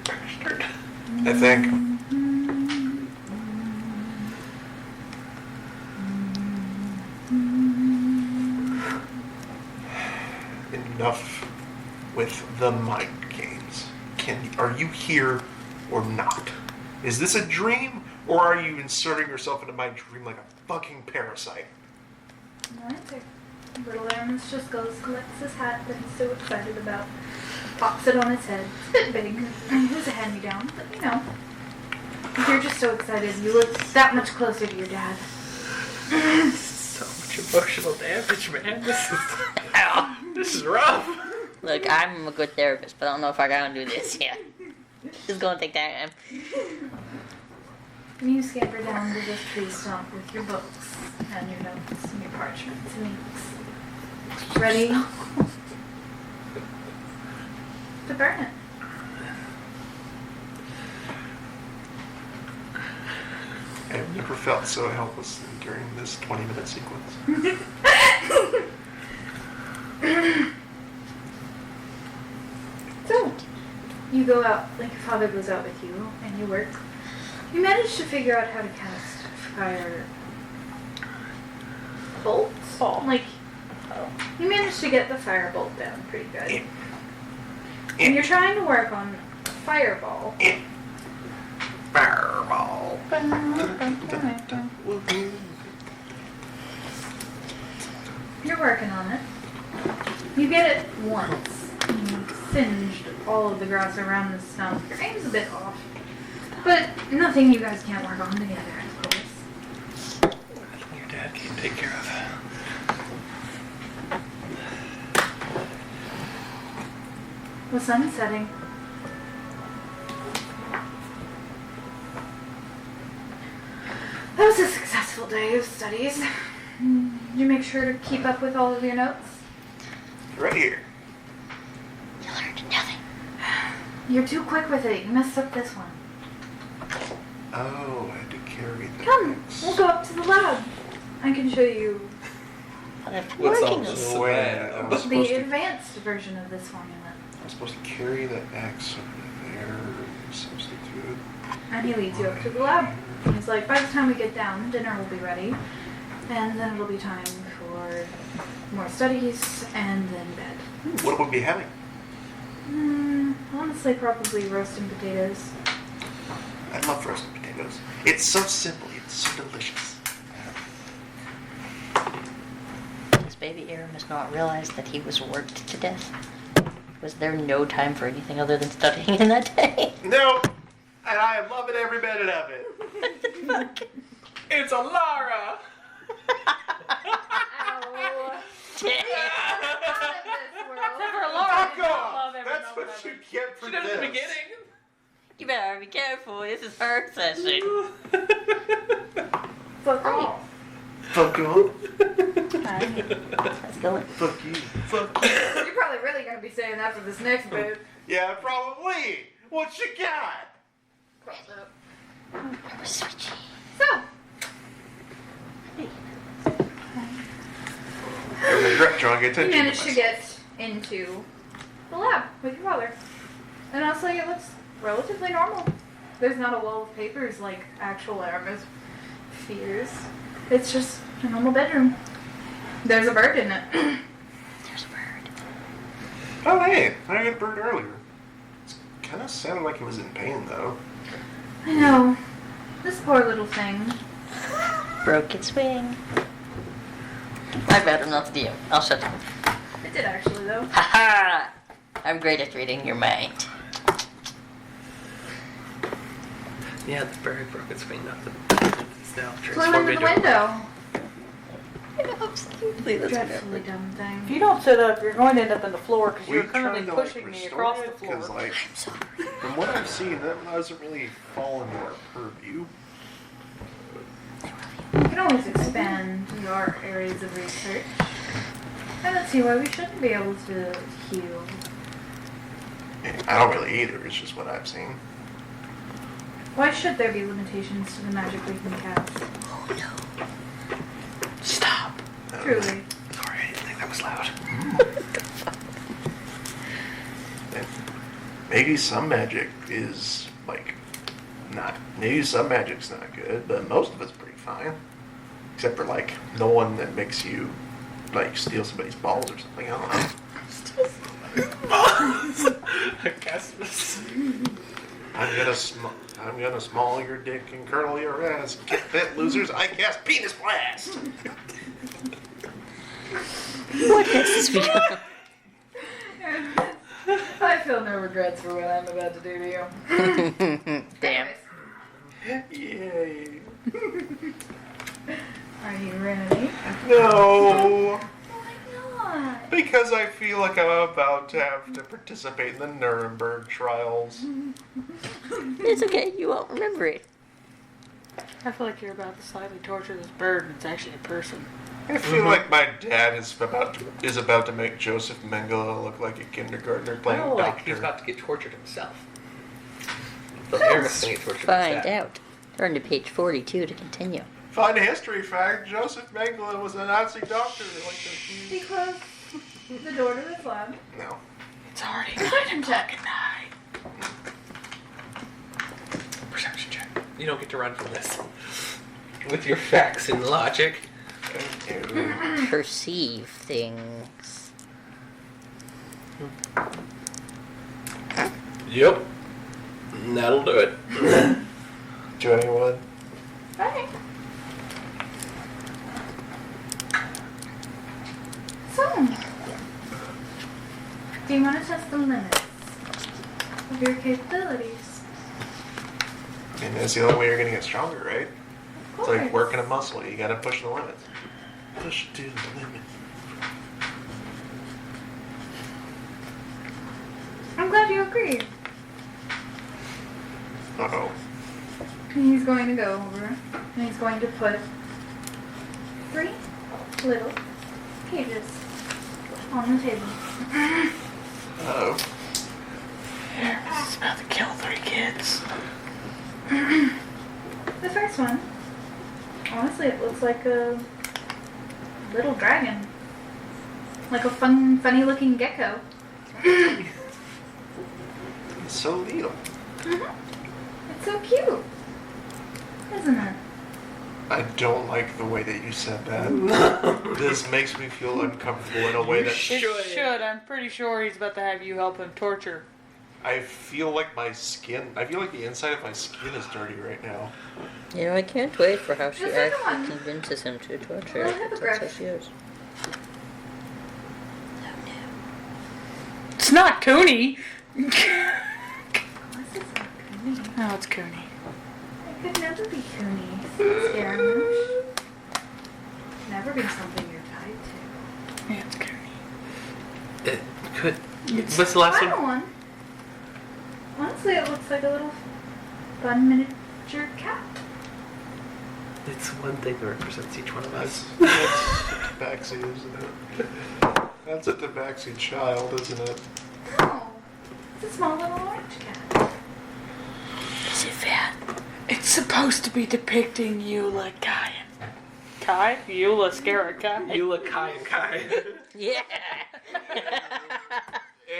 Bastard. I think. Enough with the mind games. Are you here or not? Is this a dream, or are you inserting yourself into my dream like a fucking parasite? No answer. Little Aramis just goes, collects his hat that he's so excited about, pops it on his head. It's a bit big. It was a hand-me-down, but you know. If you're just so excited, you look that much closer to your dad. So much emotional damage, man. This is rough. Look, I'm a good therapist, but I don't know if I gotta do this yet. It's gonna take time. You scamper down to this tree stump with your books and your notes and your parchments and inks. Ready to burn it. I've never felt so helpless during this 20-minute sequence. So, you go out, like your father goes out with you, and you work. You manage to figure out how to cast fire bolts? Like, you manage to get the fire bolt down pretty good. And you're trying to work on a fireball. Fireball. You're working on it. You get it once. You singed all of the grass around the stump. Your aim's a bit off. But nothing you guys can't work on together, of course. Your dad can take care of. The sun's setting. That was a successful day of studies. Did you make sure to keep up with all of your notes? Right here. You learned nothing. You're too quick with it. You messed up this one. Oh, I had to carry the Come, X. we'll go up to the lab. I can show you What's all Working. this No way. about? I was supposed the to. advanced version of this formula. I'm supposed to carry the X over there. Substitute. And he leads you up to the lab. He's like, by the time we get down, dinner will be ready. And then it'll be time for more studies and then bed. What would we be having? Honestly, probably roasting potatoes. I love roasted potatoes. It's so simple. It's so delicious. Does baby Aramis not realize that he was worked to death? Was there no time for anything other than studying in that day? No, and I am loving every minute of it. What the fuck? It's a Lara. Ow. Damn. Out of this world. Except for Laura, Fuck did not off! love every That's moment what of you it. get for She did it at the this. beginning. You better be careful. This is her session. Fuck off. Fuck off. Let's go. Fuck you. Fuck you. You're probably really gonna be saying that for this next bit. Yeah, probably. What you got? Switchy. So, Trying to get you attention. managed to get into the lab with your father. And honestly, it looks relatively normal. There's not a wall of papers like actual Aramis fears. It's just a normal bedroom. There's a bird in it. There's a bird. Oh, hey, I got a bird earlier. It kind of sounded like it was in pain, though. I know. This poor little thing. Broke its wing. I've had enough of you. I'll shut up. It did actually, though. Haha! I'm great at reading your mind. Yeah, the bird broke its wing. Not the. It's now Flew transformed into the into. window. Absolutely, that's Dreadfully dumb If thing. you don't sit up, you're going to end up on the floor because Were you're you currently trying to, like, pushing me restore across it? the 'Cause, floor. like, I'm sorry. from what I've seen, that doesn't really fall into our purview. You can always expand your areas of research. I don't see why we shouldn't be able to heal. I don't really either. It's just what I've seen. Why should there be limitations to the magic we can cast? Oh no. Stop. Truly. Sorry, I didn't think that was loud. Maybe some magic is like not. Maybe some magic's not good, but most of it's pretty fine. Except for like the one that makes you like steal somebody's balls or something. I don't know. Orgasmus. I'm gonna small your dick and curdle your ass. Get fit, losers! I cast penis blast. What has this become? I feel no regrets for what I'm about to do to you. Damn. Yay! Are you ready? No, Why not? because I feel like I'm about to have to participate in the Nuremberg trials. It's okay. You won't remember it. I feel like you're about to slightly torture this bird, and it's actually a person. I feel like my dad is about to make Joseph Mengele look like a kindergartner playing Oh, like doctor. he's about to get tortured himself. So Aramis gonna get tortured Find instead. out. Turn to page 42 to continue. Find a history fact: Joseph Mengele was a Nazi doctor. Like He closed the door to this lab. no. It's already Perception 9 o'clock check. at night. Perception check. You don't get to run from this. With your facts and logic. Perceive things. Yep. That'll do it. Do anyone? Okay. So, do you want to test the limits of your capabilities? And that's the only way you're gonna get stronger, right? Of It's like course. working a muscle. You gotta push the limits. Push to the limit. I'm glad you agree. Uh-oh. He's going to go over and he's going to put 3 little cages on the table. Uh-oh. Aramis is about to kill 3 kids. The first one, honestly, it looks like a little dragon. Like a funny looking gecko. It's so little. It's so cute. Isn't it? I don't like the way that you said that. This makes me feel uncomfortable in a way that It should. I'm pretty sure he's about to have you help him torture. I feel like my skin. I feel like the inside of my skin is dirty right now. You know, I can't wait for how she The second actually one. convinces him to torture Well, her. That's how hippogriff. she is. It's not Cooney. This is not Cooney. No, it's Cooney. Hi, Could never be Cooney. Scaramouche. Never be something you're tied to. Yeah, it's Cooney. It could. What's the last Final one? one. Honestly, it looks like a little fun miniature cat. It's one thing that represents each one of us. That's Tabaxi, isn't it? That's a Tabaxi child, isn't it? No. It's a small little orange cat. Is it fat? It's supposed to be depicting Eula Kai. Kai? Eula Scara Kai? Eula, Kai, and Kai. Yeah.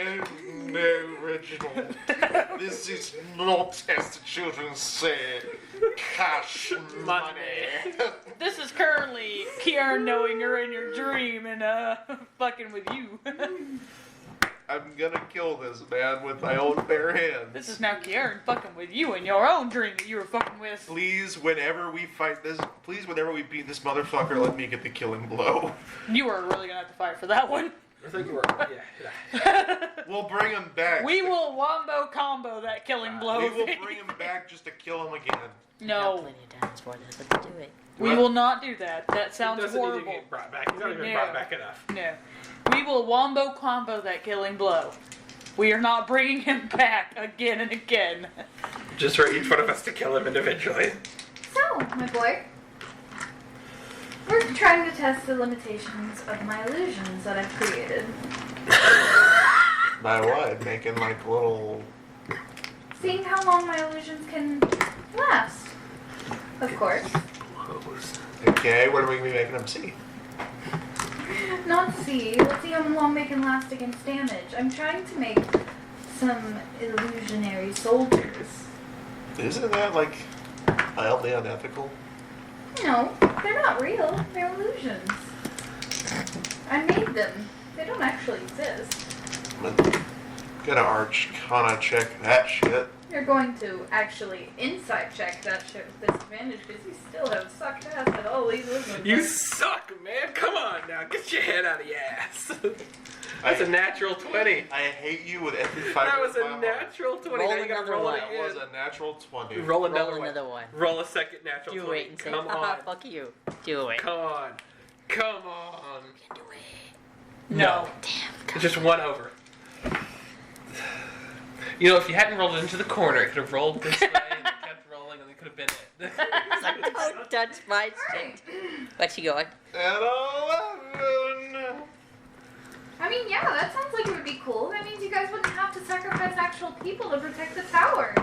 And no, Reginald. This is not, as the children say, cash money. This is currently Kiara knowing you're in your dream and fucking with you. I'm gonna kill this man with my own bare hands. This is now Kiara fucking with you in your own dream that you were fucking with. Please, whenever we fight this, whenever we beat this motherfucker, let me get the killing blow. You were really gonna have to fight for that one. I think you were. Yeah. We'll bring him back. We will wombo combo that killing blow. We will bring him back just to kill him again. Got No, plenty of times for this. Let's do it. we What? will not do that. That He sounds doesn't need to horrible. get brought back. He's not even No. brought back enough. No. We will wombo combo that killing blow. We are not bringing him back again and again. Just for each one of us to kill him individually. So, my boy, we're trying to test the limitations of my illusions that I've created. My what? Making like little. Seeing how long my illusions can last. Of course. Okay, what are we gonna be making him see? Not see. Let's see how long they can last against damage. I'm trying to make some illusionary soldiers. Isn't that like mildly unethical? No, they're not real. They're illusions. I made them. They don't actually exist. I'm gonna arcana check that shit. You're going to actually inside check that shit with disadvantage because you still have sucked ass at all these illusions. You suck, man. Come on now. Get your head out of your ass. That's a natural 20. I hate you with every fiber That was of my a heart. natural 20. Roll now you gotta another roll one. it That again. was a natural 20. Roll another Roll one. another one. Roll a second natural Do 20. it and say, Come haha, on. fuck you. Do it. Come on. Come on. Do it. No. Damn. Just one over. You know, if you hadn't rolled it into the corner, it could have rolled this way and it kept rolling and it could have been it. It's like, don't touch my shit. What's she going? And 11. I mean, yeah, that sounds like it would be cool. That means you guys wouldn't have to sacrifice actual people to protect the tower.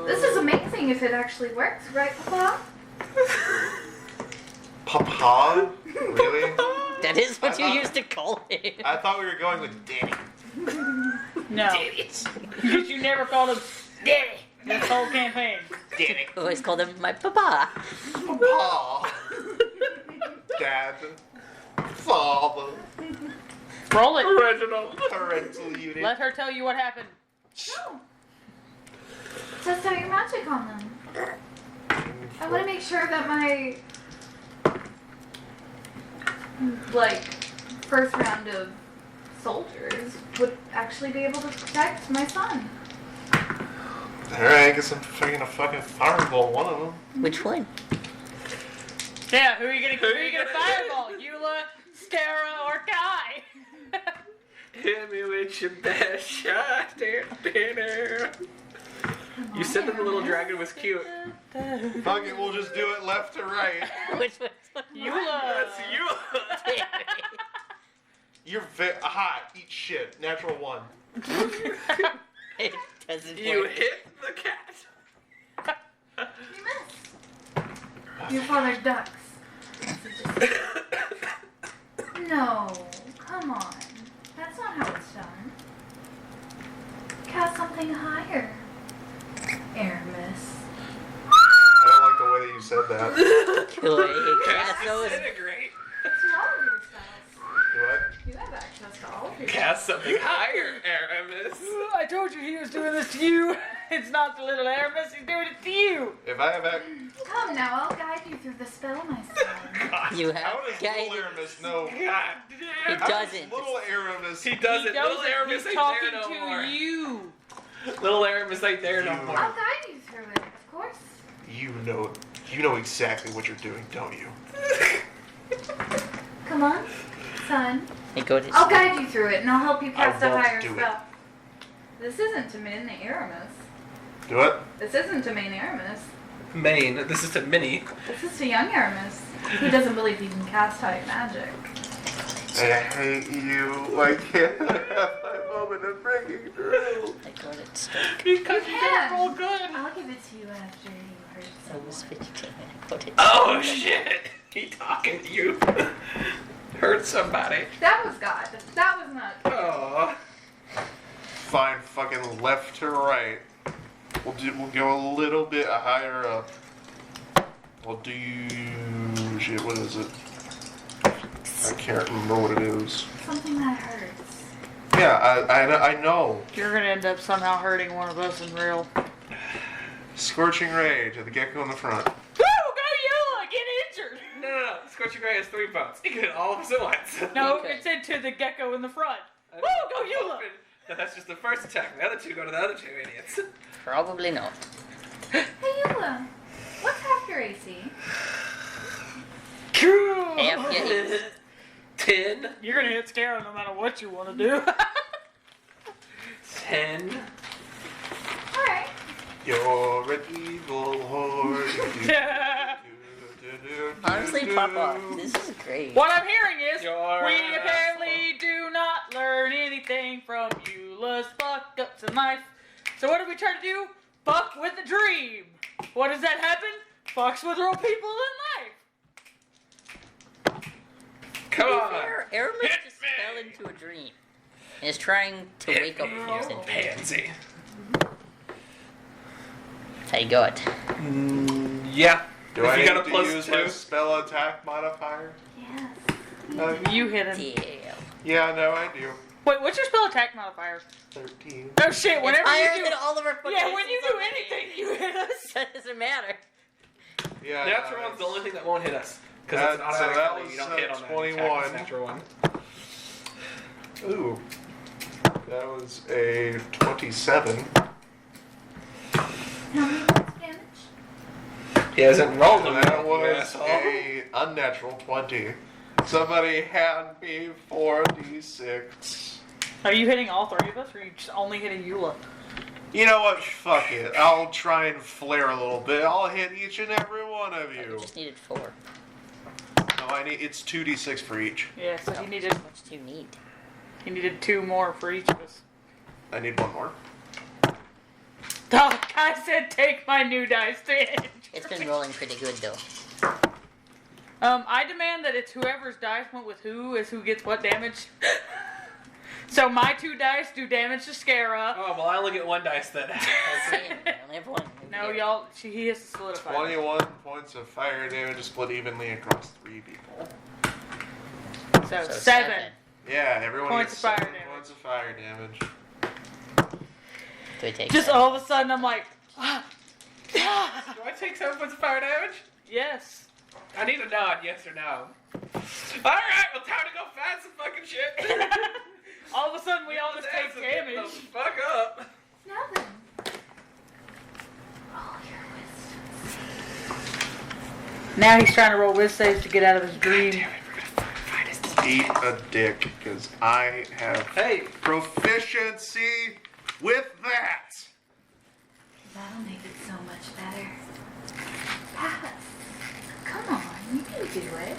This is amazing if it actually works, right, Papa? Papa? Really? That is what I you thought- used to call it. I thought we were going with Danny. No. Because you never called him Daddy this whole campaign. Danny. I always called him my papa. Papa. Dad. Father. Roll it. Reginald. Parental unit. Let her tell you what happened. No. Test out your magic on them. I want to make sure that my, like, first round of soldiers would actually be able to protect my son. Alright, I guess I'm freaking a fucking fireball one of them. Which one? Yeah, who are you gonna fireball? Eula, Scara, or Kai? Hit me with your best shot. You said that the little dragon was cute. Fuck it, we'll just do it left to right. Which one? Eula. That's you. Damn You're hot. Eat shit. Natural 1. it. It doesn't You work. hit the cat. You missed. Your father ducks. No, come on. That's not how it's done. Cast something higher. Aramis. I don't like the way that you said that. Cast Casso is disintegrate. It's all of your spells. What? You have access to all of your Cast something higher, Aramis. I told you he was doing this to you. It's not the little Aramis, he's doing it to you. If I have Come now, I'll guide you through the spell, my son. You How have does guided. little Aramis know? God It damn. How does doesn't. little Aramis. He doesn't. He Little knows it. Aramis He's ain't talking there no to more. you. Little Aramis ain't there no You- more. I'll guide you through it, of course. You know exactly what you're doing, don't you? Come on, son. Hey, go to I'll guide you through it, and I'll help you cast a won't higher do it. spell. This isn't to main Aramis. Do it. This isn't to main Aramis. Main. This is to Minnie. This is to young Aramis, who doesn't believe he can cast high magic. I hate you. I can't have my moment of breaking through. I got it stuck. Because you can. don't roll good. I'll give it to you after you hurt I was someone. 15 and I got it. Oh shit! He talking to you. Hurt somebody. That was God. That was not. Oh. Fine, fucking left to right. We'll go a little bit higher up. We'll do shit. What is it? I can't remember what it is. Something that hurts. Yeah, I know. You're gonna end up somehow hurting one of us in real. Scorching ray to the gecko in the front. Woo! Go Yula! Get injured! No. Scorching Ray has 3 votes. You can hit all of us at once. No, Okay. it said to the gecko in the front. Woo! Go Yula! No, that's just the first attack. The other 2 go to the other 2 idiots. Probably not. Hey, Eula. What's half your AC? Half your hits. 10. You're gonna hit Scarrow no matter what you want to do. 10. Alright. You're an evil horde. Honestly, Papa, this is great. What I'm hearing is, You're we an apparently do not learn anything from Eula's fuck-ups in life. So what do we try to do? Fuck with the dream. What does that happen? Fucks with real people in life. Come on. Aramis Hit just me. fell into a dream and is trying to Hit wake up me, from his you dream. pansy. I got. Yeah. Do If I you need got a to plus use 2. my spell attack modifier? Yes. You hit him. Damn. Yeah, no, I do. Wait, what's your spell attack modifier? 13. Oh shit! It's Whenever higher you than do, all of our fucking yeah, when you ACs do already. anything, you hit us. That doesn't matter. Yeah, Natural no, one's the only thing that won't hit us. Because That- it's an so automatic that thing. was, You don't hit on that. 21. Attack, it's natural one. Ooh. That was a 27. How many points of damage? He hasn't rolled them. That you was asshole. a unnatural 20. Somebody hand me 4d6. Are you hitting all 3 of us, or are you just only hitting Eula? You know what? Fuck it. I'll try and flare a little bit. I'll hit each and every one of I you. just needed 4. No, it's 2d6 for each. Yeah, so No. he needed How much do you need? 2 more for each of us. I need one more. Oh, I said take my new dice to injure. It's been rolling pretty good though. I demand that it's whoever's dice went with who is who gets what damage. So my 2 dice do damage to Scara. Oh, well, I only get 1 dice then. Same. I only have 1. No, y'all, he has to solidify. 21 points of fire damage split evenly across 3 people. So, So 7. Yeah, everyone Points gets of fire 7 damage. points of fire damage. Do I take Just 7? all of a sudden, I'm like, ah, Do I take 7 points of fire damage? yes. I need a nod, yes or no. Alright, well, time to go find some fucking shit. All of a sudden, we all just take Get the damage. fuck up. Now then. Roll your wisdom. Now he's trying to roll whiz saves to get out of his dream. Eat a dick, because I have Hey, proficiency with that. That'll make it so much better. Pass. Come on, you can do it.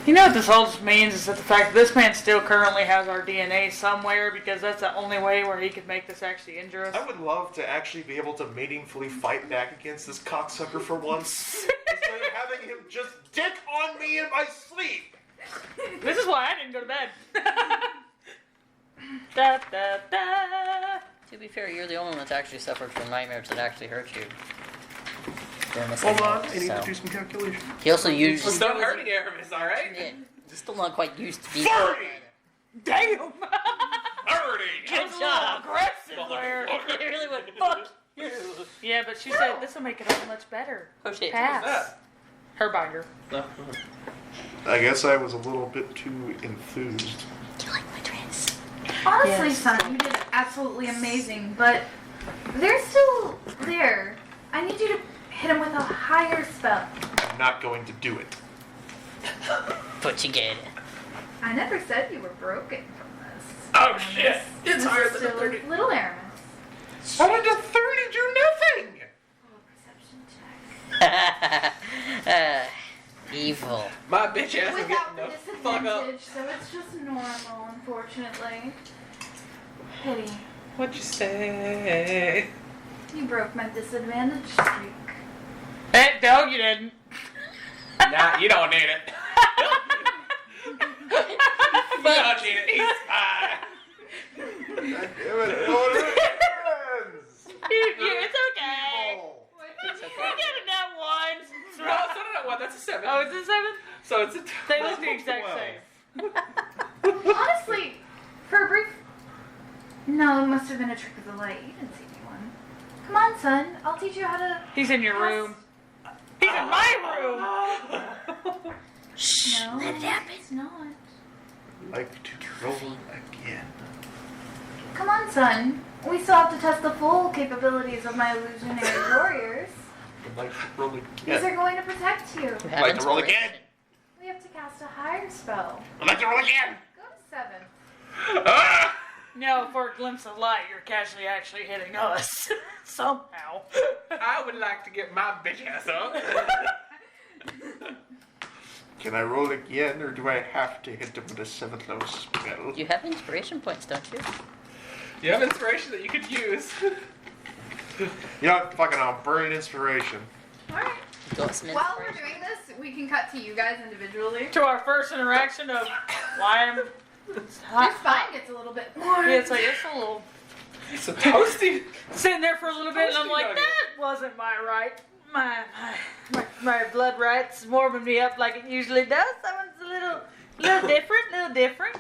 You know what this all just means is that the fact that this man still currently has our DNA somewhere, because that's the only way where he could make this actually injure us. I would love to actually be able to meaningfully fight back against this cocksucker for once. Instead of having him just dick on me in my sleep. This is why I didn't go to bed. Da, da, da. To be fair, you're the only one that's actually suffered from nightmares that actually hurt you. During this Hold on, event, I need so. to do some calculation. He also used. we're still hurting Aramis, alright? Yeah, he's still not quite used to being. 30! Damn! 30! Good job. Aggressive there. He really went, fuck you. Yeah, but she said this will make it all much better. Oh shit. Pass. that? Her binder. No. I guess I was a little bit too enthused. Do you like my dress? Honestly, Yes. son, you did absolutely amazing, but they're still there. I need you to hit him with a higher spell. I'm not going to do it. But you get it. I never said you were broken from this. Oh shit! It's This higher is than a still 30. Little Aramis. I went to 30, do nothing! Oh, perception check. Evil. My bitch ass is Without getting the the fuck up. disadvantage, so it's just normal, unfortunately. Pity. What'd you say? You broke my disadvantage streak. Hey, no, you didn't. Nah, you don't need it. You don't need it. He's fine. God damn it, no one wins! It's okay. Evil. It's You okay. get a nat one. No, it's not a 1. That's a 7. Oh, it's a 7? So it's a 2. They look the exact same. Honestly, for a brief... No, it must have been a trick of the light. You didn't see anyone. Come on, son. I'll teach you how to... He's in your room. He's in my room. Shh. No, Let it happen. it's not. Like to roll again. Come on, son. We still have to test the full capabilities of my illusionary warriors. I'd like to roll These again. are going to protect you. You have Like to roll inspiration. again. We have to cast a higher spell. I'd like to roll again. Go to 7. Ah! No, for a glimpse of light, you're casually actually hitting us. Somehow. I would like to get my bitch ass up. Can I roll again, or do I have to hit them with a 7th level spell? You have inspiration points, don't you? You have inspiration that you could use. You know what? Fucking I'll burn inspiration. Alright. You got some While we're inspiration. doing this, we can cut to you guys individually. To our first interaction of why I'm Your hot. spine gets a little bit more. Yeah, it's like it's a little So toasty. sitting there for a little bit, and I'm like, Toasty that wasn't my right. My blood right's warming me up like it usually does. That one's a little different.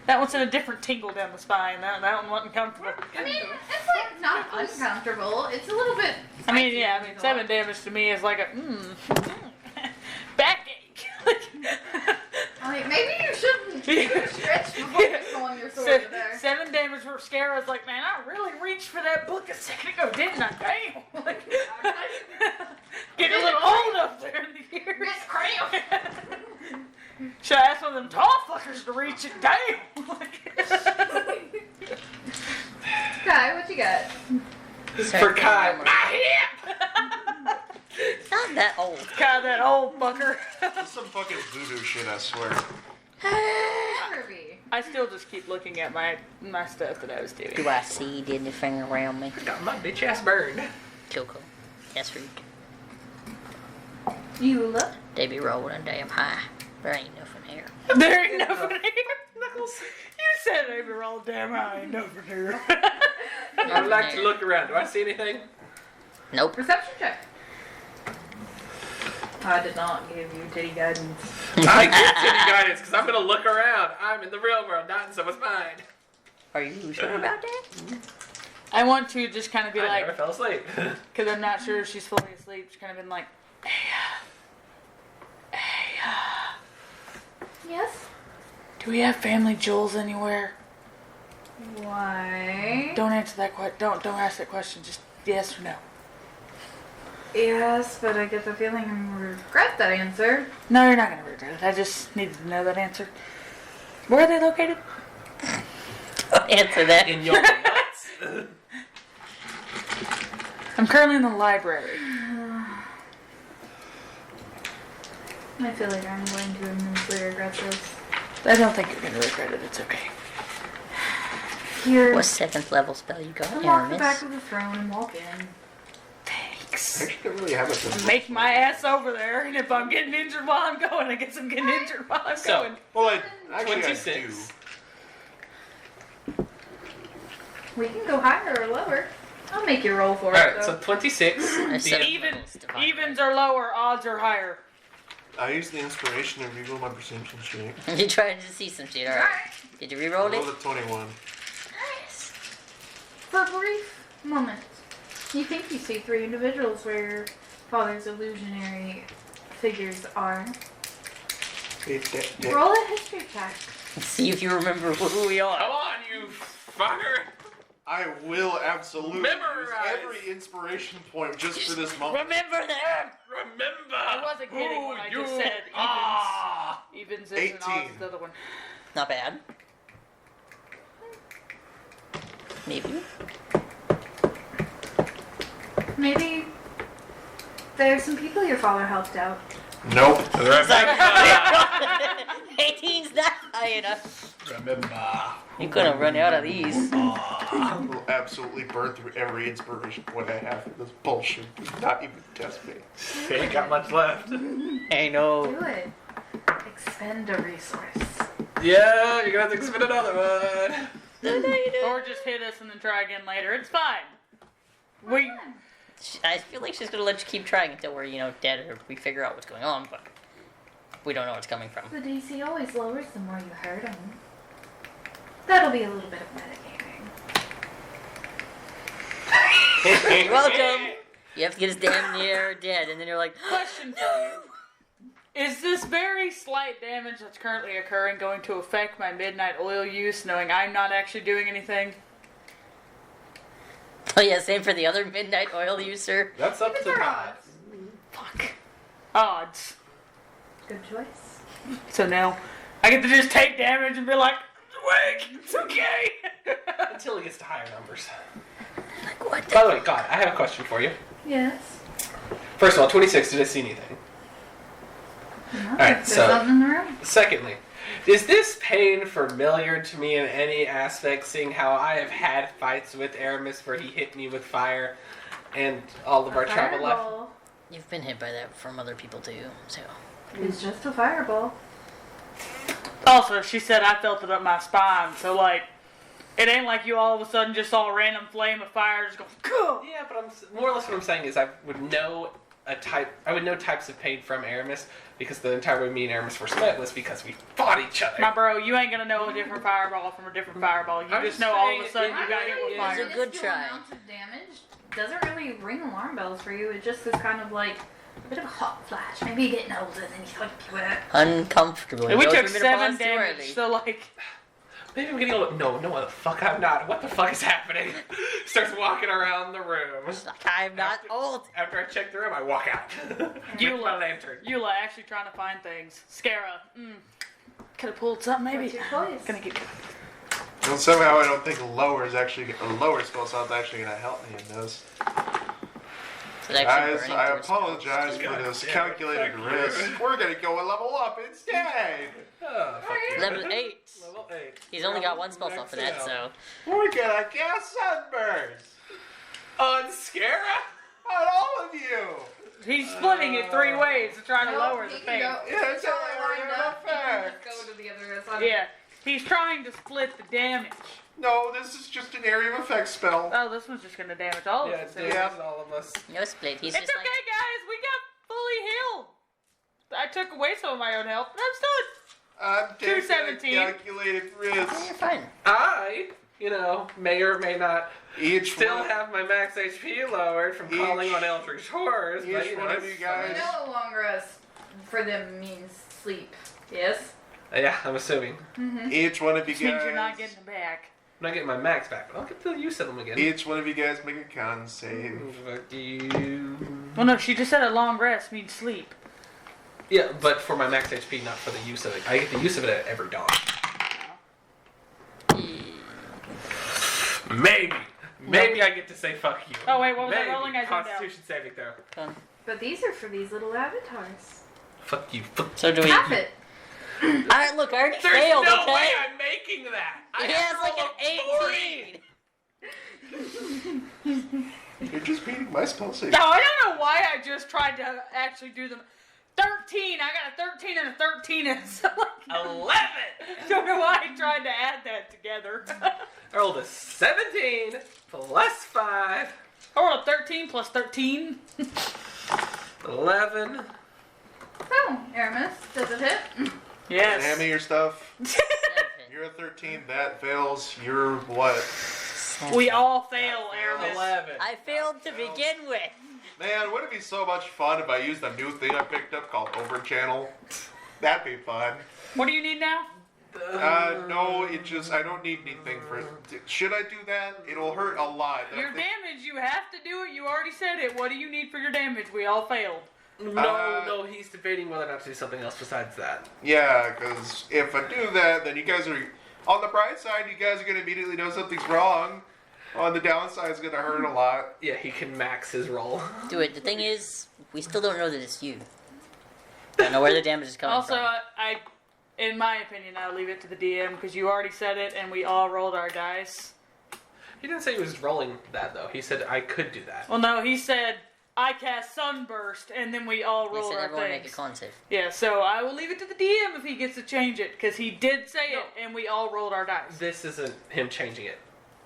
That one's in a different tingle down the spine. That one wasn't comfortable. I mean, it's like not uncomfortable. It's a little bit. I mean, yeah, 7 damage to me is like a backache. I'm like, maybe you shouldn't stretch before you swung your sword there. 7 damage for scare. I was like, man, I really reached for that book a second ago, didn't I? Damn. Like, getting a little old up there in the years. Miss Cramp. Should I ask one of them tall fuckers to reach it down? Kai, what you got? For Kai. My hip! Not that old. God, that old fucker. That's some fucking voodoo shit, I swear. Kirby. I still just keep looking at my stuff that I was doing. Do I see anything around me? Got my bitch ass burned. Cool. Yes, freak. You look. They be rolling damn high. There ain't nothing here. There ain't nothing here. Knuckles, you said they were all damn high. Ain't nothing here. I'd like to look around. Do I see anything? Nope. Perception check. I did not give you titty guidance. I get titty guidance because I'm going to look around. I'm in the real world, not in someone's mind. Are you sure about that? I want to just kind of be I like, never fell asleep. because I'm not sure if she's fully asleep. She's kind of been like, Yes. do we have family jewels anywhere? Why? Don't answer that question. Don't ask that question. Just yes or no. Yes, but I get the feeling I'm gonna regret that answer. No, you're not gonna regret it. I just needed to know that answer. Where are they located? Answer that. In your nuts? I'm currently in the library. I feel like I'm going to immensely regret this. I don't think you're gonna regret it. It's okay. Here. What 7th level spell you got, Unlock the back Aramis? of the throne and walk in. Thanks. I actually don't really have a good Make my ass over there, and if I'm getting injured while I'm going, I guess I'm getting injured while I'm So, going. Well, actually, I 26. do. We can go higher or lower. I'll make you roll for it. Alright, so Though. 26. I said- Evens are lower, odds are higher. I use the inspiration to reroll my perception check. You trying to see some shit, alright. Alright. Did you I re-roll it? rolled a 21. Nice. For a brief moment, you think you see 3 individuals where your father's illusionary figures are. Yeah. Roll a history check. See if you remember who we Come are. on, you fucker. I will absolutely use Memorize. every inspiration point just for this moment. Remember that! Remember. I wasn't kidding when I just said evens. Ah. Evens is 18. and odds is the other one. Not bad. Maybe. Maybe there's some people your father helped out. Nope. 18's not high enough. Remember. You couldn't run out of these. I will absolutely burn through every inspiration point I have for this bullshit. Do not even test me. Ain't got much left. I know. Do it. Expend a resource. Yeah, you're gonna have to expend another one. Or just hit us and then try again later. It's fine. We I feel like she's gonna let you keep trying until we're, dead or we figure out what's going on, but we don't know where it's coming from. The DC always lowers the more you hurt him. That'll be a little bit of metagaming. You're welcome. You have to get us damn near dead, and then you're like, question for you. Is this very slight damage that's currently occurring going to affect my midnight oil use, knowing I'm not actually doing anything? oh yeah, same for the other midnight oil user. That's up It's to our God. odds. Fuck. Odds. Good choice. So now I get to just take damage and be like, wake, it's okay. Until he gets to higher numbers. Like what? By the way, God, I have a question for you. Yes. First of all, 26, did I see anything? No, Alright, there's so- something in the room. Secondly, is this pain familiar to me in any aspect, seeing how I have had fights with Aramis where he hit me with fire and all of our travel left? Fireball You've been hit by that from other people too, so. is just a fireball. Also, she said I felt it up my spine, so like, it ain't like you all of a sudden just saw a random flame of fire just go, go. Yeah, but more or less what I'm saying is I would know types of pain from Aramis because the entire way me and Aramis were split was because we fought each other. My bro, you ain't gonna know a different fireball from a different fireball. You I'm just just know all of a saying, sudden it- you got hit with it- fire. It's a good minuscule try. amount of damage doesn't really ring alarm bells for you. It just is kind of like a bit of a hot flash. Maybe you're getting older and then you like with it. Uncomfortably. And we Goes took to 7 menopause too damage, early. so like, Maybe I'm getting a little. No, the fuck I'm not. What the fuck is happening? Starts walking around the room. Like, I'm not old. After I check the room, I walk out. You with my lantern. Eula actually trying to find things. Scara, could have pulled something maybe. What's your choice? Gonna get. Well, somehow I don't think a lower spell slot's actually going to help me in this. It's actually Guys, burning I towards apologize God for this damn it. calculated Fuck you. risk. We're going to go a level up instead. Oh, fuck you. Level 8. Level 8. He's only got one spell slot for that, so. We're going to get sunburns On Scara? on all of you. He's splitting it 3 ways to try to lower the pain. Yeah, it's all only lined area of up. You can effect. just go to the other side. Yeah, he's trying to split the damage. No, this is just an area of effect spell. Oh, this one's just gonna damage all of Yeah, us. it Yeah. damages all of us. No split. He's It's just okay, guys. We got fully healed. I took away some of my own health, but I'm still. I'm taking a 217. calculated like, you're risk. fine. I, may or may not Each still one, have my max HP lowered from calling on Eldritch Horrors. But, each one of you We guys. know long rest for them means sleep. Yes? Yeah, I'm assuming. Each one of you Which means you're not guys. getting them back. I'm not getting my max back, but I'll get the use of them again. Each one of you guys make a con save. Fuck you. Well, no, she just said a long rest means sleep. Yeah, but for my max HP, not for the use of it. I get the use of it at every dawn. Maybe I get to say fuck you. Oh, wait, what was I Maybe. rolling? I zoomed out. Constitution saving throw. Fun. But these are for these little avatars. Fuck you. Fuck. So do we. Half it. Alright, look, I already There's failed, no okay? way I'm making that. I He have has to like roll an a 18. You're just beating my spell save. No, I don't know why I just tried to actually do them. 13! I got a 13 and a 13 and so like, 11. don't know why I tried to add that together. I rolled a 17 plus 5. I rolled a 13 plus 13. 11. Oh, Aramis, does it hit? Yes. Hand me your stuff. 7. You're a 13. That fails. You're what? We all fail, Aramis. 11. I failed to begin with. Man, wouldn't it be so much fun if I used a new thing I picked up called Overchannel? That'd be fun. What do you need now? No, I don't need anything for it. Should I do that? It'll hurt a lot. Your damage, you have to do it. You already said it. What do you need for your damage? We all failed. No, he's debating whether or not to do something else besides that. Yeah, because if I do that, then you guys are... On the bright side, you guys are going to immediately know something's wrong. On the downside, it's going to hurt a lot. Yeah, he can max his roll. Do it. The thing is, we still don't know that it's you. Don't know where the damage is coming from. Also, in my opinion, I'll leave it to the DM because you already said it and we all rolled our dice. He didn't say he was rolling that, though. He said I could do that. Well, no, he said I cast Sunburst and then we all He rolled said our everyone things. make a con save. Yeah, so I will leave it to the DM if he gets to change it because he did say it and we all rolled our dice. This isn't him changing it.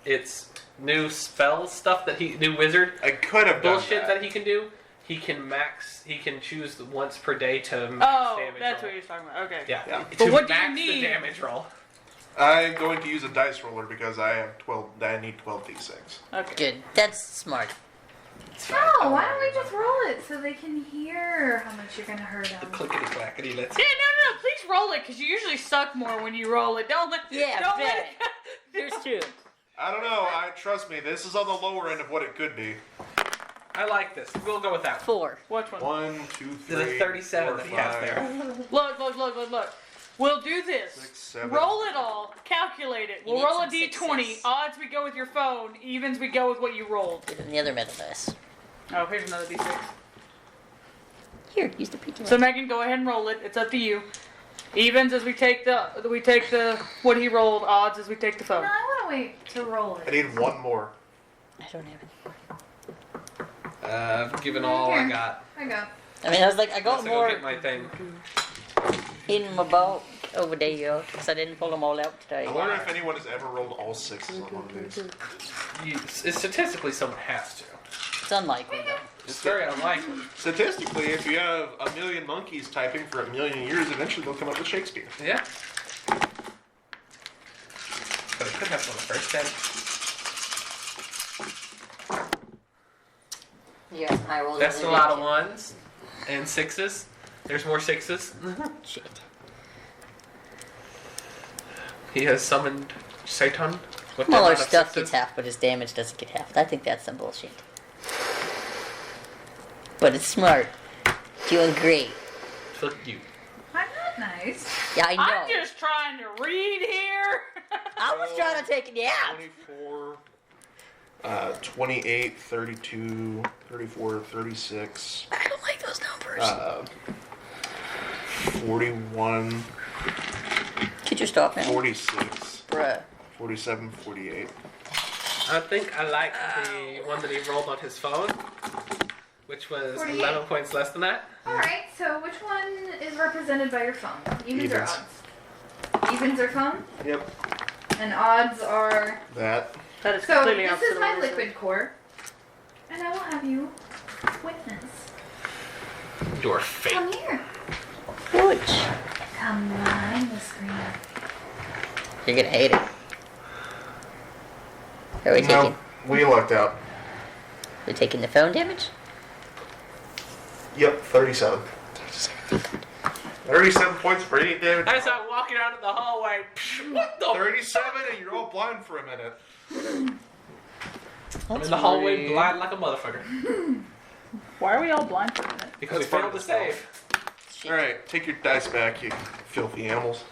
It's new spell stuff new wizard. I could have done bullshit that he can do. He can choose once per day to max damage that's roll. what you're talking about. Okay. Yeah. But To what do you max need? the damage roll. I'm going to use a dice roller because I need 12 d6. Okay. Good. That's smart. No, why don't we just roll it so they can hear how much you're gonna hurt them? Clickety clackety, let's. Yeah, no, please roll it because you usually suck more when you roll it. Don't let Yeah, let bet. Here's true. I don't know. Trust me, this is on the lower end of what it could be. I like this. We'll go with that. 4. Which one? 1, 2, 3. There's a 37 4, that he has 5, there. Look. We'll do this. 6, 7. Roll it all. Calculate it. You We'll need roll a some d20. sixes. Odds we go with your phone. Evens we go with what you rolled. Give him the other metal dice. Oh, here's another d6. Here, use the peaky So one. Megan, go ahead and roll it. It's up to you. Evens as we take the what he rolled. Odds as we take the No, phone. I want to wait to roll I it. need one more. I don't have any. I've given all I got. I go. I mean, I was like, I got Unless I go more get my thing. in my boat over there because I didn't pull them all out today. I wonder if anyone has ever rolled all 6s on one of these. Statistically, someone has to. It's unlikely though. It's very unlikely. Statistically, if you have a million monkeys typing for a million years, eventually they'll come up with Shakespeare. Yeah. But it could have on the first day. Yeah, I rolled. That's a lot of 1s and 6s. There's more 6s. Shit. He has summoned Satan. With Smaller the amount of stuff 6s. gets half, but his damage doesn't get half. I think that's some bullshit. But it's smart. Doing great. Fuck you. I'm not nice. Yeah, I know. I'm just trying to read here. I was trying to take it out. 24, 28, 32, 34, 36, I don't like those numbers. 41, Get your stuff, man. 46, Bruh. 47, 48. I think I like the one that he rolled on his phone, which was 48. 11 points less than that. Alright, so which one is represented by your phone? Evens or Evens. odds? Evens or phone? Yep. And odds are... That. That is So, completely this opposite is of my what we're liquid core. And I will have you witness. Your fate. Come here. Which? Come behind the screen. You're gonna hate it. Are we taking? No, we lucked out. We taking the phone damage? Yep, 37. 37 points for radiant damage. As I'm walking out of the hallway, what the? 37 and you're all blind for a minute. I'm in the hallway blind like a motherfucker. Why are we all blind for a minute? Because we That's part failed of to the spell. save. Alright, take your dice back, you filthy animals.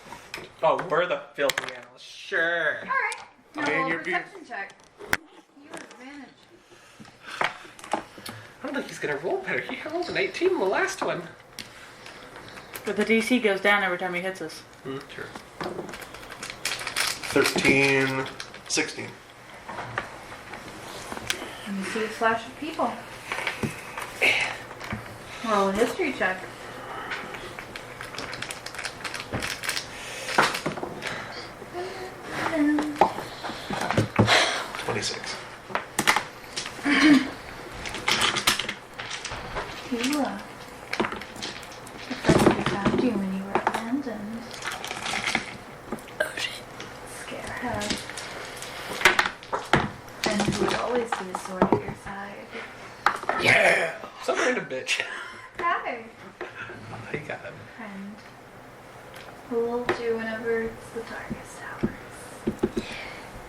Oh, we're the filthy animals. Sure. Alright. Now Okay, roll a you're being- perception check. You have advantage. I don't think he's gonna roll better. He rolled an 18 in the last one. But the DC goes down every time he hits us. Sure. 13, 16. And you see a flash of people. Roll a history check. And 26. you, we found you when you were abandoned. Oh shit. Scarehead. And who would always be a sword at your side. Yeah. Some random bitch. Hi, He got him. friend. We'll do whenever it's the darkest hours.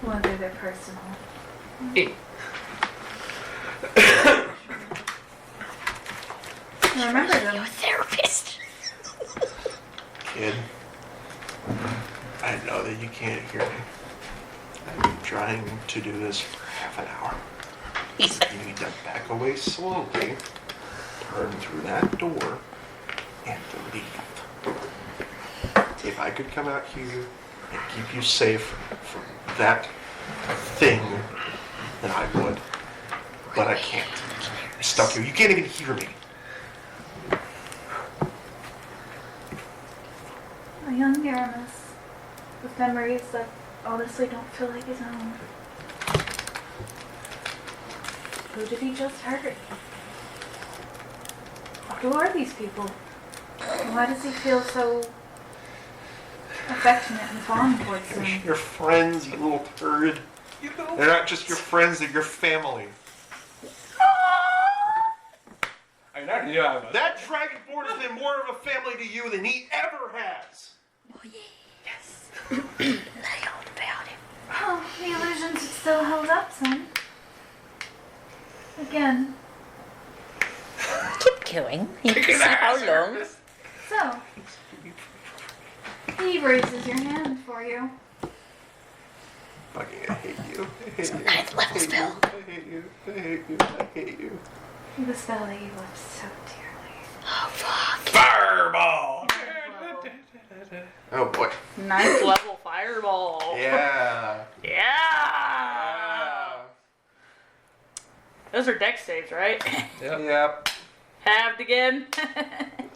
Whether they're personal. Remember them. You're a therapist. Kid, I know that you can't hear me. I've been trying to do this for half an hour. He said, You need to back away slowly, turn through that door, and to leave. If I could come out here and keep you safe from that thing, then I would. But I can't. I'm stuck here. You can't even hear me. A young Aramis with memories that honestly don't feel like his own. Who did he just hurt? Who are these people? And why does he feel so affectionate and fond towards them? Your friends, you little turd. They're not just your friends, they're your family. I already knew I was. That dragonborn has been more of a family to you than he ever has. oh yeah. Yes. Lay on about him. Oh, the illusions have still held up, son. Again. Keep going. You can see how long. So, he raises your hand for you. Fucking, I hate you. I hate you. Ninth level spell. I hate you. I hate you. I hate you. The spell that you love so dearly. Oh fuck. Fireball! Oh boy. 9th level fireball. Yeah. Yeah. Those are dex saves, right? Yep. Halved again.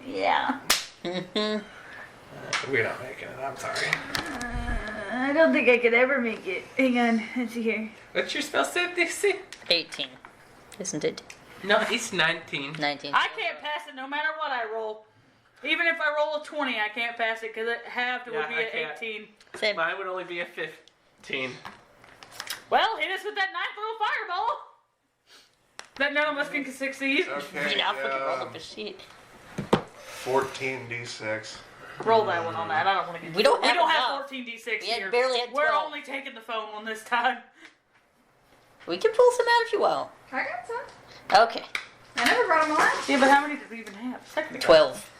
Yeah. We're not making it, I'm sorry. I don't think I could ever make it. Hang on, let's see here. What's your spell save, DC? 18. Isn't it? No, it's 19. 19. I can't pass it no matter what I roll. Even if I roll a 20, I can't pass it because it halved would be I an can't. 18. Same. Mine would only be a 15. Well, hit us with that 9th little fireball. That none of us can succeed. Okay. You know, I fucking rolled up a shit. 14d6. Roll that one on that. I don't want to get. We don't have enough. 14d6 We had here. barely had We're 12. only taking the phone one this time. We can pull some out if you want. I got some. Okay. I never brought them last. Yeah, but how many did we even have? Second ago. 12.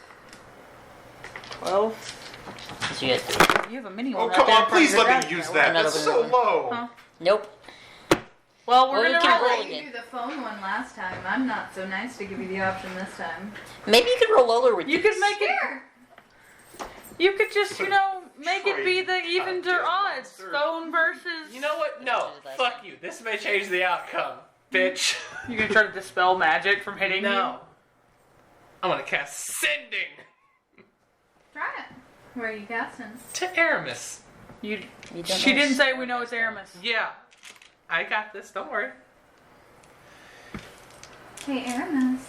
12. So you had You have a mini Oh, one. come right there on, in front please of your let desk me use there. that. Another That's so one. low. Huh? Nope. Well, we're Well, we gonna can roll. roll I let again. you do the phone one last time. I'm not so nice to give you the option this time. Maybe you could roll Lola with You this. could make it. Here. You could just, make it be the evens or Goddamn odds. monster. Phone versus. You know what? No. Fuck you. This may change the outcome, bitch. You're gonna try to dispel magic from hitting you? No. I'm gonna cast Sending Try it. Where are you casting? to Aramis. You don't She know. didn't say we know it's Aramis. Yeah. I got this. Don't worry. Hey, Aramis.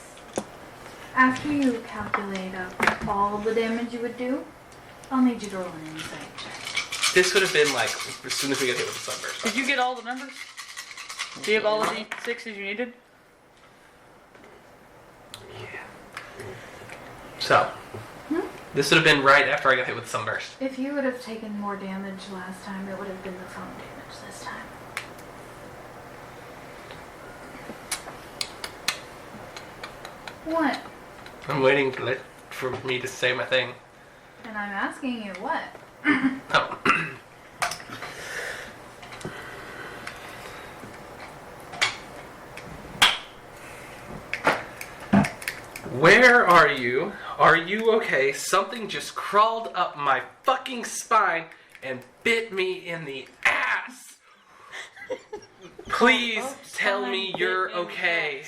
After you calculate up all the damage you would do, I'll need you to roll an insight check. This would have been like as soon as we got hit with the sunburst. Did you get all the numbers? Do you have all the D6s you needed? So, this would have been right after I got hit with the sunburst. If you would have taken more damage last time, it would have been the phone damage this time. What? I'm waiting for me to say my thing. And I'm asking you what? Oh. Where are you? Are you okay? Something just crawled up my fucking spine and bit me in the ass. Please tell me you're okay.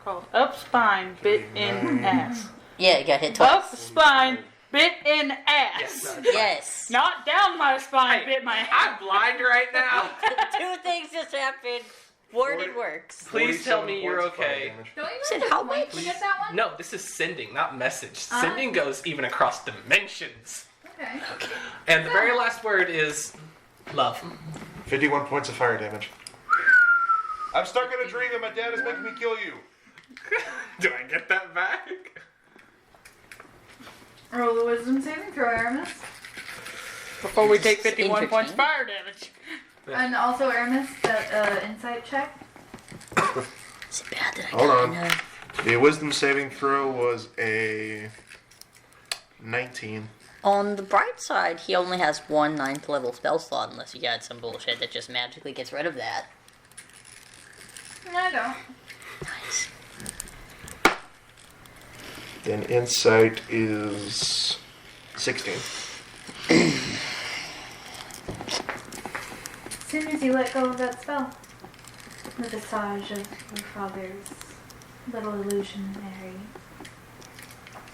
Called up spine, bit in ass. Yeah, you got hit Up twice. spine, bit in ass. Yes. Yes. Not down my spine, bit my ass. I'm blind right now. Two things just happened. Worded works. Please tell 47 me you're points of fire okay. damage. Don't you Said have how to wait much? to get that one? No, this is sending, not message. Ah. Sending goes even across dimensions. Okay. And the very last word is love. 51 points of fire damage. I'm stuck in a dream and my dad is making me kill you. Do I get that back? Roll the wisdom saving throw, Aramis. Before we take 51 points Interesting. fire damage. And also, Aramis, that insight check. Is it bad that I Hold got on. another? The wisdom saving throw was a 19. On the bright side, he only has 1 9th level spell slot unless you got some bullshit that just magically gets rid of that. No, I don't. Nice. Then insight is 16. As soon as you let go of that spell, the visage of your father's little illusionary.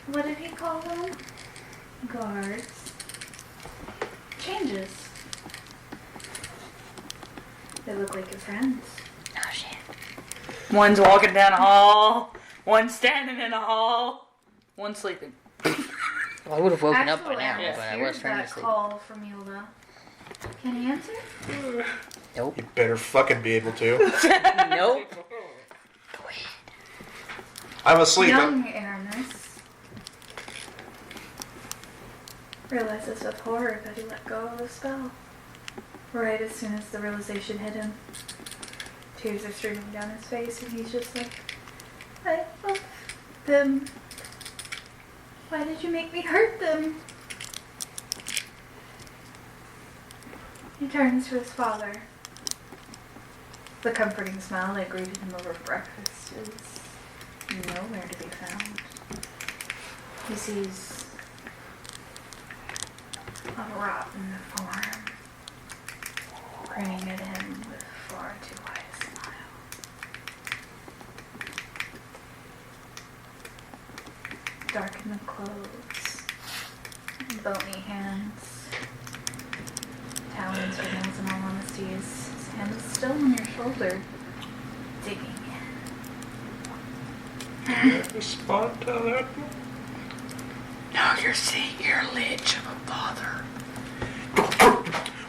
What did he call them? Guards. Changes. They look like your friends. Oh shit. One's walking down a hall. One's standing in a hall. One's sleeping. Well, I would have woken up by Actually, now, Aramis, but I here's was trying that to sleep. call from Eula. Can he answer? Nope. You better fucking be able to. Nope. I'm asleep. Young Aramis realizes with horror that he let go of the spell. Right as soon as the realization hit him. Tears are streaming down his face and he's just like, I love them. Why did you make me hurt them? He turns to his father. The comforting smile that greeted him over breakfast is nowhere to be found. He sees a rotten form grinning at him with far too wide a smile. Darkened clothes, bony hands, talons for nails in all honesty. His hand is still on your shoulder, digging in. Respond to that. Now you're seeing your lich of a father.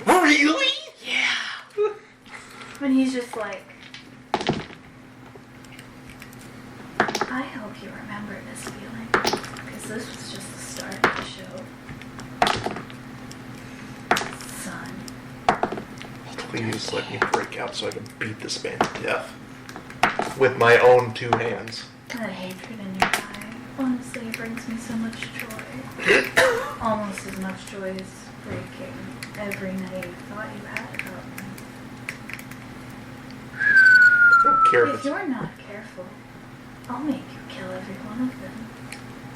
Really? Yeah. And he's just like, I hope you remember this feeling, because this was just the start of the show. Son. Please let me break out so I can beat this man to death. With my own 2 hands. That hatred in your eye, honestly, it brings me so much joy. Almost as much joy as breaking every naive thought you had about me. I don't care if If it's... you're not careful, I'll make you kill every one of them.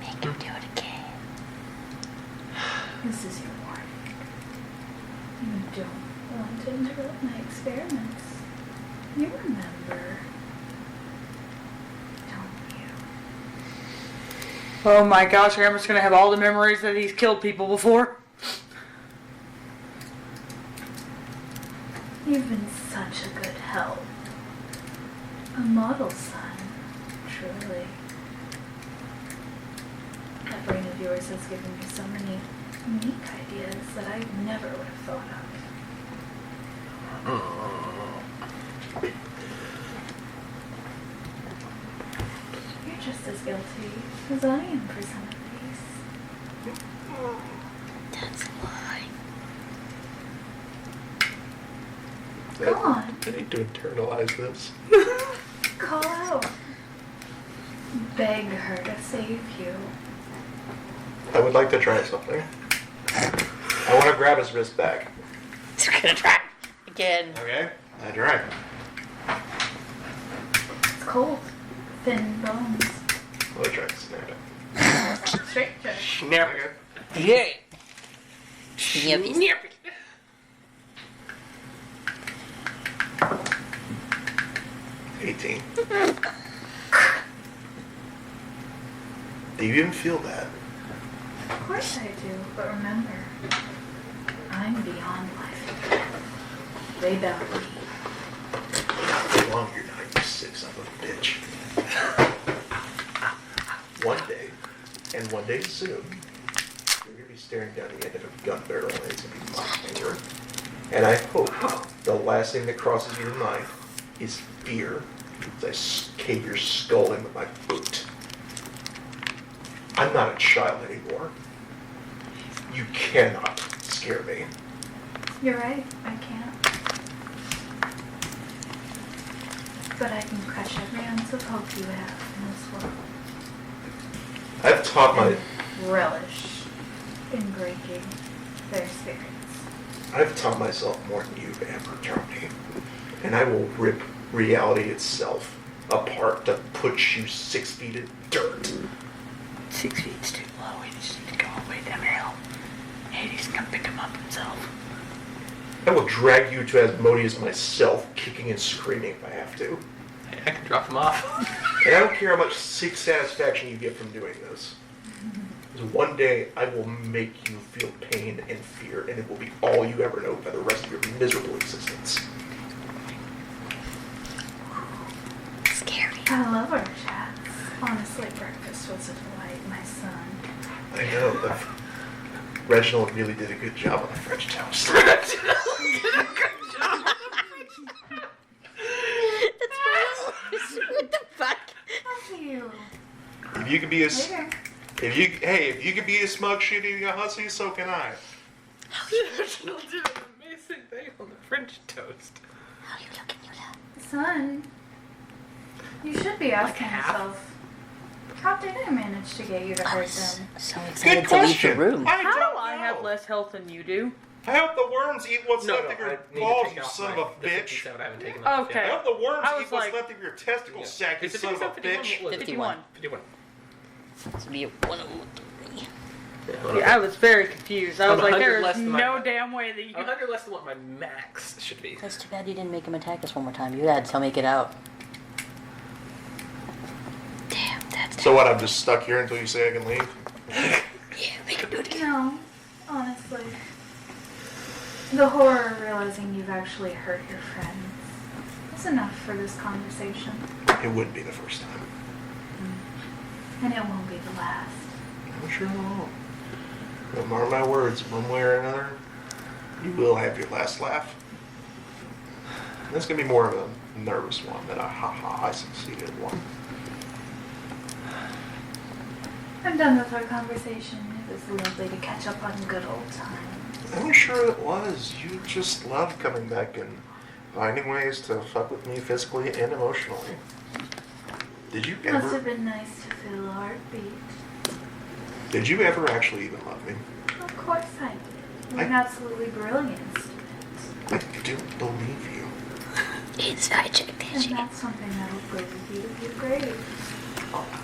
Make him do it again. This is your warning. You don't want to interrupt my experiments. You remember, don't you? Oh my gosh, Aramis gonna have all the memories that he's killed people before. You've been such a good help. A model son, truly. That brain of yours has given me so many unique ideas that I never would have thought of. You're just as guilty as I am for some of these. That's why. Go on, I need to internalize this. call out. Beg her to save you. I would like to try something. I want to grab his wrist back. We're gonna try again. Okay? I try. It's cold. Thin bones. I'll try to snap it. Straight check. Snap Okay. Yeah. Yuppies. Snap it. 18. Do you even feel that? Of course I do, but remember, I'm beyond life. They bow to me. Not for long, you're not, you sick son of a bitch. One day, and one day soon, you're going to be staring down the end of a gun barrel and it's going to be my finger. And I hope the last thing that crosses your mind is fear as I cave your skull in with my boot. I'm not a child anymore. You cannot scare me. You're right, I can't. But I can crush every ounce of hope you have in this world. I've taught my... Relish in breaking their spirits. I've taught myself more than you've ever taught me. And I will rip reality itself apart to put you 6 feet in dirt. 6 feet's too low. He just needs to go all the way down the hill. Hades can come pick him up himself. I will drag you to Asmodeus myself, kicking and screaming if I have to. I can drop him off. And I don't care how much sick satisfaction you get from doing this. Because one day I will make you feel pain and fear, and it will be all you ever know for the rest of your miserable existence. Scary. I love our chats. Honestly, breakfast was a delight, my son. I know, but Reginald really did a good job on the French toast. That's what the fuck? Love you. If you could be a... Later. If you could be a smug shit eating a hussy, so can I. Reginald did an amazing thing on the French toast. How are you looking, Yoda? Son, you should be asking half? yourself, how did I manage to get you to I hurt was them? so Good excited to leave the question. room. I How don't do I have know. less health than you do? I hope the worms eat what's No, left of I your need balls, to take you off son my of a bitch. 57 I haven't taken off Okay. I yet. hope the worms I was eat what's like- left of your testicle Yeah. sack, you Is it son of a 57, bitch. 51? 51. 51. This would be a 103. Yeah, I was very confused. I I'm was like, 100 there less is than no my- damn way that you I'm could. 100 less than what my max should be. That's too bad you didn't make him attack us one more time. You had to make it out. Damn, that's So what, I'm just stuck here until you say I can leave? yeah, make him do it again. No, honestly. The horror of realizing you've actually hurt your friends is enough for this conversation. It wouldn't be the first time. And it won't be the last. I'm sure it won't. But mark my words, one way or another, you will have your last laugh. And that's gonna be more of a nervous one than a ha-ha, I succeeded one. I'm done with our conversation. It was lovely to catch up on good old times. I'm sure it was. You just loved coming back and finding ways to fuck with me physically and emotionally. Did you Must have ever? been nice to feel a heartbeat. Did you ever actually even love me? Of course I did. You're an absolutely brilliant student. I don't believe you. Inside check, And that's something that'll go with you to your grave.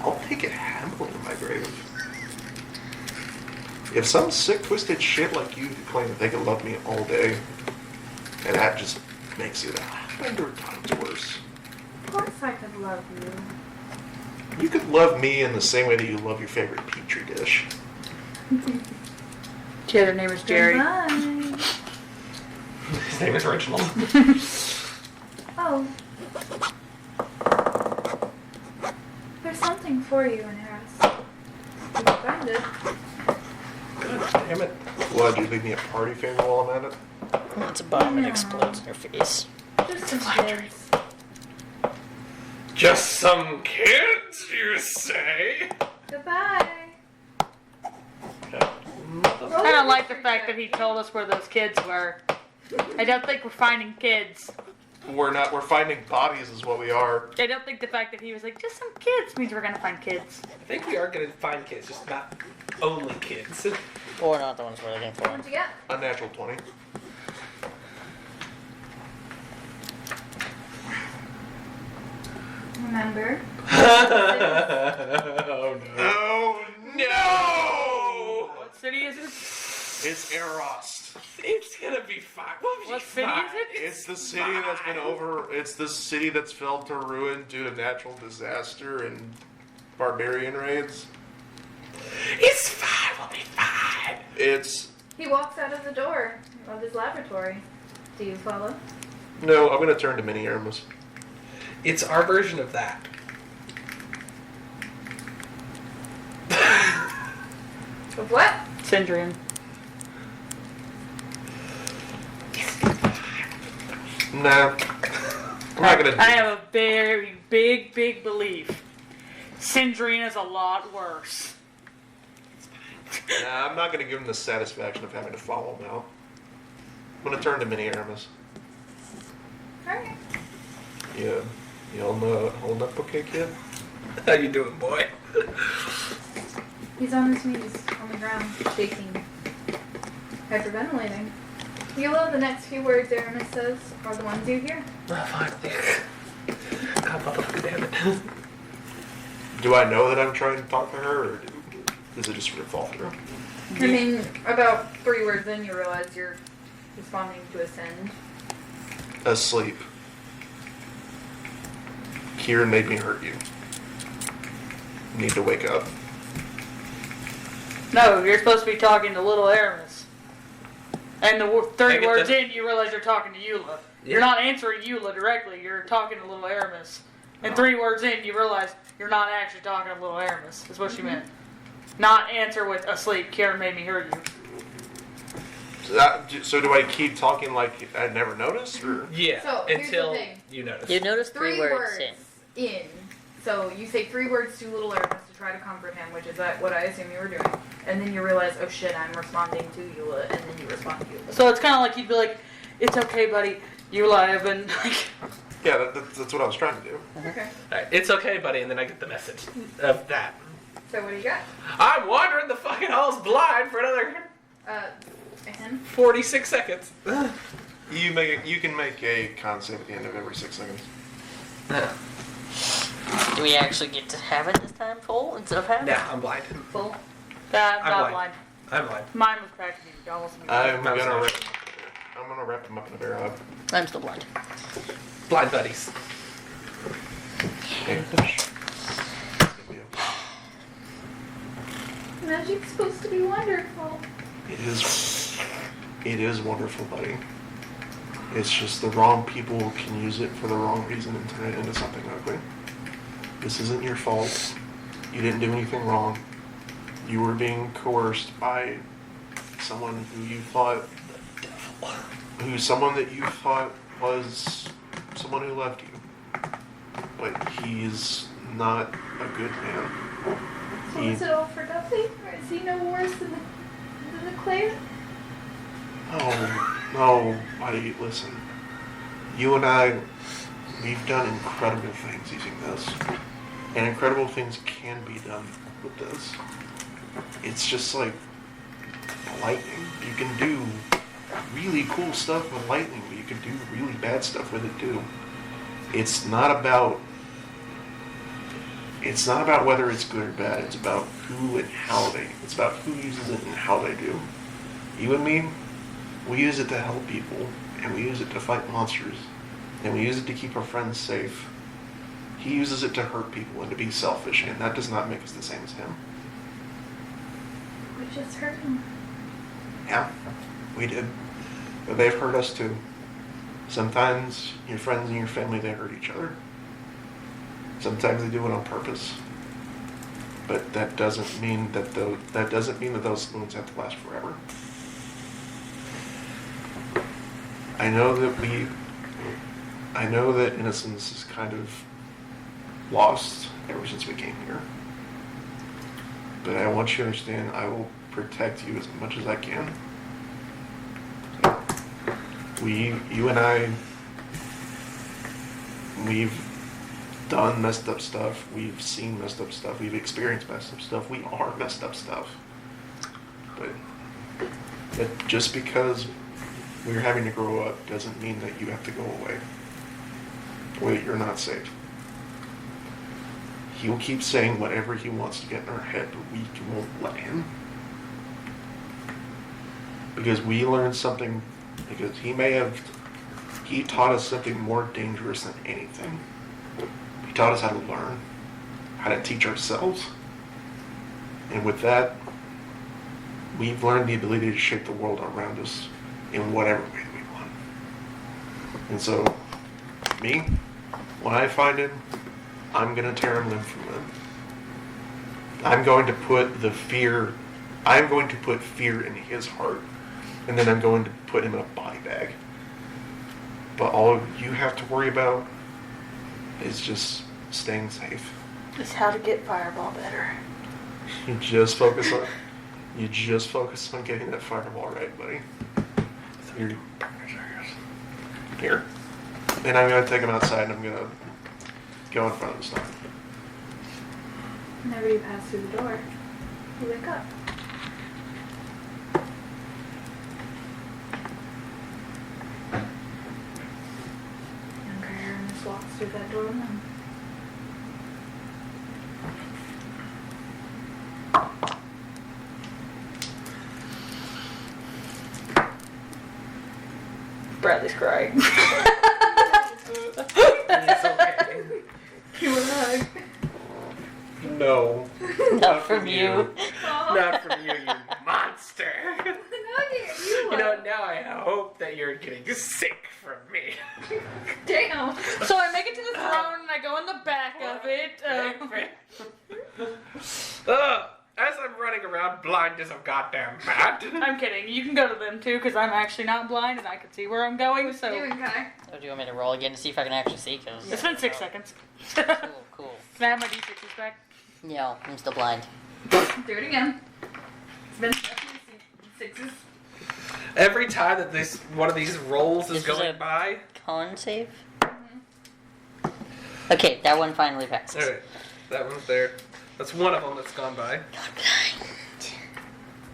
I'll take it happily in my grave. If some sick, twisted shit like you could claim that they could love me all day, and that just makes it 100 times worse. Of course I could love you. You could love me in the same way that you love your favorite petri dish. The other name is Jerry. Goodbye. His name is Reginald. Oh. There's something for you in Harris. You can find it. God damn it. What, did you leave me a party favor while I'm at it? It's a bomb and No. explodes in your face. Just some kids. Just some kids, you say? Goodbye. I don't like the fact that he told us where those kids were. I don't think we're finding kids. We're not, we're finding bodies is what we are. I don't think the fact that he was like, just some kids means we're gonna find kids. I think we are going to find kids, just not only kids. Or not the ones we're looking for. What'd you get? Unnatural 20. Remember? Oh no. Oh no! What city is it? It's Eros. It's gonna be fine. What city is it? It's the city that's been over. It's the city that's fell to ruin due to natural disaster and barbarian raids. It's fine. We'll be fine. It's He walks out of the door of his laboratory. Do you follow? no. I'm gonna turn to mini Irmas. It's our version of that. Of what? Syndrome. Nah, I'm not gonna. I have a very big belief. Syndrine is a lot worse. Nah, I'm not going to give him the satisfaction of having to follow him out. I'm going to turn to Mini Aramis. Alright. Yeah. You holding up okay, kid? How you doing, boy? He's on his knees, on the ground, shaking, hyperventilating. Eula, the next few words Aramis says are the ones you hear. Oh, finally. God, motherfucker, damn it. Do I know that I'm trying to talk to her, or does it just sort of fall through? I mean, about 3 words in, you realize you're responding to ascend. Asleep. Kieran made me hurt you. You need to wake up. No, you're supposed to be talking to little Aramis. And the 30 words that. in, you realize you're talking to Eula. Yeah. You're not answering Eula directly, you're talking to little Aramis. And 3 words in, you realize you're not actually talking to little Aramis, is what she meant. Not answer with asleep, Karen made me hurt you. So do I keep talking like I never noticed, or? Yeah, So, here's the until thing. you notice. You notice 3 3 words words in. in. So you say 3 words to little Aramis to try to comfort him, which is what I assume you were doing. And then you realize, oh shit, I'm responding to Eula, and then you respond to Eula. So it's kind of like you'd be like, it's okay, buddy, Eula, I've been like... Yeah, that's what I was trying to do. Okay. Alright, it's okay, buddy, and then I get the message of that. So what do you got? I'm wandering the fucking halls blind for another And 46 seconds. You can make a con save at the end of every 6 seconds. Do we actually get to have it this time full instead of half? Nah, I'm blind. full. I'm I'm not blind. blind. I'm blind. Mine was cracked. You almost knew. I'm That was gonna nice. wrap him up in a bear hug. I'm still blind. Blind buddies. Okay. Magic's supposed to be wonderful. It is wonderful, buddy. It's just the wrong people can use it for the wrong reason and turn it into something ugly. This isn't your fault. You didn't do anything wrong. You were being coerced by someone who you thought, someone that you thought was someone who loved you. But he's not a good man. So is it all for nothing? Or is he no worse than the clan? No, buddy, listen. You and I, we've done incredible things using this. And incredible things can be done with this. It's just like lightning. You can do really cool stuff with lightning, but you can do really bad stuff with it too. It's not about whether it's good or bad. It's about who and how it's about who uses it and how they do. You and me, we use it to help people, and we use it to fight monsters, and we use it to keep our friends safe. He uses it to hurt people and to be selfish, and that does not make us the same as him. We just hurt him. Yeah, we did. But they've hurt us too. Sometimes your friends and your family, they hurt each other. Sometimes they do it on purpose. But that doesn't mean that those wounds have to last forever. I know that innocence is kind of lost ever since we came here. But I want you to understand, I will protect you as much as I can. You and I, we've done messed up stuff. We've seen messed up stuff. We've experienced messed up stuff. We are messed up stuff. But just because we're having to grow up doesn't mean that you have to go away. Or that you're not safe. He will keep saying whatever he wants to get in our head, but we won't let him. Because we learned something, because he taught us something more dangerous than anything. He taught us how to learn, how to teach ourselves. And with that, we've learned the ability to shape the world around us in whatever way we want. And so, me, when I find him, I'm going to tear him limb from limb. I'm going to put fear in his heart, and then I'm going to put him in a body bag. But all you have to worry about is just staying safe. It's how to get Fireball better. You just focus on You just focus on getting that fireball right, buddy. You're here. And I'm gonna take him outside and I'm gonna go in front of the star. Whenever you pass through the door, you wake up. Younger Aramis walks through that door alone. Bradley's crying. It's okay. You want a hug? No. Not from you. Not from you, you monster. You You know, now I hope that you're getting sick from me. Damn. So I make it to the throne and I go in the back of it. As I'm running around blind as a goddamn bat. I'm kidding. You can go to them too because I'm actually not blind and I can see where I'm going. So Doing okay. Oh, do you want me to roll again to see if I can actually see? Cause it's been 6 seconds. cool, cool. Can I have my d6s back? No, I'm still blind. Do it again. It's been 6s. Every time that this one of these rolls is This was going a- by. Con save. Okay, that one finally passes. Alright, that one's there. That's one of them that's gone by. Not blind.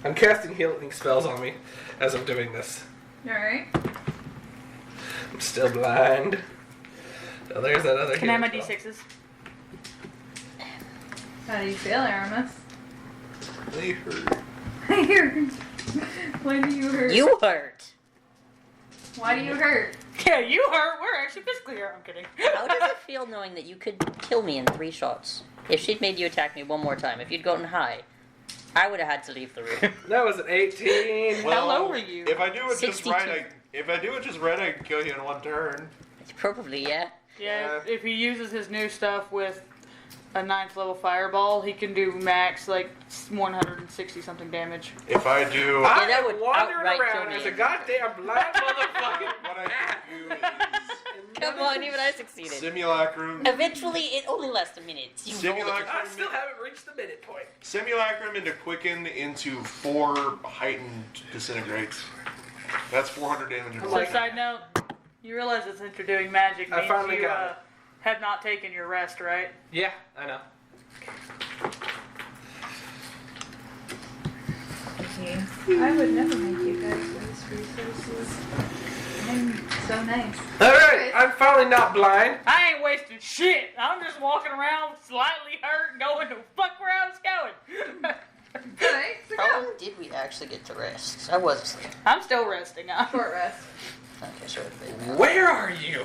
I'm casting healing spells on me as I'm doing this. Alright. I'm still blind. Oh, there's that other Can I have my healing spell. d6s? How do you feel, Aramis? They hurt. I hurt. When do you hurt? You hurt. Why do you hurt? Yeah, you hurt. We're actually physically hurt. I'm kidding. How does it feel knowing that you could kill me in 3 shots? If she'd made you attack me one more time, if you'd gotten high, I would have had to leave the room. That was an 18. How low were you? If I do it just 62. right, I can kill you in 1 turn. Probably, yeah. Yeah, if he uses his new stuff with a 9th level fireball, he can do max like 160 something damage. If I do, I that am would wandering outright kill around me as a in goddamn blind motherfucker. what I do is Come on, even I succeeded. simulacrum. Eventually, it only lasts a minute. You rolled it. Simulacrum. I still haven't reached the minute point. Simulacrum into quicken into 4 heightened disintegrates. That's 400 damage. Oh So, my side note, you realize that since you're doing magic, I means finally you got it. have not taken your rest, right? Yeah, I know. I would never make you guys waste resources. I'm so nice. Alright, I'm finally not blind. I ain't wasting shit. I'm just walking around slightly hurt, going to fuck where I was going. Alright, so How go. long did we actually get to rest? I was asleep. I'm still resting. Short rest. Okay, sure. Where are you?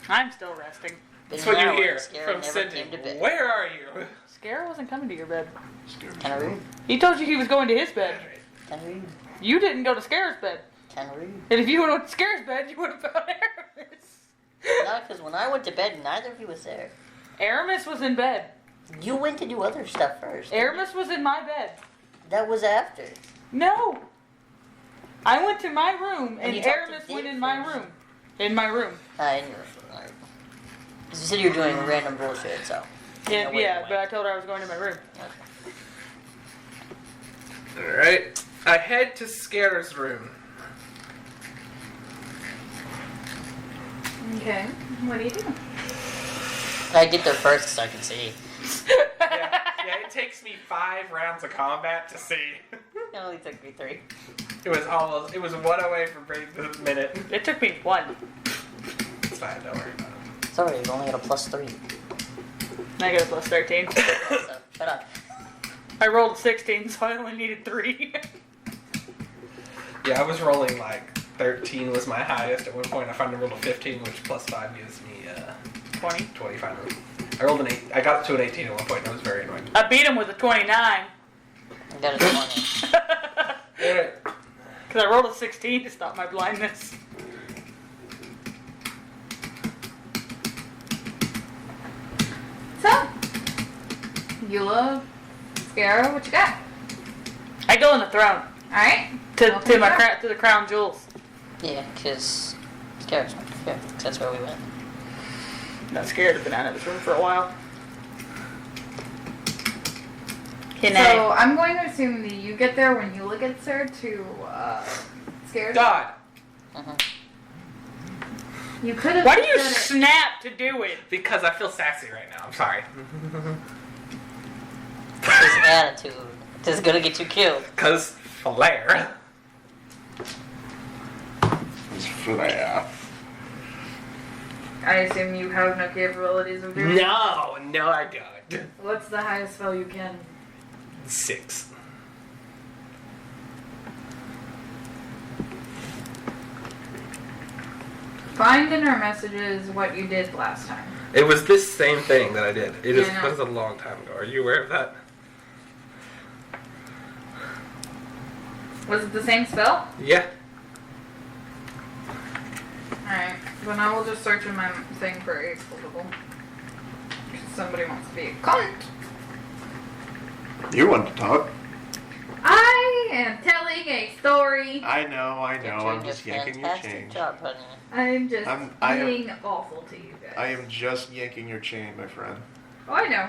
I'm still resting. That's what you Now, hear Scarab from never Cindy. came to bed. Where are you? Scare wasn't coming to your bed. Kangaroo? He told you he was going to his bed. Kangaroo? You didn't go to Scare's bed. Kangaroo? And if you would have went to Scare's bed, you would have found Aramis. No, because when I went to bed, neither of you was there. Aramis was in bed. You went to do other stuff first. Aramis was in my bed. That was after. No. I went to my room, And and you talked to Aramis Dick went in my first. room. In my room. In your room. Because you said you were doing random bullshit, so. Yeah, No, wait, yeah, wait. but I told her I was going to my room. Okay. Alright. I head to Scare's room. Okay. What do you do? I get there first so I can see. Yeah, it takes me 5 rounds of combat to see. It only took me 3. It was 1 away from breaking the minute. It took me 1. It's fine, don't worry about it. Sorry, you only got a +3. I got a plus 13. So, shut up. I rolled a 16, so I only needed 3. Yeah, I was rolling like 13 was my highest at one point. I finally rolled a 15, which plus 5 gives me 20. 25. I rolled an 8. I got to an 18 at one point, and it was very annoying. I beat him with a 29. I got a 20. Alright. Because I rolled a 16 to stop my blindness. So, Eula, Scarab, what you got? I go in the throne. Alright. To the crown jewels. Yeah, because Scarab's not here. That's where we went. Not scared. I've been out of this room for a while. So I'm going to assume that you get there when Eula gets there to scare. God. Uh-huh. You could have. Why do you said it. snap to do it? Because I feel sassy right now. I'm sorry. His attitude is gonna get you killed. Because flair. It's flare. I assume you have no capabilities of doing. No, I don't. What's the highest spell you can? 6. Find in our messages what you did last time. It was this same thing that I did. It Yeah, I know. was a long time ago. Are you aware of that? Was it the same spell? Yeah. Alright, then I will just search in my thing for a quotable. Somebody wants to be a cunt. You want to talk? I am telling a story. I know. You're I'm doing just a yanking your fantastic chain. job, honey. I'm just I am- being awful to you guys. I am just yanking your chain, my friend. Oh, I know.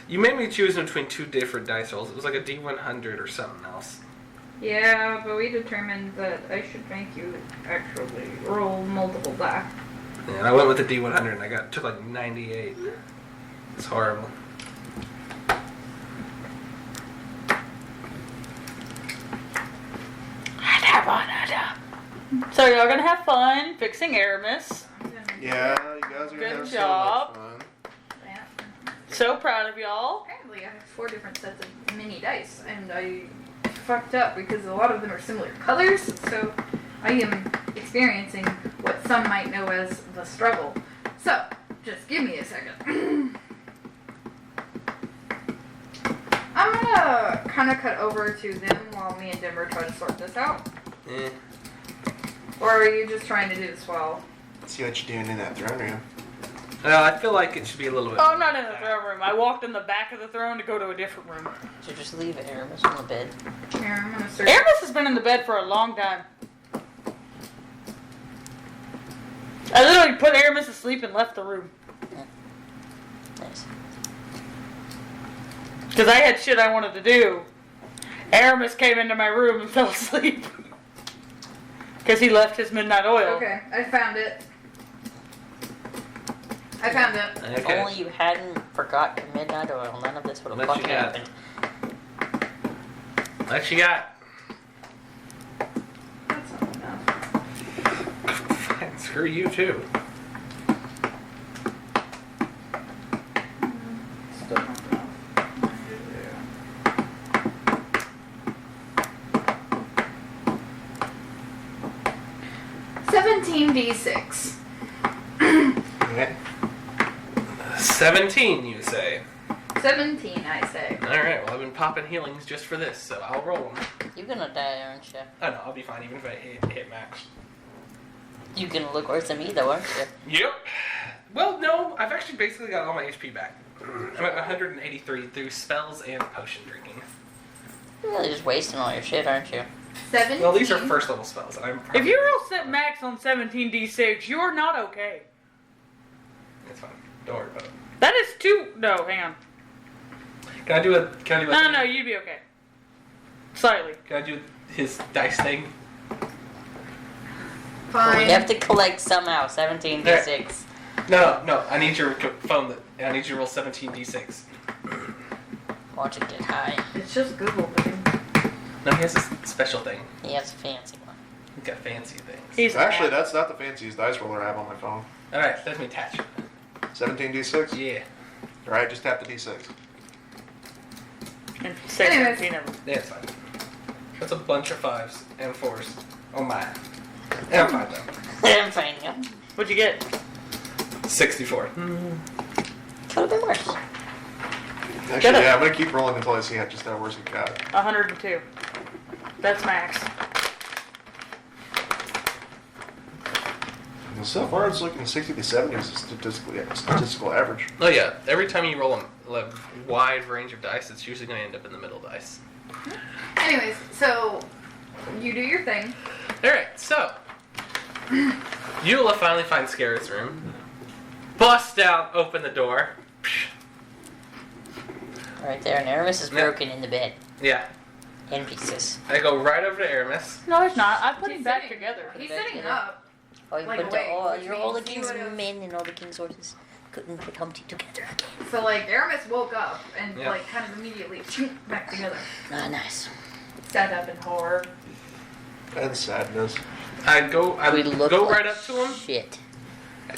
You made me choose between 2 different dice rolls. It was like a D100 or something else. Yeah, but we determined that I should make you actually roll multiple die. Yeah, and I went with the D100 and I took like 98. It's horrible. So y'all gonna have fun fixing Aramis. I'm gonna do Yeah, you guys are gonna Good have job. so much fun. that. So proud of y'all. Apparently, I have 4 different sets of mini dice, and I fucked up because a lot of them are similar colors. So I am experiencing what some might know as the struggle. So just give me a second. I'm gonna kind of cut over to them while me and Denver try to sort this out. Eh. Or are you just trying to do this while? See what you're doing in that throne room. I feel like it should be a little bit. Oh, I'm not in the throne room. I walked in the back of the throne to go to a different room. So just leave Aramis on the bed. Here, I'm gonna search. Aramis has been in the bed for a long time. I literally put Aramis to sleep and left the room. Nice. Because I had shit I wanted to do. Aramis came into my room and fell asleep. Because he left his midnight oil. Okay, I found it. I found it. If Okay. only you hadn't forgot your midnight oil, none of this would have What you fucking got? happened. What you got? That's not enough. Fine, screw you too. Still not enough. 17d6. Okay. 17, you say? 17, I say. Alright, well, I've been popping healings just for this, so I'll roll them. You're gonna die, aren't you? Oh no, I'll be fine even if I hit max. You're gonna look worse than me, though, aren't you? Yep. Well, no, I've actually basically got all my HP back. I'm at 183 through spells and potion drinking. You're really just wasting all your shit, aren't you? 17. Well, these are first level spells, and I'm probably... If you roll set max on 17d6, you're not okay. It's fine. Don't worry about it. That is too... No, hang on. Can I do a... No, you'd be okay. Slightly. Can I do his dice thing? Fine. We have to collect somehow 17d6. No, I need your phone. I need you to roll 17d6. Watch it get high. It's just Google, babe. No, he has this special thing. He has a fancy one. He's got fancy things. He's Actually, that's not the fanciest dice roller I have on my phone. Alright, let me attach it. 17d6? Yeah. Alright, just tap the d6. And 17 of them. Yeah, it's fine. That's a bunch of 5s and 4s. Oh my. And I'm fine though. I'm fine, yeah. What'd you get? 64. Could have been worse. Actually, yeah, I'm gonna keep rolling until I see just how worse it got. 102. That's max. And so far, it's looking 60 to 70 is a statistical average. Oh yeah, every time you roll a wide range of dice, it's usually going to end up in the middle dice. Anyways, so you do your thing. Alright, so. Eula finally finds Scare's room. Bust out, open the door. Right there, and Aramis is broken in the bed. Yeah. In pieces. I go right over to Aramis. No, he's not. I put him back sitting- together. He's Back sitting together. up. Oh, you Like, put wait, all, which all the means you king's would've- men and all the king's horses couldn't put Humpty together again. So like Aramis woke up and Yeah. like kind of immediately back together. Ah, nice. Sat up in horror. And sadness. I go We look go like right up to him. Shit. I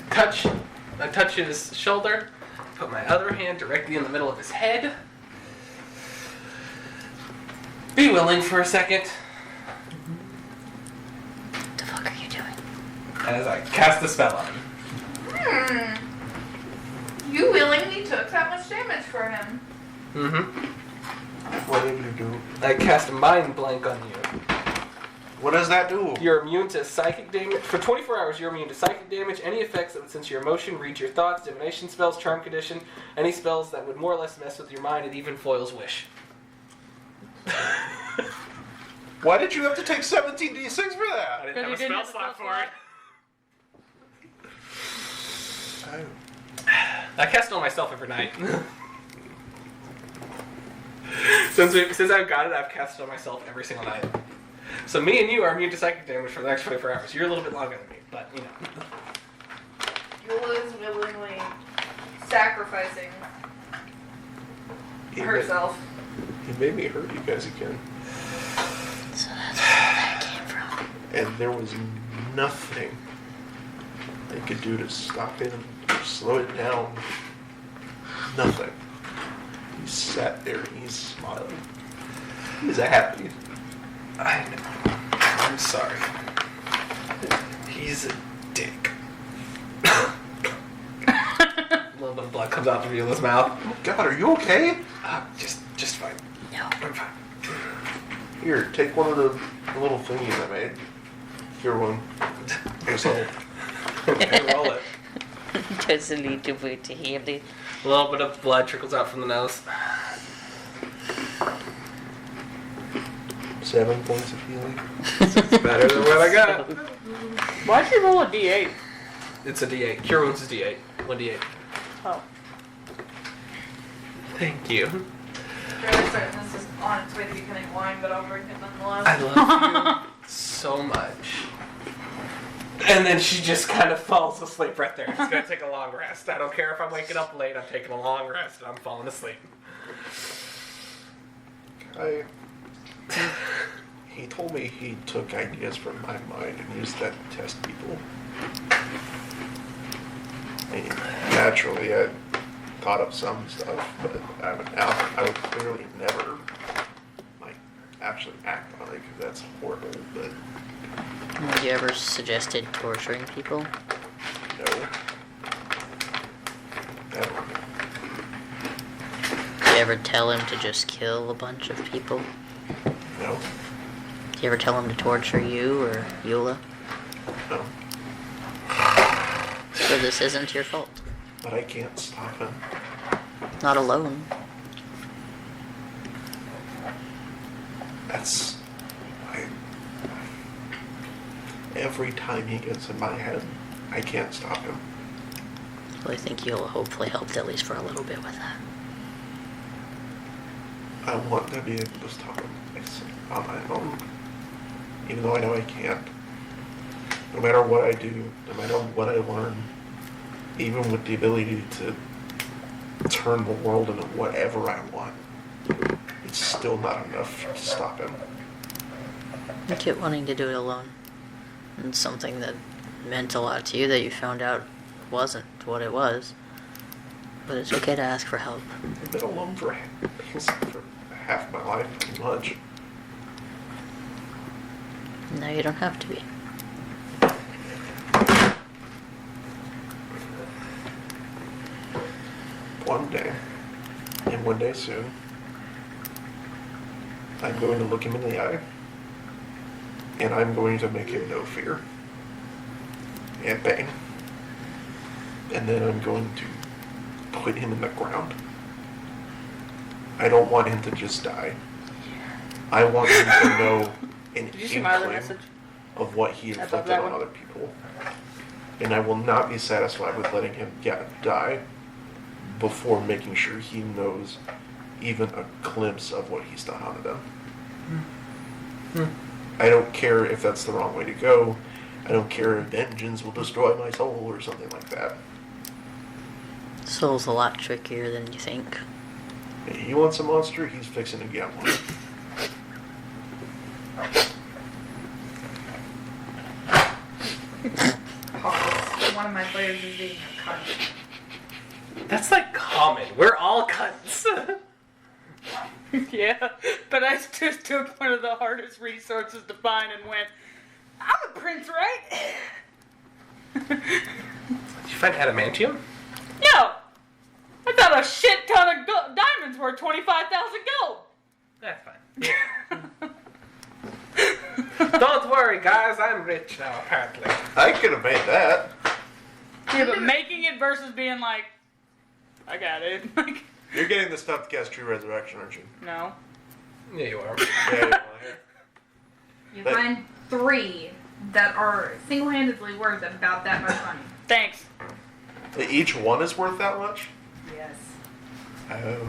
touch his shoulder. Put my other hand directly in the middle of his head. Be willing for a second. What the fuck are you doing? As I cast the spell on him. You willingly took that much damage for him. What did you do? I cast Mind Blank on you. What does that do? You're immune to psychic damage. For 24 hours, you're immune to psychic damage, any effects that would sense your emotion, read your thoughts, divination spells, charm condition, any spells that would more or less mess with your mind, and even foils wish. Why did you have to take 17d6 for that? I didn't 'Cause have you a didn't spell have a slot spell for it. Oh. I cast on myself every night. Since I've got it, I've cast it on myself every single night. So me and you are immune to psychic damage for the next 24 hours. You're a little bit longer than me, but you know. Yula is willingly sacrificing He herself. Made, he made me hurt you guys again. So that's where that came from. And there was nothing they could do to stop him or slow it down. Nothing. He sat there and he's smiling. He's happy. I know. I'm sorry. He's a dick. A little bit of blood comes out of Viola's mouth. Oh God, are you okay? Just fine. No. I'm fine. Here, take one of the little thingies I made. Here one. Yourself. Okay, roll it. Doesn't need to wait to heal it. A little bit of blood trickles out from the nose. 7 points of healing. It's better than what I got. Why'd you roll a d8? It's a D8. Cure wounds is D8. 1D8. Oh. Thank you. Really certain this is on its way to becoming wine, but I'll drink it nonetheless. I love you so much. And then she just kind of falls asleep right there. It's gonna take a long rest. I don't care if I'm waking up late. I'm taking a long rest and I'm falling asleep. He told me he took ideas from my mind and used that to test people. And naturally, I thought of some stuff, but I would clearly never like actually act on it because that's horrible. But Have you ever suggested torturing people? no, never. Did you ever tell him to just kill a bunch of people? No, Did you ever tell him to torture you or Eula? no. So this isn't your fault. But I can't stop him. Not alone. That's every time he gets in my head, I can't stop him. Well, I think Eula hopefully helped at least for a little bit with that. I want to be able to stop him on my own, even though I know I can't. No matter what I do, no matter what I learn, even with the ability to turn the world into whatever I want, it's still not enough to stop him. You kept wanting to do it alone. And something that meant a lot to you that you found out wasn't what it was. But it's okay to ask for help. I've been alone for half my life, pretty much. No, you don't have to be. One day, and one day soon, I'm going to look him in the eye, and I'm going to make him know fear and pain. And then I'm going to put him in the ground. I don't want him to just die. I want him to know an Did you see my other inkling message? of what he I thought inflicted that on one. other people. And I will not be satisfied with letting him die before making sure he knows even a glimpse of what he's done on them. I don't care if that's the wrong way to go. I don't care if vengeance will destroy my soul or something like that. Soul's a lot trickier than you think. He wants a monster, he's fixing to get one. One of my players is being a cunt. That's like common. We're all cunts. Yeah, but I just took one of the hardest resources to find and went, I'm a prince, right? Did you find adamantium? No! I found a shit ton of diamonds worth 25,000 gold. That's fine. Don't worry, guys. I'm rich now, apparently. I could have made that. Yeah, but making it versus being like, I got it. Like, You're getting the stuff to cast True Resurrection, aren't you? no. Yeah, you are. Yeah, you want You But- find 3 that are single-handedly worth about that much money. Thanks. to. Each one is worth that much? Yes. Oh.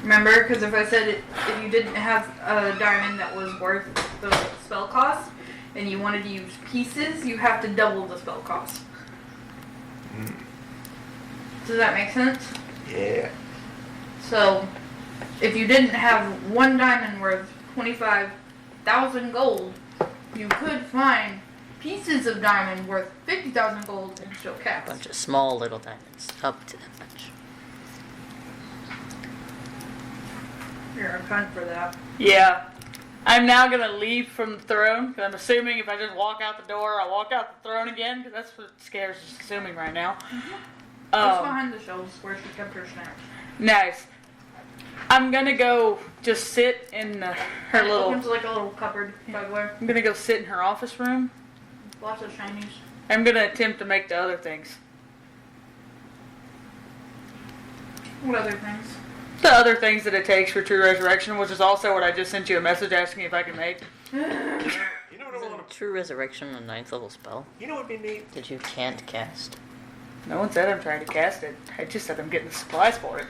Remember, because if I said if you didn't have a diamond that was worth the spell cost, and you wanted to use pieces, you have to double the spell cost. Does that make sense? Yeah. So, if you didn't have one diamond worth 25,000 gold, you could find pieces of diamond worth 50,000 gold and still A cast. bunch of small little diamonds. Up to that much. You're a cunt for that. Yeah. I'm now gonna leave from the throne, because I'm assuming if I just walk out the door, I'll walk out the throne again, because that's what scares is assuming right now. Just behind the shelves where she kept her snacks. Nice. I'm gonna go just sit in her And it little. opens like a little cupboard, by the way. I'm gonna go sit in her office room. Lots of shinies. I'm gonna attempt to make the other things. What other things? The other things that it takes for True Resurrection, which is also what I just sent you a message asking if I can make. You know what I Isn't want to... True Resurrection a 9th level spell You know what would be neat? that you can't cast? No one said I'm trying to cast it. I just said I'm getting the supplies for it.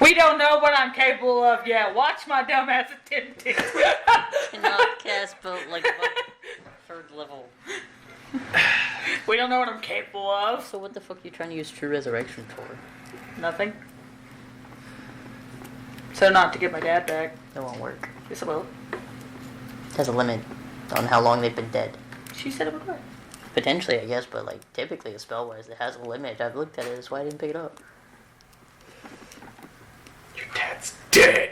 We don't know what I'm capable of yet. Watch my dumbass attempt it. Cannot cast but like above 3rd level. We don't know what I'm capable of. So what the fuck are you trying to use True Resurrection for? Nothing. So not to get my dad back. That won't work. Yes, it will. It has a limit on how long they've been dead. She said it would work. Potentially, I guess, but like typically a spell wise, it has a limit. I've looked at it, that's why I didn't pick it up. Your dad's dead.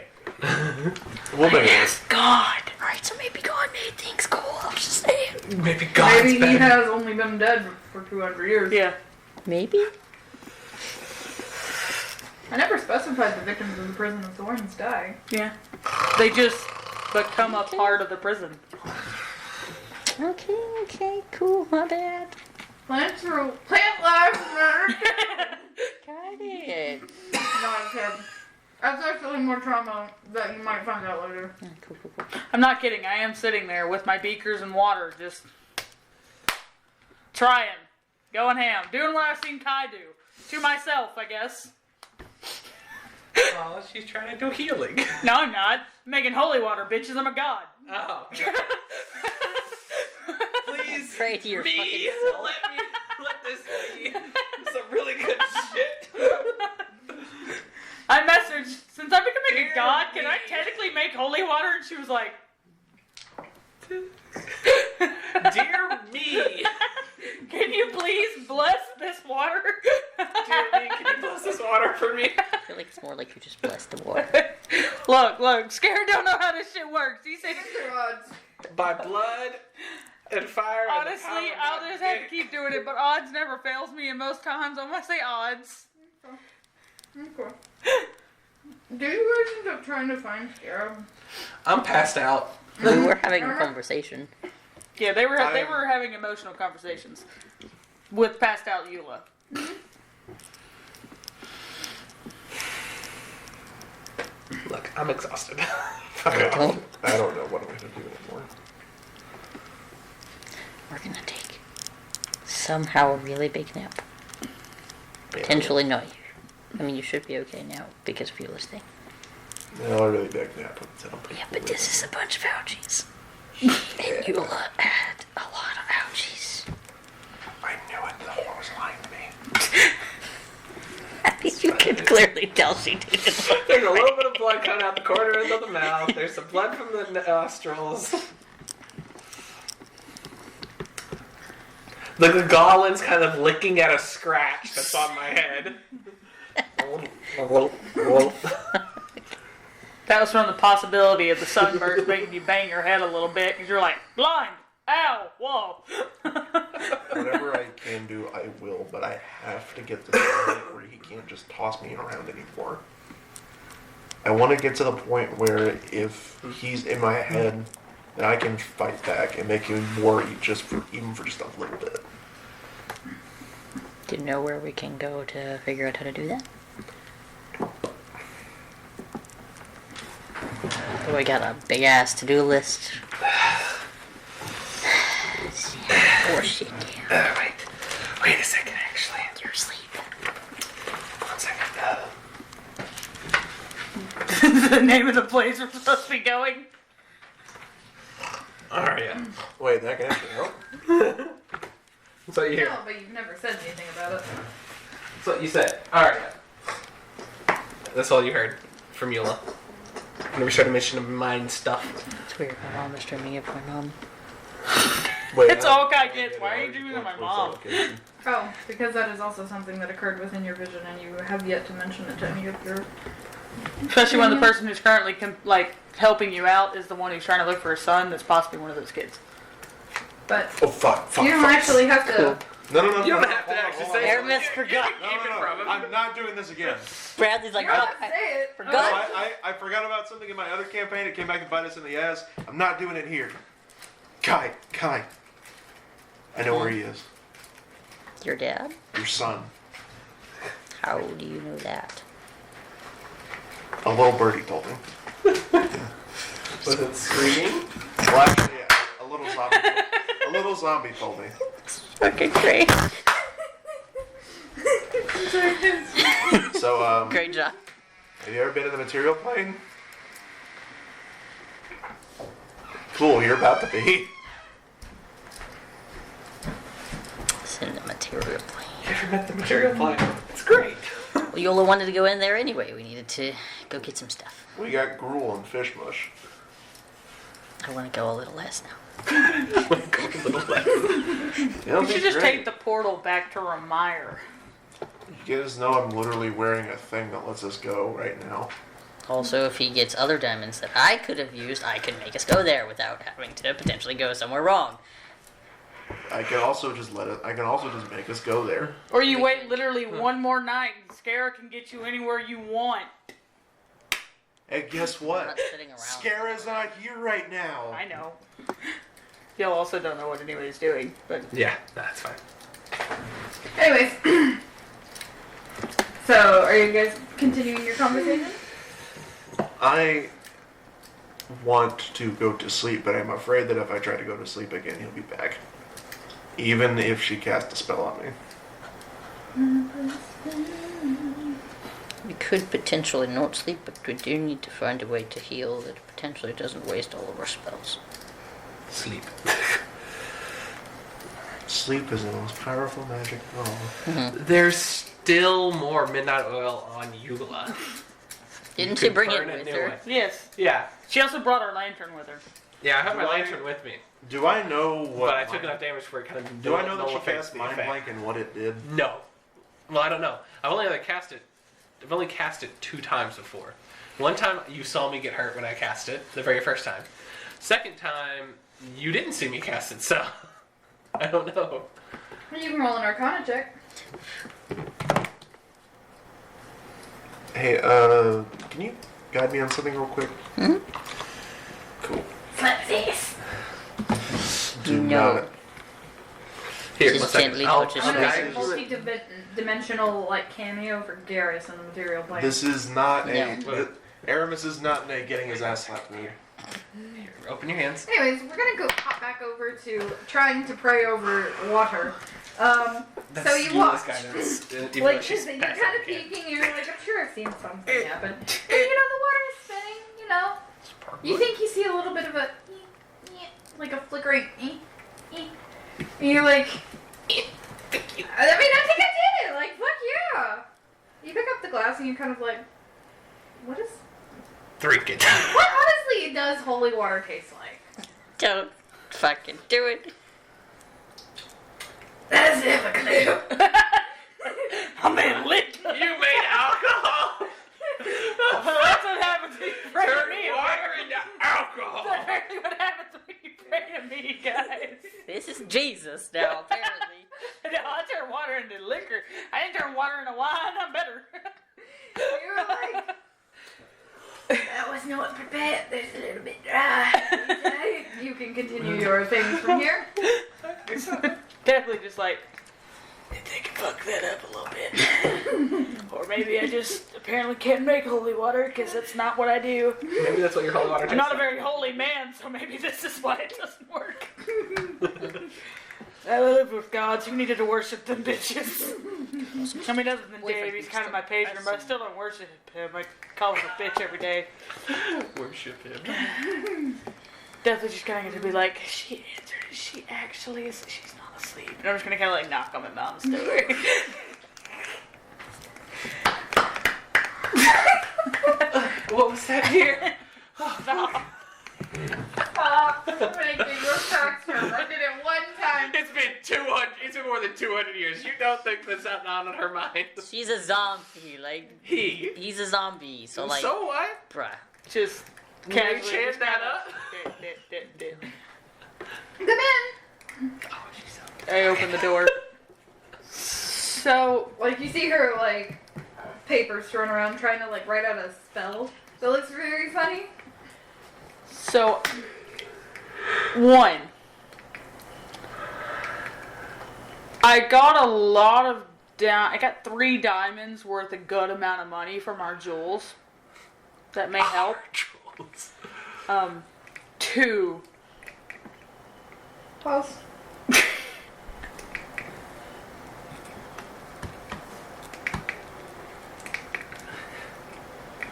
We'll make it. God. Right, so maybe God made things cool. I'm just saying. Maybe God's Maybe he better. has only been dead for 200 years. Yeah. Maybe. I never specified the victims of the Prison of Thorns die. Yeah. They just become a part of the prison. Okay, cool, my bad. Plant life matter. Got it. No, I'm kidding. That's actually more trauma that you might find out later. Yeah, cool. I'm not kidding. I am sitting there with my beakers and water, just trying, going ham, doing what I've seen Kai do. To myself, I guess. Oh, she's trying to do healing. No, I'm not. I'm making holy water, bitches. I'm a god. Oh. Please, Pray to your me, fucking self. let this be some really good shit. I messaged, since I'm becoming Dear a god, can I me. technically make holy water? And she was like, Dear me. can you please bless this water? Dear me, can you bless this water for me? I feel like it's more like you just blessed the water. Look, Scare don't know how this shit works. He said, By blood and fire. and the honestly, power of I'll my just have to dick. keep doing it, but odds never fails me, and most times I'm gonna say odds. Okay. Do you guys end up trying to find Scarab? I'm passed out. We were having a conversation. Yeah, they were having emotional conversations with passed out Eula. Look, I'm exhausted. I don't know what I'm going to do anymore. We're gonna take somehow a really big nap. Potentially not you. I mean, you should be okay now because of Eula's thing. No, I really back me up. Yeah, but this is a bunch of ouchies. And Eula had a lot of ouchies. I knew it. The whore was lying to me. You can clearly tell she didn't. There's a little bit of blood coming out the corners of the mouth. There's some blood from the nostrils. The goblin's kind of licking at a scratch that's on my head. That was from the possibility of the sunburst making you bang your head a little bit because you're like, blind! Ow! Whoa! Whatever I can do, I will, but I have to get to the point where he can't just toss me around anymore. I want to get to the point where if he's in my head, then I can fight back and make him worry even for just a little bit. Do you know where we can go to figure out how to do that? Oh, we got a big ass to-do list. Oh shit, yeah. Wait a second, actually. You're asleep. 1 second. The name of the place we're supposed to be going? Aria. Wait, that can actually help? That's what you hear. No, but you've never said anything about it. That's what you said. Aria. That's all you heard from Eula. Never showed a mission of mind stuff. It's weird. My mom is streaming it for my mom. Wait, It's all I get. Why are you doing it to my mom? Oh, because that is also something that occurred within your vision, and you have yet to mention it to any of your. Especially when the person who's currently helping you out is the one who's trying to look for a son that's possibly one of those kids. But Oh, fuck. you don't actually have to. No. You don't have to actually say it. Aramis forgot. Keep it from him. I'm not doing this again. Bradley's like, You don't oh, have to say it. forgot. No, I forgot about something in my other campaign. It came back to bite us in the ass. I'm not doing it here. Kai. I know where he is. Your dad? Your son. How do you know that? A little birdie told me. Was it screaming? Well, actually, yeah, a little zombie told me. Okay, great. So, Great job. have you ever been in the material plane? Cool, you're about to be. It's in the material plane. You ever met the material plane? It's great. Well, Yola wanted to go in there anyway. We needed to go get some stuff. We got gruel and fish mush. I want to go a little less now. You should just take the portal back to Ramire. You guys know I'm literally wearing a thing that lets us go right now. Also, if he gets other diamonds that I could have used, I could make us go there without having to potentially go somewhere wrong. I can also just make us go there. Or you wait literally one more night and Scara can get you anywhere you want. And guess I'm what? not sitting around. Scara's not here right now. I know. Y'all also don't know what anybody's doing, but Yeah, that's fine. Anyways, so are you guys continuing your conversation? I want to go to sleep, but I'm afraid that if I try to go to sleep again, he'll be back. Even if she casts a spell on me. We could potentially not sleep, but we do need to find a way to heal that potentially doesn't waste all of our spells. Sleep. Sleep is the most powerful magic of all. There's still more midnight oil on Eula. Didn't You she bring could it burn with new her? way. yes. Yeah. She also brought her lantern with her. Yeah, I have my Do I- lantern with me. Do I know what? But I took enough damage for it kind of Do I know that she affects cast the Mind effect. Blank and what it did? No. Well, I don't know. I've only cast it 2 times before. One time you saw me get hurt when I cast it, the very first time. Second time, you didn't see me cast it, so I don't know. You can roll an Arcana check. Hey, can you guide me on something real quick? Cool. What's this? Do No. not. Here, Just 1 second. gently I'll touch his I'm gonna guide make a you. multi-dimensional cameo for Garrus in the material plane. This is not No. Aramis is not in a getting his ass slapped mood. Here, open your hands. Anyways, we're gonna hop back over to trying to pray over water. That's So you Eula's watch. guidance. Even Like, though she's you're passed kind out of again. peeking, and you're like, I'm sure I've seen something happen. And the water is spinning, You think you see a little bit of a, like a flickering, and you're like, I think I did it! Like, fuck yeah! You pick up the glass and you're kind of like, what Drink it. honestly does holy water taste like? Don't fucking do it. That's if a clue. I'm in lit. You made alcohol. That's what happens when you pray to Turn me. water into alcohol. That's exactly what happens when you pray to me, guys. This is Jesus now, apparently. No, I turn water into liquor. I didn't turn water into wine. I'm better. You were like, that was not prepared. There's a little bit dry. You can continue your things from here. Definitely just like, I think I fucked that up a little bit. Or maybe I just apparently can't make holy water because that's not what I do. Maybe that's what your holy water tastes I'm not a like. very holy man, so maybe this is why it doesn't work. I live with gods who needed to worship them bitches. I mean, other than Dave, he's kind of my patron, but I still don't worship him. I call him a bitch every day. Worship him. Definitely just kind of going to be like, she answered. She actually is. She's not asleep. And I'm just going to kind of like knock on my mom's door. What was that here? Stop. Stop making your tracks from. I did it one time. It's been 200. It's been more than 200 years. You don't think there's something on in her mind? She's a zombie, like He's a zombie, so like, so what? bruh. Just Can you casually. change just that kinda- up? Come in. Oh, she's so. I open the door. So, Like, you see her, like, papers thrown around trying to, like, write out a spell. That looks very funny. one. I got a lot of I got 3 diamonds worth a good amount of money from our jewels. That may help. Trolls. 2. Close.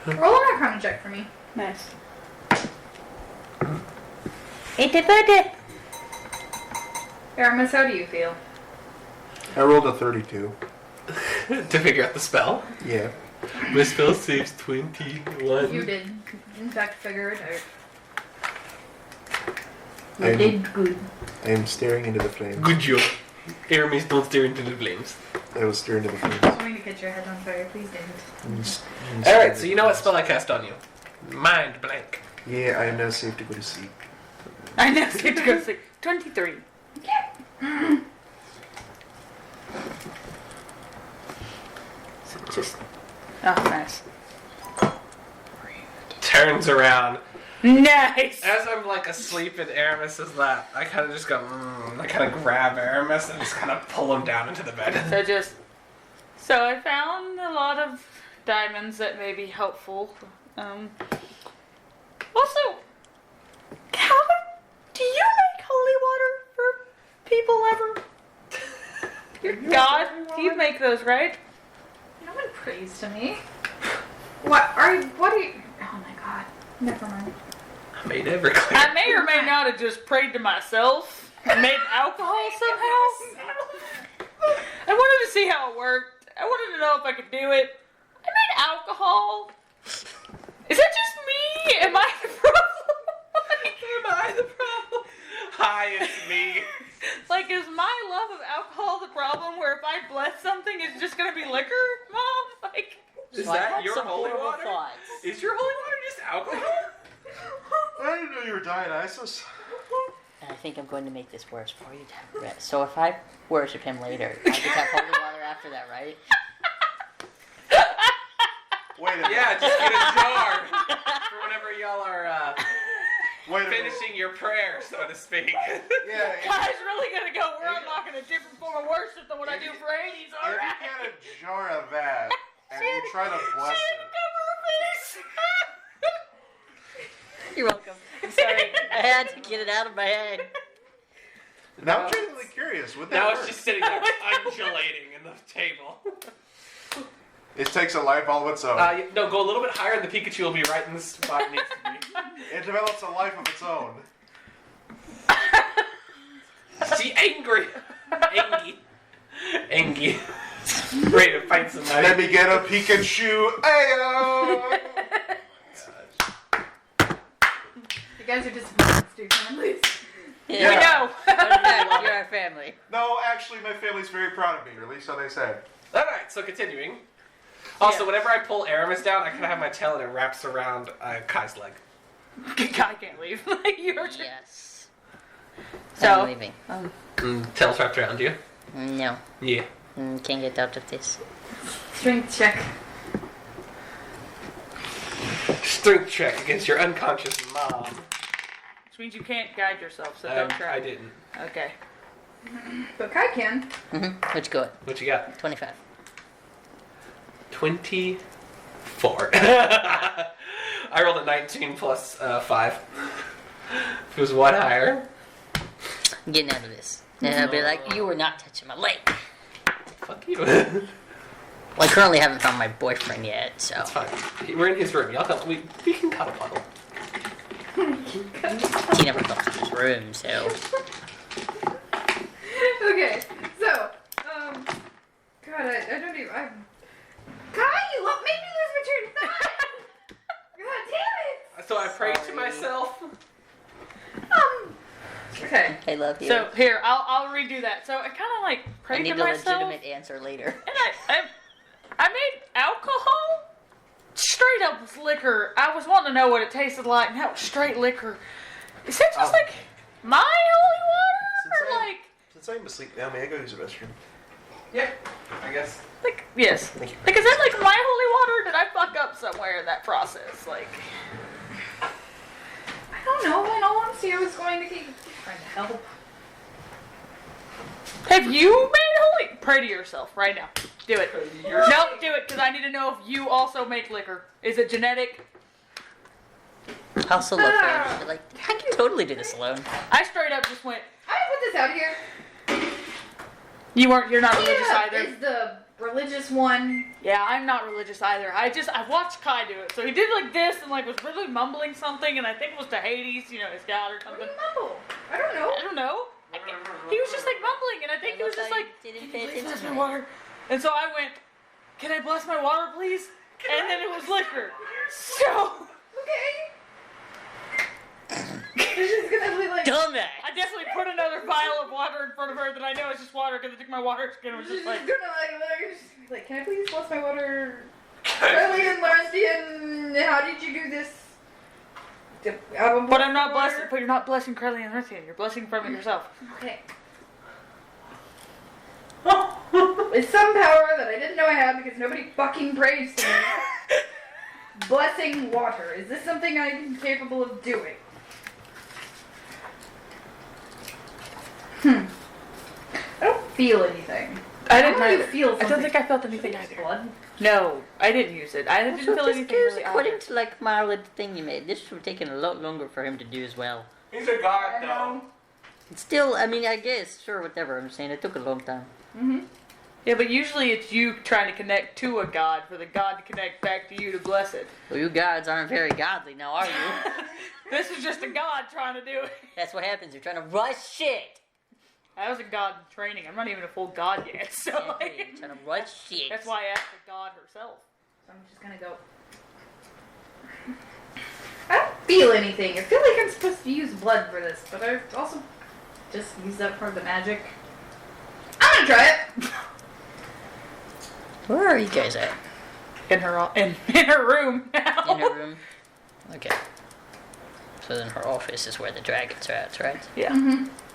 Roll an arcana check for me. Nice. Aramis, how do you feel? I rolled a 32. To figure out the spell. Yeah. My spell saves 21. You did, in fact, figure it out. I You am, did good. I am staring into the flames. Good job. Aramis, don't stare into the flames. I will stare into the flames. I'm going to catch your head on fire. Please don't. Alright, so you know what spell I cast on you? Mind blank. Yeah, I am now safe to go to sleep. I know. Skip to go sleep. 23. So just. Oh, nice. Turns around. Nice. As I'm like asleep in Aramis's lap, I kind of just go, I kind of grab Aramis and just kind of pull him down into the bed. So I found a lot of diamonds that may be helpful. Also, how do you make holy water for people ever? Your God, you make those, right? No one prays to me. What are you? Oh my god. Never mind. I made every clear. I may or may not have just prayed to myself and made alcohol somehow. I wanted to see how it worked. I wanted to know if I could do it. I made alcohol. Is that just me? Am I the problem? Am I the problem? Hi, it's me. Like, is my love of alcohol the problem where if I bless something, it's just gonna be liquor, Mom? Like, Is So I that had your some holy horrible water? thoughts. Is your holy water just alcohol? I didn't know you were Dionysus. And I think I'm going to make this worse for you, Brett. So if I worship him later, I just have holy water after that, right? Wait a minute. Yeah, just get a jar for whenever y'all are Wait a minute. finishing your prayer, so to speak. Yeah, guy's really gonna go, we're unlocking a different form of worship than what I do for Hades, if you alright? get a jar of that and you try to bless it, Cover her face! You're welcome. I'm sorry. I had to get it out of my head. now I'm genuinely curious. curious. Would that Now work? it's just sitting there undulating in the table. It takes a life all of its own. No, go a little bit higher and the Pikachu will be right in the spot it needs to be. It develops a life of its own. See, angry. Angie. Ready to fight somebody. Let me get a Pikachu. Ayo! You guys are disappointed, Stu families. Yeah. We know. You're our family. No, actually, my family's very proud of me, or at least so they said. Alright, so continuing. Also, Yeah. whenever I pull Aramis down, I kind of have my tail and it wraps around Kai's leg. Kai can't leave. You're Yes. So- I'm leaving. Tail's wrapped around you. No. Yeah. Can't get out of this. Strength check. Strength check against your unconscious mom. Which means you can't guide yourself, so don't try. I didn't. Okay. But Kai can. Which good. What you got? 25. 24. I rolled a 19 plus 5. It was one higher. I'm getting out of this. And I'll be like, you were not touching my leg. Fuck you. Well, I currently haven't found my boyfriend yet, so. It's fine. We're in his room. Y'all come. We can cuddle puddle. He never comes to his room, so. Okay, so, God, I don't even, Kai, you made me lose my train of thought! God damn it! So I pray to myself. Okay. I love you. So here, I'll redo that. So I kind of like I prayed need to a myself, legitimate answer later. and I made alcohol straight up with liquor. I was wanting to know what it tasted like, and that was straight liquor. Is that just like my holy water, or like? Since I'm asleep now, may I go use the restroom? Yeah, I guess. Like, yes. Thank you. Like, is that like my holy water, or did I fuck up somewhere in that process? Like, I don't know, in all honesty, I was going to keep trying to help. have you made holy? Pray to yourself right now. Do it. Pray to yourself. Nope, do it, because I need to know if you also make liquor. Is it genetic? I also love family. Like, I can totally do this alone. I straight up just went, I put this out here. you're not religious Tina either. is the religious one. Yeah, I'm not religious either. I watched Kai do it. So he did like this and like was really mumbling something, and I think it was to Hades, you know, his god or What do something. you mumble? I don't know. I don't know. He was just like mumbling, and I think he was just like, didn't "Can you pay please bless attention. my water?" And so I went, "Can I bless my water, please?" And then it was liquor. So Okay. She's gonna be like, Dumbass. I definitely put another vial of water in front of her that I know is just water because I took my water and was she's just just like, gonna like, can I please bless my water? Riley and Larstian, how did you do this? but I'm not blessing. But you're not blessing Crowley and Earthian. You're blessing from it yourself. Okay. It's some power that I didn't know I had because nobody fucking prays to me. Blessing water. Is this something I'm capable of doing? I don't feel anything. I didn't How do you either. feel I don't something? think I felt anything either. Blood? No, I didn't use it. I didn't So feel this anything goes really according either. to like my little thing you made. This would have taken a lot longer for him to do as well. He's a god, I know. It's still, I mean, I guess, sure, whatever. I'm saying it took a long time. Mm-hmm. Yeah, but usually it's you trying to connect to a god for the god to connect back to you to bless it. Well, you gods aren't very godly now, are you? This is just a god trying to do it. That's what happens. You're trying to rush shit. I was a god in training. I'm not even a full god yet, so Exactly. like, You're trying to rush shit. that's why I asked the god herself. So I'm just gonna go. I don't feel anything. I feel like I'm supposed to use blood for this, but I also just used up part of the magic. I'm gonna try it. Where are you guys at? In her in her room now. In her room? Okay. So then her office is where the dragons are at, right? Yeah.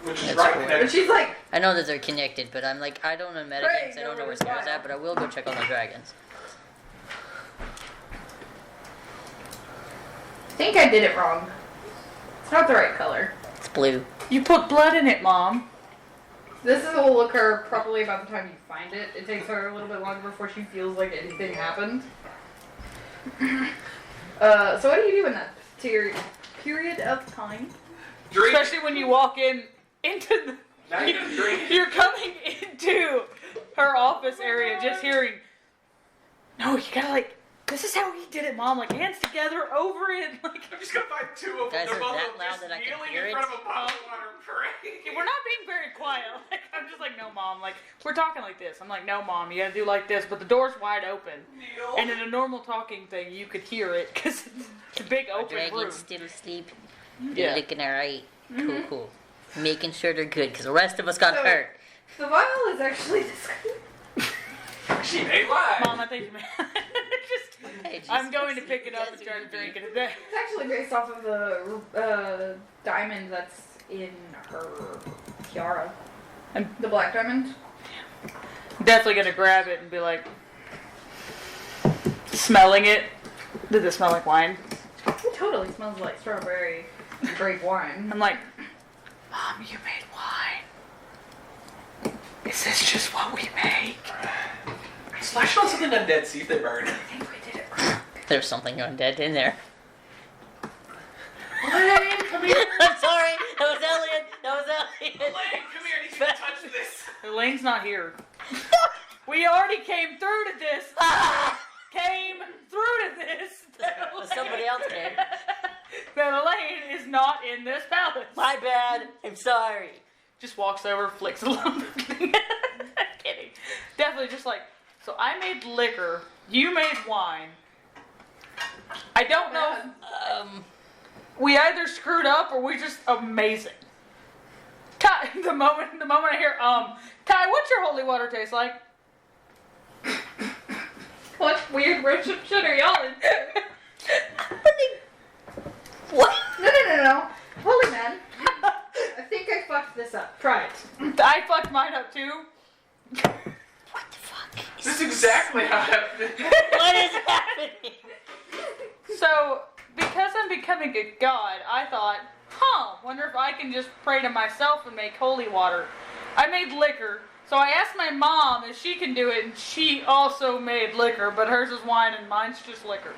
Which is That's right weird. there. But she's like, I know that they're connected, but I'm like, I don't know metagames. I don't know where Scar's over at, but I will go check on the dragons. I think I did it wrong. It's not the right color. It's blue. You put blood in it, Mom. This will occur probably about the time you find it. It takes her a little bit longer before she feels like anything happened. So what do you do in that period of time? Drink. Especially when you walk into Now you're gonna drink. You're coming into her office area, just hearing, no, you gotta like, this is how he did it, Mom. Like, hands together, over it. Like, I'm just gonna find two of them. Guys, They're are both that loud just that I can kneeling hear in it? front of a bottle of water and praying. we're not being very quiet. Like, I'm just like, no, Mom. Like, we're talking like this. I'm like, no, Mom, you gotta do like this. But the door's wide open. Kneel. And in a normal talking thing, you could hear it because it's a big open room. Dragon's still asleep. Yeah. They're looking alright. Cool. Making sure they're good because the rest of us got So- hurt. The vial is actually this. She made wine. Mom, I think you meant. Hey, just I'm going to sleep. pick it up Yes, and try to you drink do. it. It's actually based off of the diamond that's in her tiara. And The black diamond. definitely gonna grab it and be like, smelling it. Did it smell like wine? It totally smells like strawberry grape wine. I'm like, Mom, you made wine. Is this just what we make? Splash it on something undead, see if they burn. I think we did it right. There's something undead in there. Elaine, come here. I'm sorry. That was Elliot. Lane, come here. I need you to touch this. Elaine's not here. We already came through to this. Came through to this. Well, somebody else did. That Elaine is not in this palace. My bad. I'm sorry. Just walks over, flicks a lump. Kidding. Definitely just like, so I made liquor, you made wine. I don't know if we either screwed up or we just amazing. Kai, the moment I hear, Kai, what's your holy water taste like? What weird Russian shit are y'all into? What? No. Holy man. I think I fucked this up. Try it. I fucked mine up too. What the fuck? This is exactly how happened. What is happening? So, because I'm becoming a god, I thought, wonder if I can just pray to myself and make holy water. I made liquor, so I asked my mom if she can do it, and she also made liquor, but hers is wine and mine's just liquor.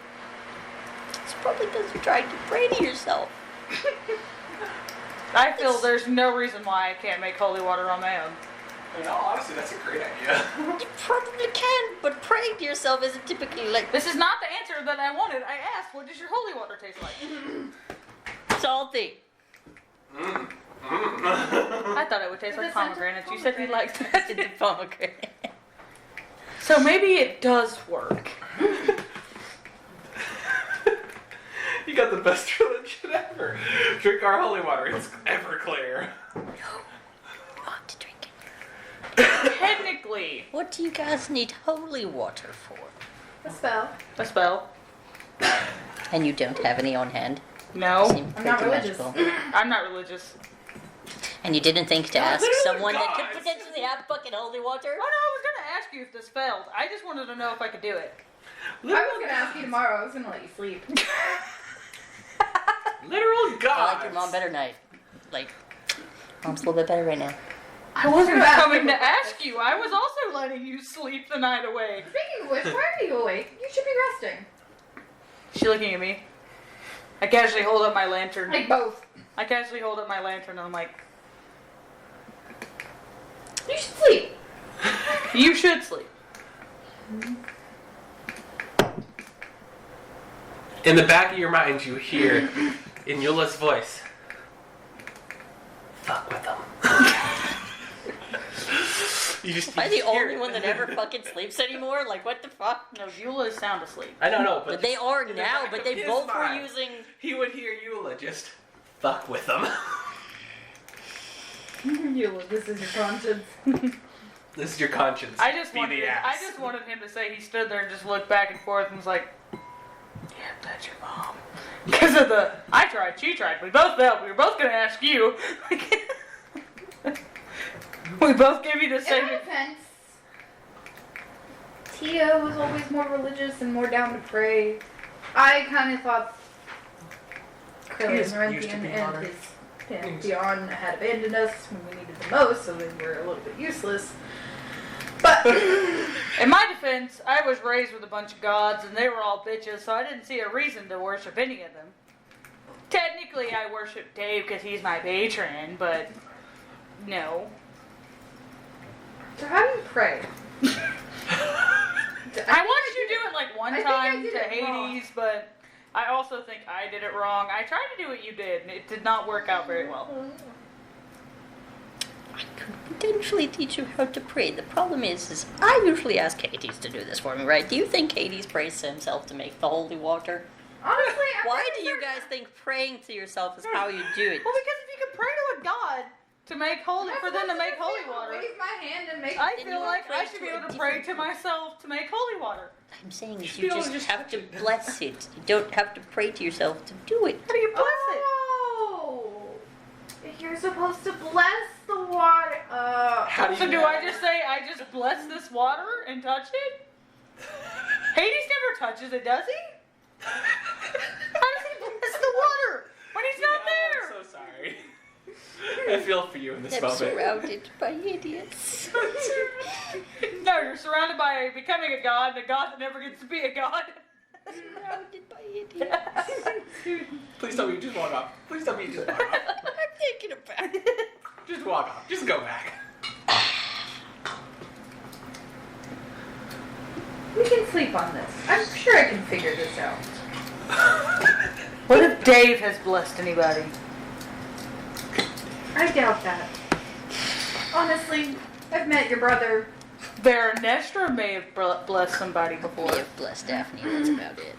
It's probably because you're trying to pray to yourself. I feel there's no reason why I can't make holy water on my own. In all honesty, that's a great idea. You probably can, but praying to yourself isn't typically like This is not the answer that I wanted. I asked, what does your holy water taste like? salty. I thought it would taste like pomegranates. You said you liked that. It's a pomegranate. So maybe it does work. You got the best religion ever. Drink our holy water. It's ever clear. You ought to drink it. Technically, What do you guys need holy water for? A spell. a spell. And you don't have any on hand? No, Seem I'm not pretty religious. magical. I'm not religious. And you didn't think to No, ask they're the someone that could gods. potentially have fucking holy water? Oh no, I was gonna ask you if this failed. I just wanted to know if I could do it. I was gonna ask you tomorrow. I was gonna let you sleep. Literal gods. I like your mom better night. Like, mom's a little bit better right now. I wasn't You're coming to asking. ask you. I was also letting you sleep the night away. Speaking of which, why are you awake? You should be resting. She looking at me. I casually hold up my lantern. Like both. I casually hold up my lantern and I'm like, You should sleep. you should sleep. In the back of your mind, you hear in Eula's voice, fuck with them. Am I the only one that ever fucking sleeps anymore? Like, what the fuck? No, Eula is sound asleep. I don't know, But they are in the now, back but of they his both were mind, using... He would hear Eula just fuck with them. This is your conscience. This is your conscience. I just Be wanted the ass. him to say he stood there and just looked back and forth and was like, yeah, that's your mom. Because of the, I tried, she tried, we both failed. We were both going to ask you. We both gave you the In same. my defense, Tia was always more religious and more down to pray. I kind of thought Krillin, Used to Renthian, be and honored. his Pantheon had abandoned us when we needed the most, so they were a little bit useless. But In my defense, I was raised with a bunch of gods and they were all bitches, so I didn't see a reason to worship any of them. Technically, I worship Dave because he's my patron, but No. So how do you pray? I watched you do it like one I think I time did to it wrong. Hades, but I also think I did it wrong. I tried to do what you did, and it did not work out very well. I could potentially teach you how to pray. The problem is I usually ask Hades to do this for me, right? Do you think Hades prays to himself to make the holy water? Honestly, Why do you guys think praying to yourself is how you do it? Well, because if you could pray to a god to make holy, for them to make holy water, Wave my hand and make. I Then feel you like pray I should to be a able to pray different to myself to make holy water. I'm saying is Should you be able just to just have to touch it. bless it. You don't have to pray to yourself to do it. How do you bless Oh, you're supposed to bless the water. How do it? you So do I just say I just bless this water and touch it? Hades never touches it, does he? How does he bless the water when he's not there? I'm so sorry. I feel for you in this I'm moment. surrounded by idiots. No, you're surrounded by becoming a god that never gets to be a god. Surrounded by idiots. Please tell me you just walk off. Please tell me you just walk off. I'm thinking about it. Just walk off. Just go back. We can sleep on this. I'm sure I can figure this out. What if Dave has blessed anybody? I doubt that. Honestly, I've met your brother. Veranestra may have blessed somebody before. We have blessed Daphne, that's about it.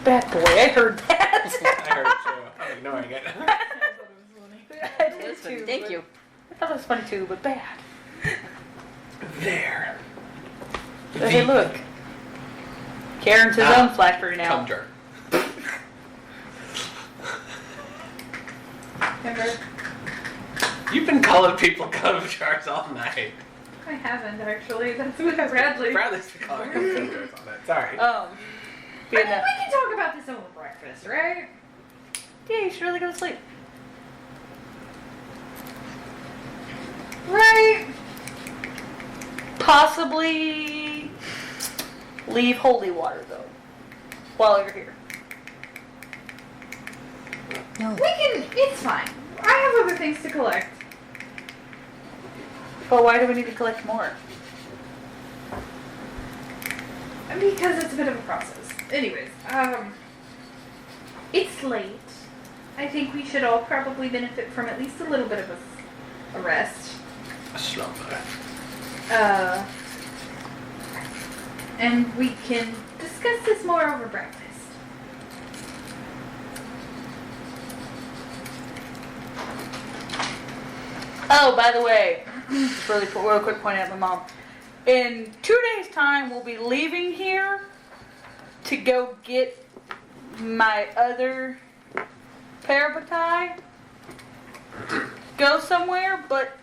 Bad boy, I heard that. I heard it too. I'm ignoring it. I did too, Thank but- you. I thought it was funny too, but bad. There. So, hey, look. Karen's his own flattery now. Come jerk. Remember? You've been calling people cum jars all night. I haven't actually. That's what Bradley. Bradley's been calling cum jars all night. Sorry. I Being mean, that. we can talk about this over breakfast, right? Yeah, you should really go to sleep. Right. Possibly leave holy water though, while you're here. No. We can. It's fine. I have other things to collect. But why do we need to collect more? Because it's a bit of a process. Anyways, it's late. I think we should all probably benefit from at least a little bit of a rest. A slumber. And we can discuss this more over breakfast. Oh, by the way, just real quick point out to my mom. In 2 days' time, we'll be leaving here to go get my other parabatai. Go somewhere, but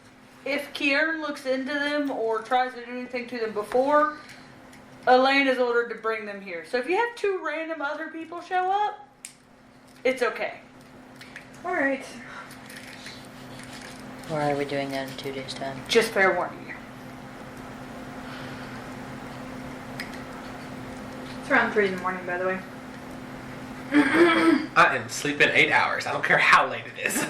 if Kieran looks into them or tries to do anything to them before, Elaine is ordered to bring them here. So if you have 2 random other people show up, it's okay. Alright. Why are we doing that in 2 days' time? Just fair warning you. It's around 3 in the morning, by the way. I am sleeping 8 hours. I don't care how late it is.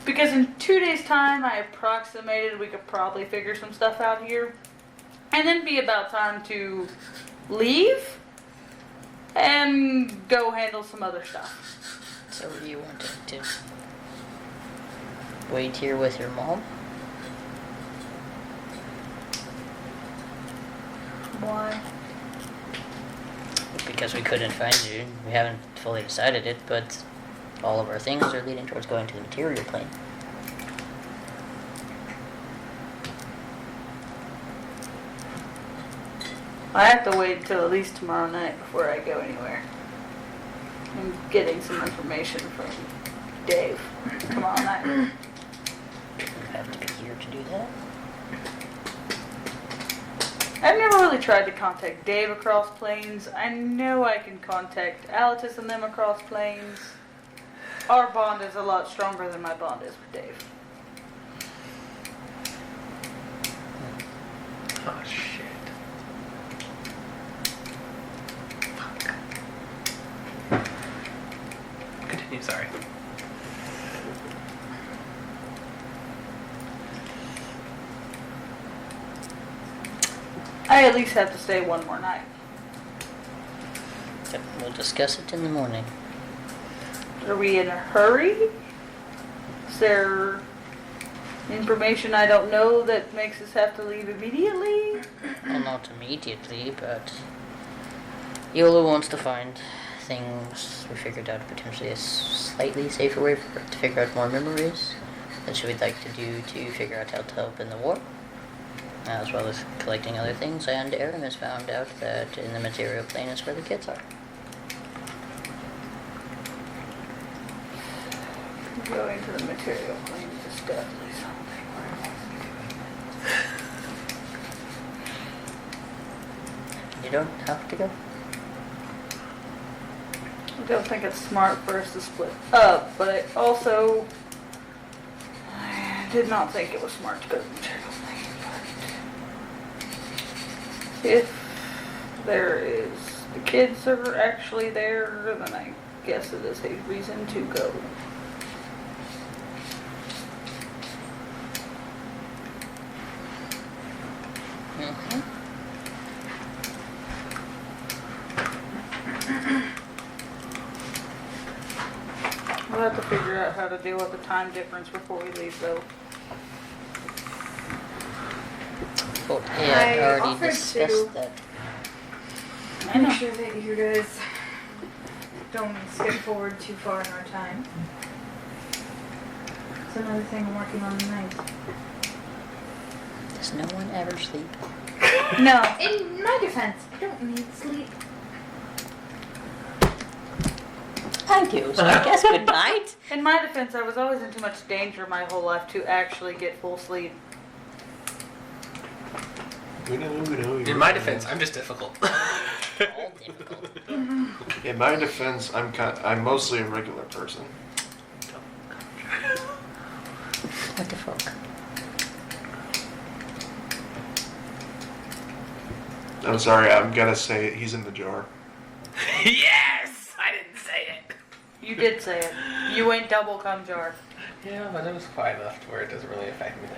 Because in 2 days' time, I approximated we could probably figure some stuff out here. And then be about time to leave and go handle some other stuff. So do you want to wait here with your mom? Why? Because we couldn't find you. We haven't fully decided it, but all of our things are leading towards going to the material plane. I have to wait until at least tomorrow night before I go anywhere. I'm getting some information from Dave tomorrow night. You have to be here to do that. I've never really tried to contact Dave across planes. I know I can contact Alitus and them across planes. Our bond is a lot stronger than my bond is with Dave. Oh, shit. Fuck. Continue, sorry. I at least have to stay one more night. Yep, we'll discuss it in the morning. Are we in a hurry? Is there information I don't know that makes us have to leave immediately? Well, not immediately, but Yola wants to find things. We figured out potentially a slightly safer way for her to figure out more memories that she would like to do to figure out how to help in the war, as well as collecting other things. And Aram has found out that in the material plane is where the kids are. Going to the material plane is definitely something where I want to be doing. You don't have to go. I don't think it's smart for us to split up, but I also did not think it was smart to go to the material plane. But if the kids are actually there, then I guess it is a reason to go. Mm-hmm. We'll have to figure out how to deal with the time difference before we leave, though. But yeah, I I already offered discussed to- that. I know. Make sure that you guys don't skip forward too far in our time. It's another thing I'm working on tonight. Does no one ever sleep? No. In my defense, I don't need sleep. I do, so I guess good night. In my defense, I was always in too much danger my whole life to actually get full sleep. In my defense, I'm just difficult. All difficult. In my defense, I'm mostly a regular person. What the fuck? I'm sorry, I'm gonna say it. He's in the jar. Yes! I didn't say it. You did say it. You ain't double cum jar. Yeah, but it was quiet enough to where it doesn't really affect me.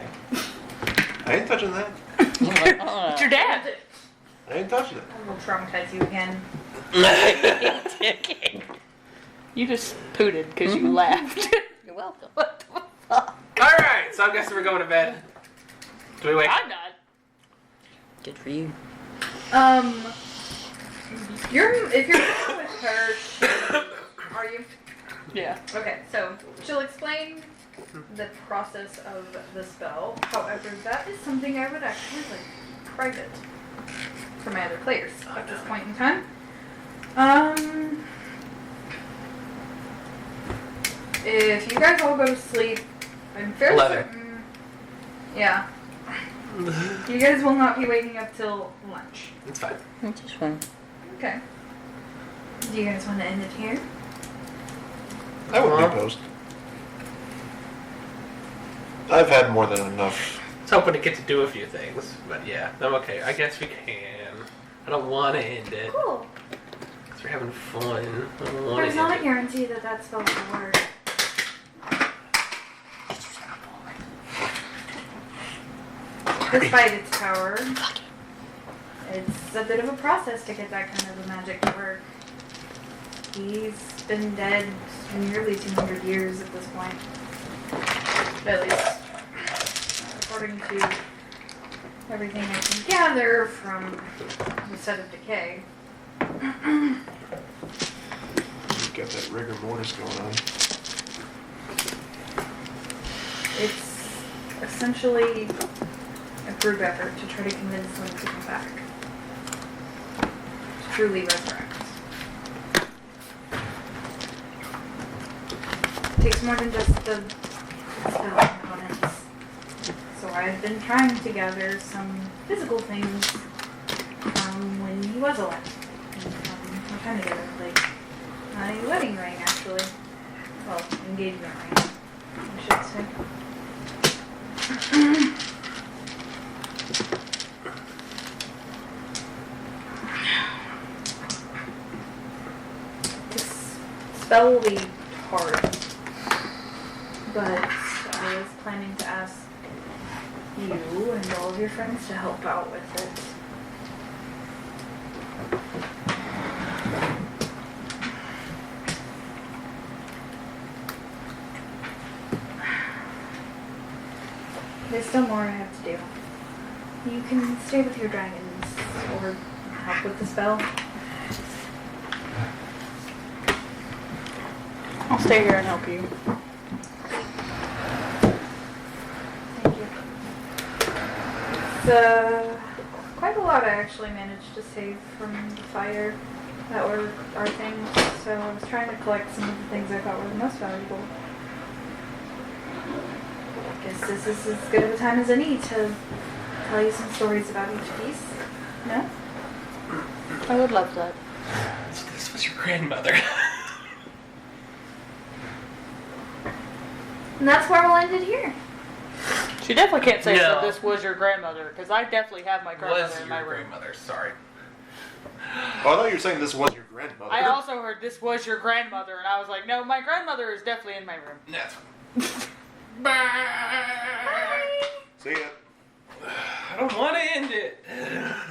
I ain't touching that. It's your dad. I ain't touching it. I will traumatize you again. Okay. You just pooted because you laughed. You're welcome. What the fuck? Alright, so I guess we're going to bed. Do we wake? I'm not. Good for you. If you're working with her, are you? Yeah. Okay, so she'll explain the process of the spell. However, that is something I would actually like private for my other players at this point in time. If you guys all go to sleep, I'm fairly 11. certain. Yeah. You guys will not be waking up till lunch. It's fine. Which is fine. Okay. Do you guys want to end it here? I would be opposed. I've had more than enough. I was hoping to get to do a few things, but yeah, I'm okay. I guess we can. I don't want to end it. Cool. Because we're having fun. I don't want There's to not a end it. guarantee that that spell will work. Despite its power, it's a bit of a process to get that kind of a magic to work. He's been dead nearly 200 years at this point. At least, according to everything I can gather from the set of decay. Got that rigor mortis going on. It's essentially a group effort to try to convince them to come back. To truly resurrect. It takes more than just the spell components. So I've been trying to gather some physical things from when he was alive. And I'm trying to get it, like my wedding ring actually. Well, engagement ring, I should say. This spell will be hard, but I was planning to ask you and all of your friends to help out with it. There's still more I have to do. You can stay with your dragons or help with the spell. I'll stay here and help you. Thank you. It's quite a lot I actually managed to save from the fire that were our things, so I was trying to collect some of the things I thought were the most valuable. I guess this is as good of a time as any to tell you some stories about each piece. No? I would love that. This was your grandmother. And that's where we'll end it here. She definitely can't say No. that this was your grandmother, because I definitely have my grandmother Was in my your room. grandmother? Sorry. Oh, I thought you were saying this was your grandmother. I also heard this was your grandmother, and I was like, no, my grandmother is definitely in my room. That's fine. Bye. See ya. I don't want to end it.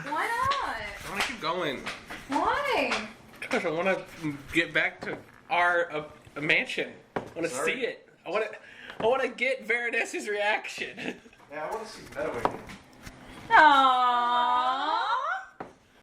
Why not? I want to keep going. Why? Gosh, I want to get back to our mansion. I want to Sorry. see it. I want to get Veronessa's reaction. Yeah, I want to see Meadowing. Aww.